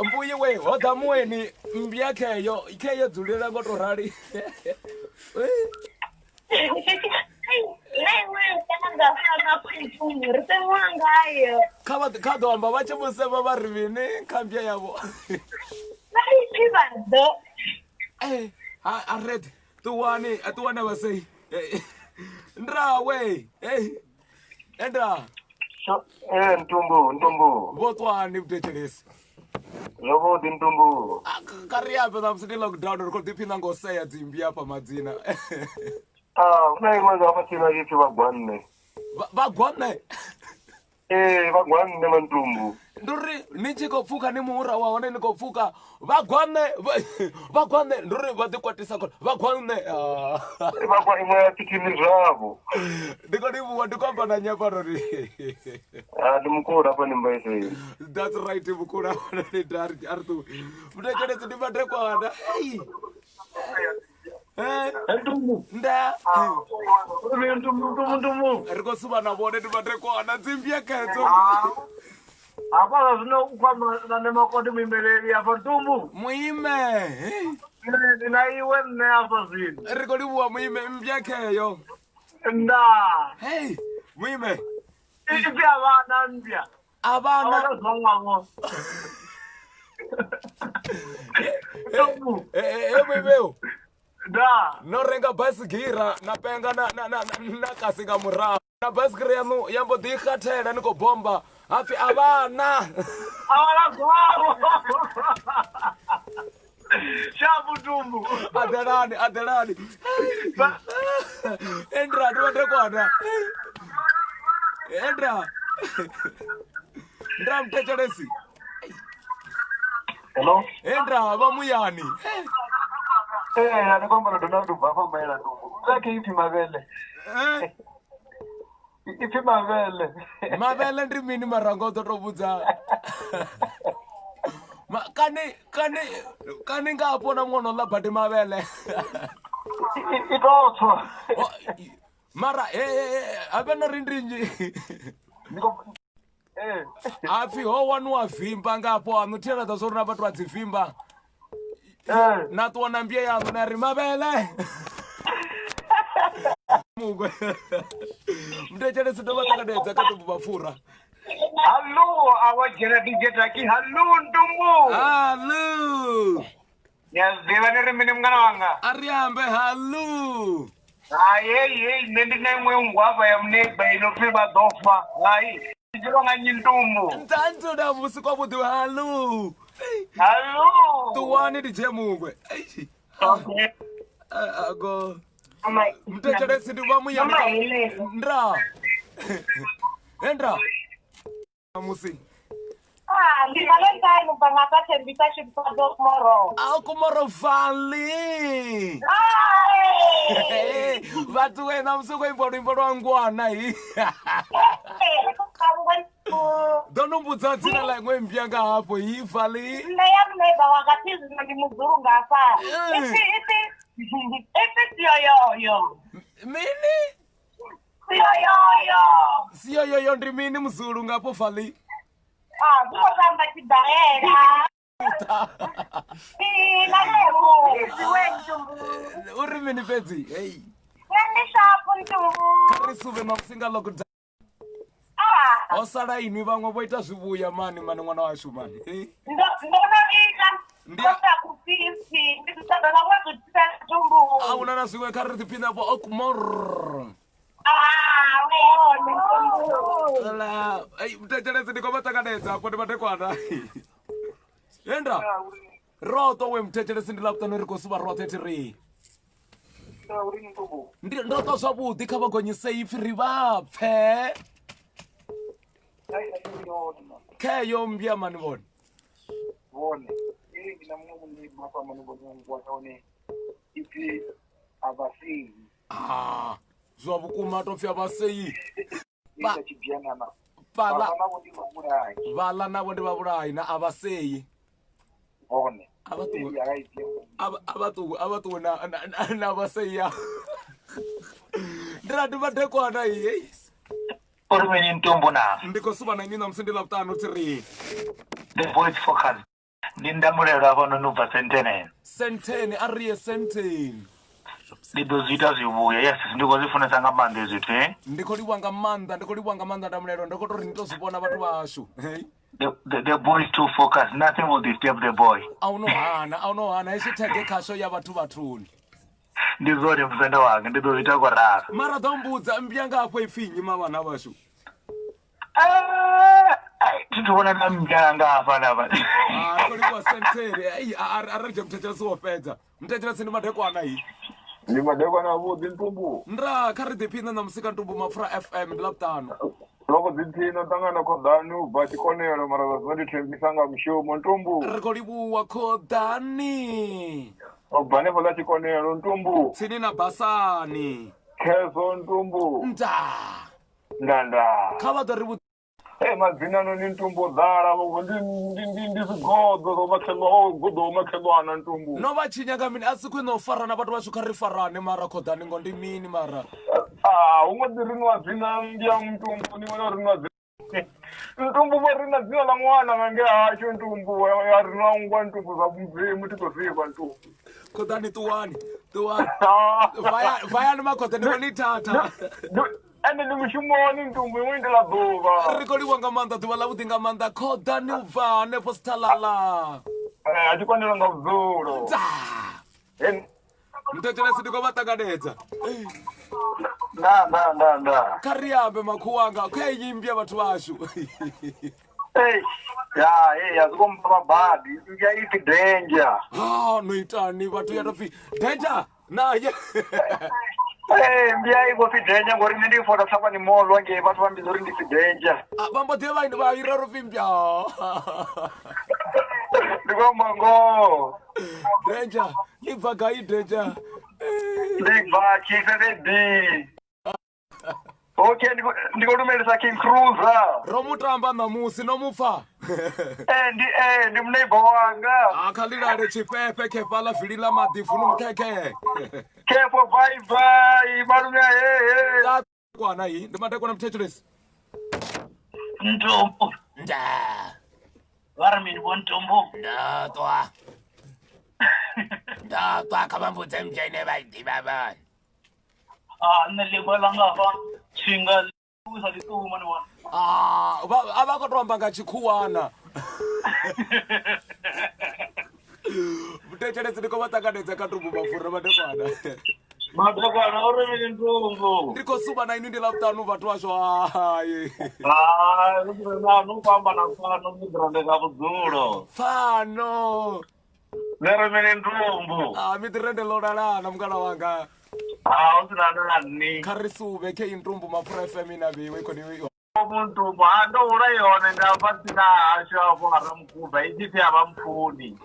Mbuyi we, hodamuweni mbya keyo dzulela ngotorali. Kadoamba vachimusema varivini kambya yavo. Arred tuwani vaseyi. Ndra we. Endra. Ntumbu. Votwani vutechelesi. Zovodi Ntumbu. Kariyape namsini lockdown urikotiphinda ngoseya dzimbya pa madzina. Kuna imwe vapachina yipi vagwanne. Vagwanne? Vagwanne Ntumbu. nduri ni tshi khou pfuka ni muhura wa hone ni khou pfuka vha gwane nduri vha ḓi kwatisa kone vha gwane vha iṅwe ya tikini zwavho ndi khou livhuwa ndi khou amba na nyambaro ri ndi mukulu hafha ni mbaisei that's right mukulu hafha ni dari ari tu mutetsheledzi ndi madekwana ndaa ri khou suva na vhone ndi madekwana dzimbyekedzo hafha zwino u kwamana nemakoti muimeleli hafha Ntumbu muime na iwe nne hafha zwino ri khou livhuwa muime mbyakheyo ndaa hey muime ipi avana mpya avana zwangwavo muimeo da no renga basigira na penga na kasi nga murahu na basikiri yanu yambo ḓi khathela ni khou bomba hapfi avana zwavo shabu Ntumbu adelani endra ndi madekwana endra ndra mtetshelesi hello endra vha muyani ndi kwambara Donald bva hafha maela Ntumbu zake ipfi mavhele ipfi mavhele ndi mini marango ḓo to vhudza kani nga hapo na mwono ḽa badi mavhele itotswa mara have na rindinji hapfi ho waniwa vimba ngapo ano theledza zwo ri na vhathu vha dzi vimba na ṱuwa na mbye yanu na ri mavhele mugwe mutetshelesi ndo vha ṱanganedza kha Ntumbu MAPFURA hallo awa dzhena DJ Taki hallo Ntumbu hallo yaziva ni ri mini mngana wanga ari ambe hallo hayi nne ndi na imwe ngwava ya mneighbor inopfi vadofa hayi ndichiro nga nyi Ntumbu ntantoda musi kwa vhuḓi hallo hallo ṱuwani ndi je mugwe ago mutetshelesi ndi vha muyani ndra endra musi ndi Valentine ubva ka thembisa xipado tomorrow kumorrow valley vhathu wena musi khou imba luimbo lwa ngwana hi ḓo no mbudza dzina ḽa iṅwe mbya nga hafho hi valley nne ya mneighbor wanga thi zwino ndi muzulu ngafha ipi siyoyoyo mini siyoyoyo ndi mini muzulu ngapo valley zvikotamba chidaela uri mini fedzi hei nandishapu Ntumbu kha ri suve makusinga lokuda ho sala inwi vhaṅwe vho ita zwivhuya mani ṅwana washu mani ndono ita kosa kupisi ndisitadala wazvitisa Ntumbu ahuna na zwiṅwe kha ri ḓiphina po okumor mutetshelesi ndi khou vha ṱanganedza afho ndi madekwana enda roṱo we mutetshelesi ndi ḽavhuṱanu ri khou suva roṱhe thi ri ndo ṱwa zwavhuḓi kha vhagonyisei ipfi ri vha pfe kheyo mbya mani vhone vhone ndi na muṅwe muṋe mafhamani vhone ngwana one ipfi avasei zwa vhukuma to pfi avasei vhala navho ndi vhavhulayi na avasei vhone avaṱuwe na avasei ya ndirati madekwana iyi uri mini Ntumbu na ndi khou suva na inwi namusi ndi ḽavhuṱanu thi ri the voice focus ndi ndamulelo avhono ni ubva senteni a riye senteni ndi ḓo zwi ita zwivhuya yes ndi khou zwi funesa nga maanḓa zwithu ndi khou livhuwa nga maanḓa ndamulelo ndi khou tori ni to zwi vhona vhathu vhashu the boy is too focused nothing will disturb the boy a u no hana heswi thege khasho ya vhathu vhathuni ndi zwone muzenda wanga ndi ḓo zwi ita koraro mara ḓo mbudza mbya nga hafho ipfi nnyi mavhana vhashu thi thu vhona na mbya nga hafha navha khou livhuwa senteri ari je muthethelesi wo fhedza muthethelesi ndi madekwana hi ndi madekwana avhuḓi Ntumbu ndra kha ri ḓiphina na musika Ntumbu MAPFURA FM ndi ḽavhuṱanu loko dzithina tangana khodani ubva chikonelo mara vazondithembisa nga mushumo Ntumbu ri khou livhuwa khodani ubva nepo ḽa chikonelo Ntumbu tsini na basani kheso Ntumbu ndanda kha vha ḓo ri madzina ano ni Ntumbu ḓala ndi zwigoḓo goḓo makhelwana Ntumbu no vha tshinya nga mini a si khwine u farana vhathu vhashu kha ri farane mara khodani ngo ndi mini mara hu ngo ḓi riniwa dzina ndya Ntumbu ni vhona riniwa Ntumbu vho rina dzina ḽa ṅwana nga nge hashu Ntumbu ya riniwa ngwa Ntumbu zwa mudzimu ti khou zwiva Ntumbu khodani ṱuwani vayani makhodani vhoni thatha ende ndi mushumoni Ntumbu iṅwe ndi ḽa ḓuvha ri khou livhuwa nga maanḓa ḓuvha ḽavhuḓi nga maanḓa khodani u bva hanefho sithalala a tshi konela nga vhudzulo mutetshelesi ndi khou vha ṱanganedza nda kha ri ambe makhu wanga kha yimbye vhathu vhashu ya zikomba mabadi ya iti danger no itani vhathu ya topfi danger naye mbiya iko fi danger ngori nne ndi fota tsakwa ni molwa nge vhathu vha mbidzo uri ndi fi danger vambo ḓe vha ira ro pfimbya ndi komba ngo danger ni bva gai danger ndi bva khephe okay ndi khou lumelisa King Cruiser ro mutamba ṋamusi no mupfa ndi muneighbor wanga kha lilale tshiphepe khephe ḽa vili ḽa maḓi funu mukhekhe khephe vai malume kwana hii ndi matekwana mthetshelesi Ntumbu varimini vo Ntumbu ndatwa kha vha mbudze mdzhene vha iḓivha vhani nne ḽiṅwe ḽa nga fha tsinga sa ḽiṱuma ni vhona a vha khou tou amba nga tshikhuwana mutetshelesi ndi khou vha ṱanganedza kha Ntumbu MAPFURA madekwana uri mini Ntumbu ndi khou suma na ini ndi ḽavhuṱanu vhathu vhashu hayi no famba na fano miḓirande nga vhudzulo fano nere mini Ntumbu miḓirende ḽo lalana mungana wanga u sina nani kha ri suve khe Ntumbu MAPFURA FM ina veiwe khoni Ntumbu ando ura yone nga fhasi na hashu afho nga Ramukhuba i tshi pfi a vha mpfuni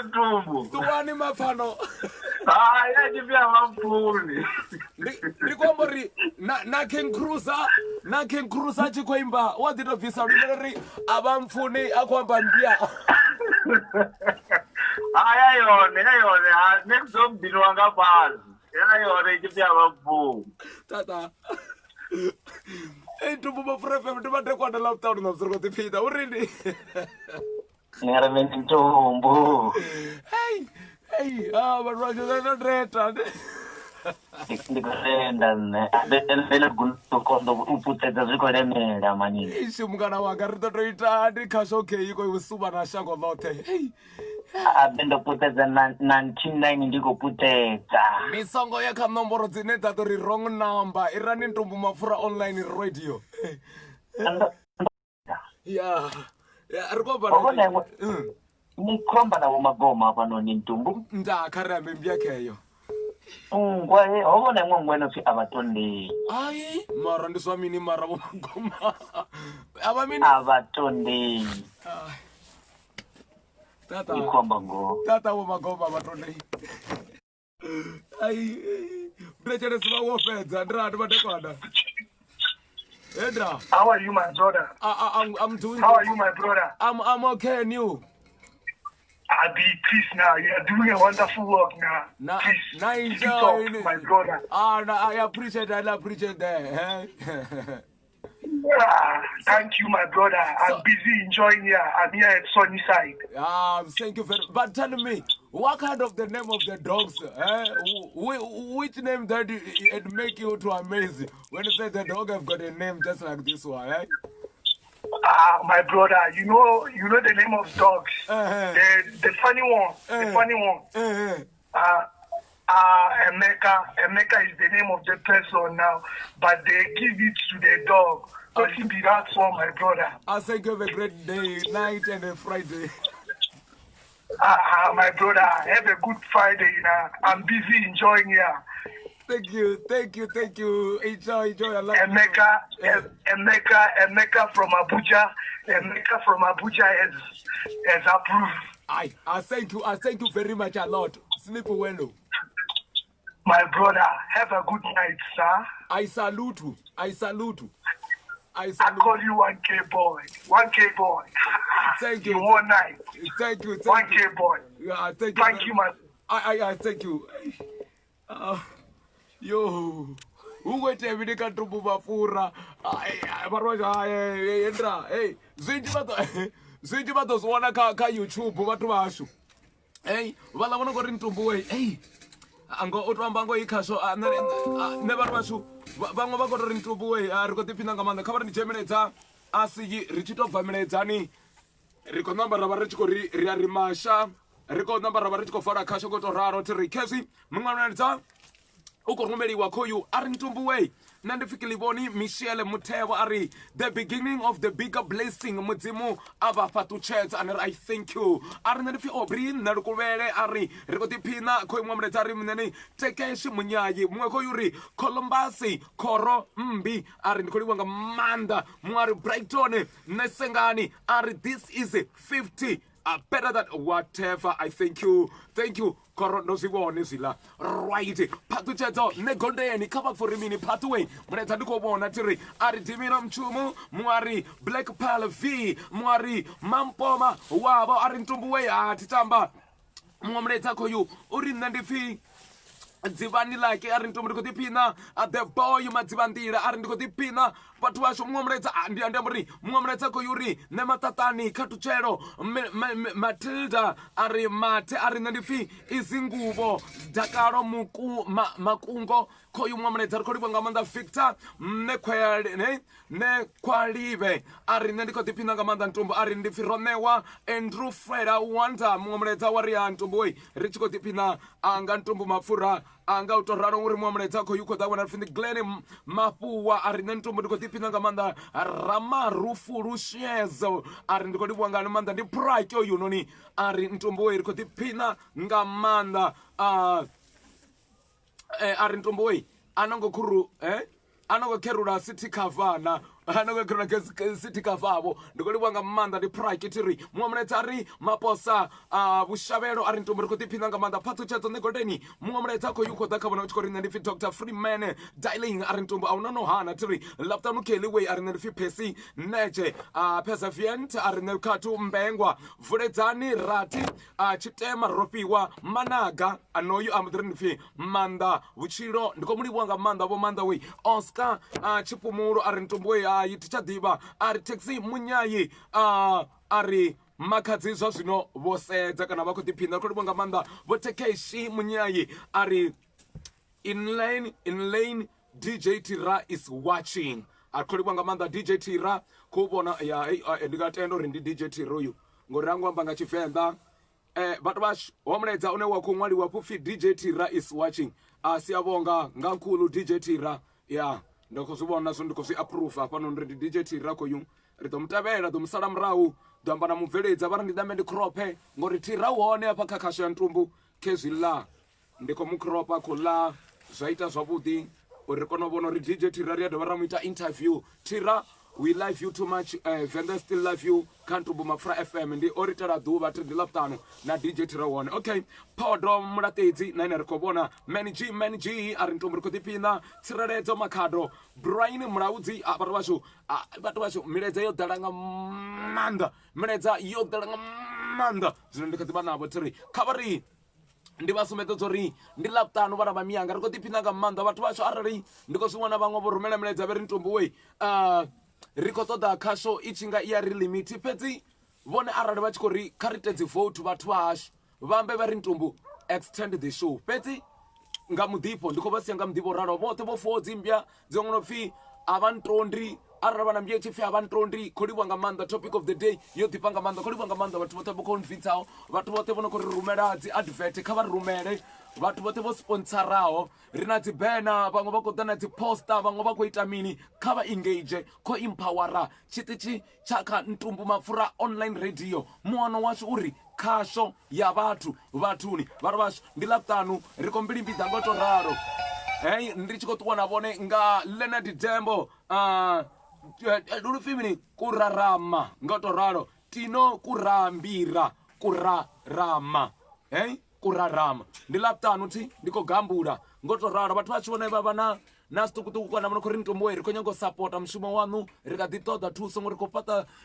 Ntumbu ṱuwani mapfano ya tshi pfi a vha mpfuni ndi khou amba uri na King Cruiser a tshi khou imba wa ḓi tou bvisa lune ri a vha mpfuni a khou amba mbia ya yone ne kuzomdiniwa nga fhasi ya yone i tshi pfi a vha mpfuni tata Ntumbu MAPFURA FM ndi matekwana ḽavhuṱanu na vhusiku ḓiphina urini nere mini Ntumbu vhathu vhashu no ndreta ndi khou tenda nne ḽe gunokondo u puṱedza zwi khou lemela manini ishi mungana wanga ri ḓo tou ita ndi khasho kei khou suma na shango ḽoṱhe abe ndo puṱedza 99 ndi khou puṱedza ni songo ya kha nomboro dzine dza ḓo ri wrong number irani Ntumbu MAPFURA online radio ya ri khou amba ni khomba na vhomagoma hafhanoni Ntumbu nda kha ri ambe mbia kheyo ngwaye ho vhona iṅwe ngweno pfi a vha tondeli ai mara ndi zwa mini mara vhomagoma a vha tondeli tata ikhomba ngo tata vhomagoma a vha tondeli ai mutetshelesi vha wo fhedza ndi rati matekwana Edra. How are you, my brother? I'm doing. How are you, my brother? I'm okay, and you? Peace now. You are doing a wonderful work now. Peace. Enjoy, my brother. I appreciate that. Thank you, my brother. I'm busy enjoying here. I'm here at Sunnyside. Thank you very much. But tell me, what kind of the name of the dogs? Which name that it make you to amaze when you say the dog have got a name just like this one? My brother, you know the name of dogs. The funny one. Emeka is the name of the person now, but they give it to the dog. So he be that one, my brother. I thank you have a great day, night, and a Friday. My brother, have a good Friday. I'm busy enjoying here. Thank you. Enjoy. I love Emeka from Abuja. Emeka from Abuja has approved. I thank you very much a lot. Sleep well. My brother, have a good night, sir. I salute you. I call you 1K boy. 1K boy. Thank you. One night. Thank you. 1K boy. Yeah, thank you, man. I thank you. Yo. Ungwete vidika Ntumbu MAPFURA. Endra. Hey, zwinzhi vha ḓo zwi wana kha YouTube vhathu vhashu. Hey, vhala vhona ngori Ntumbu we. Hey. Ango o to amba ngo I khasho ne vhathu vhashu vhaṅwe vha khou tori Ntumbu we ri khou ḓiphina nga maanḓa kha vha ri dzhemeledza asi ri tshi to bva miledzani ri khou namba ra vha ri tshi khou ri a ri masha ri khou namba ra vha ri tshi khou fara khasho ngo to raro thi ri khezwi muṅwananidza u khou rumeliwa khoyu a ri Ntumbu we na ndi fikili vhoni Michelle Muthebo ari the beginning of the bigger blessing mudzimu ava patuchetse and I thank you ari ndi fi obri na lukuvele ari ri khou ḓiphina khoyu muṅwe ari mnene tekeshi munyayi muṅwe khoyu ri Columbus khoro mbi ari ndi khou livha nga maanḓa muṅwe ari Brighton Nesengani ari this is 50 better than whatever. I thank you Koro zivone zila right patuchedzo negondeni kava for mini pathway munetsa ndiko bona tiri ari dimira mchumu mwari Black Pearl V mwari Mampoma wavo ari Ntumbu we atitamba munetsa khoyu uri ndandifi dzivani like ari Ntumbu ndiko ḓiphina the boy madzivandila ari ndiko ḓiphina vhathu vhashu muṅwe muletsa khou yuri ne matatani khatutshelo Matilda ari mathe ari nṋe ndi pfi izinguvo dakalo makungo khoyu muṅwe muletsa ri khou livha nga maanḓa Victor ne khwalive ari nṋe ndi khou ḓiphina nga maanḓa Ntumbu ari ndi pfi Ronewa Andrew Freda Wanda muṅwe muletsa wa ri ya Ntumbu we ri tshi khou ḓiphina nga Ntumbu MAPFURA anga u to ralo uri muṅwe muletsa khou yu khou ḓa wana ri pfi ndi Glen Mafhuwa ari nṋe Ntumbu ndi khou ḓiphina nga maanḓa Ramarufu Lushezo ari ndi khou livhuwa nga maanḓa ndi Pride oyu noni ari Ntumbu we ri khou ḓiphina nga maanḓa ari Ntumbu we anongo khuru anongo kherula city khavana anongo kherula city khavavo ndi khou livhuwa nga maanḓa ndi Pride tiri muṅwe muletsa ari Maposa vhushavhelo ari Ntumbu ri khou ḓiphina nga maanḓa phathutshedzo negodeni muṅwe muletsa khou yu khou ḓa kha vhona u tshi khou ri nṋe ndi pfi Dr Freeman Darling ari Ntumbu a una no hana tiri ḽavhuṱanu Kelly ari nṋe ndi pfi Percy Neche Perseverant ari nṋe khathu Mbengwa Vuledzani Rati Tshitema Ropiwa Managa anoyu a mudiri ndi pfi Manda vhutshilo ndi khou mu livhuwa nga maanḓa vho maanḓa we Oscar Tshipumulo ari Ntumbu we ti tsha ḓivha ari taxi munyayi ari makhadzi zwa zwino vho sedza kana vha khou ḓiphina khou livhuwa nga maanḓa vho Tekeshi munyayi ari in lane DJ Tira is watching ari khou livhuwa nga maanḓa DJ Tira khou vhona ya ndi nga tenda uri ndi DJ Tira uyu ngori rangu amba nga Tshivenḓa vhathu vhashu ho muledza une wa khou ṅwaliwa pfhi DJ Tira is watching siyavhonga nga nkulu DJ Tira ya ndo khou zwi vhona zwo ndi khou zwi approve hafhanoni ri ndi DJ Tira khoyu ri ḓo mutevhela ḓo musala murahu ḓo amba na mubveledza vha ri ndi ḓambe ndi crope ngori Tira u hone hafha kha khasho ya Ntumbu khezwi ḽa ndi khou mu cropa khou ḽa zwa ita zwavhuḓi uri ri kone u vhona uri DJ Tira ri a dovha ra mu ita interview Tira we love you too much Venda still love you kha Ntumbu MAPFURA FM ndi o ri tela ḓuvha tri ndi ḽavhuṱanu na DJ Tira wone okay Podo mulaṱedzi na ine ri khou vhona Man G ari Ntumbu ri khou ḓiphina tsireledzo Makhado Brian Mulaudzi vhathu vhashu miledza yo ḓala nga maanḓa miledza yo ḓala nga maanḓa zwino ndi kha ḓivha navho tiri kha vha ri ndi vha sumbedza uri ndi ḽavhuṱanu vhana vha miyanga ri khou ḓiphina nga maanḓa vhathu vhashu arali ndi khou zwi vhona vhaṅwe vho rumela miledza vhe ri Ntumbu we ri khou ṱoḓa khasho i tshi nga i ya ri limit fhedzi vhone arali vha tshi khou ri kha ri tedzi vote vhathu vhashu vhambe vha ri Ntumbu extend the show fhedzi nga muḓipho ndi khou vha sia nga muḓipho ralo vhoṱhe vho fo dzimbya dziṅwe no pfi a vha ntondi arali vha na mbia tshipfi a vha ntondi khou livhuwa nga maanḓa topic of the day yo ḓifha nga maanḓa khou livhuwa nga maanḓa vhathu vhoṱhe vho convinceaho vhathu vhoṱhe vho no khou ri rumela dzi advert kha vha ri rumele vhathu vhoṱhe vho sponsaraho ri na dzi bena vhaṅwe vha khou ḓa na dzi poster vhaṅwe vha khou ita mini kha vha engage khou empowera tshiṱitshi tsha kha Ntumbu MAPFURA online radio muwano washu uri khasho ya vhathuni vhathu vhashu ndi ḽavhuṱanu ri khou mbilimbidza ngo to ralo ndi tshi khou ṱuwa na vhone nga Leonard Dembo lulufimini kurarama ngo to ralo tino kurambira kurarama kurarama ndi ḽavhuṱanu thi ndi khou gambula ngo to ralo vhathu vha tshi vhona vha vha na zwiṱukuṱuku kana mona khou ri Ntumbu ri khou nyanga u sapota mushumo waṋu ri kha ḓi ṱoḓa thuso ngori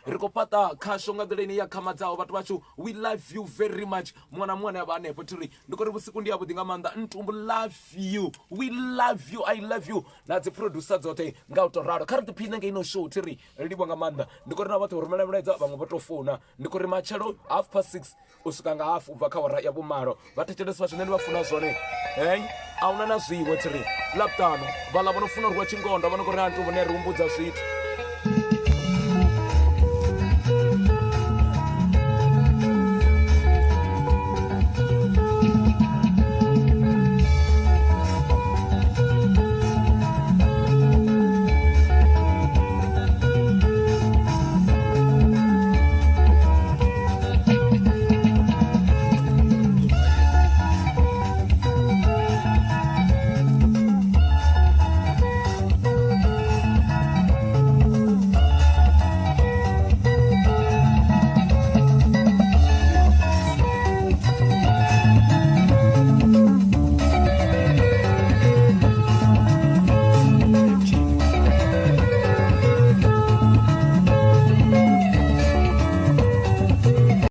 ri khou fhaṱa khasho nga nḓila ine ya khamadzaho vhathu vhashu we love you very much muṅwe na muṅwe ane a vha hanefho thiri ndi khou ri vhusiku ndi yavhuḓi nga maanḓa Ntumbu love you we love you I love you na dzi producer dzoṱhe nga u to ralo kha ri ḓiphine nga ino show thiri ri livha nga maanḓa ndi khou ri na vhathu vho rumela milaedza vhaṅwe vho tou founa ndi khou ri matshelo 6:30 u swika nga hafu u bva kha hora ya vhumalo vha thetshelesi vha zwine ndi vha funa zwone a huna na zwiwe thiri ḽavhuṱanu vhaḽa vho no funa uri wa tshingondo vha no khou ri a Ntumbu ne ri humbudza zwithu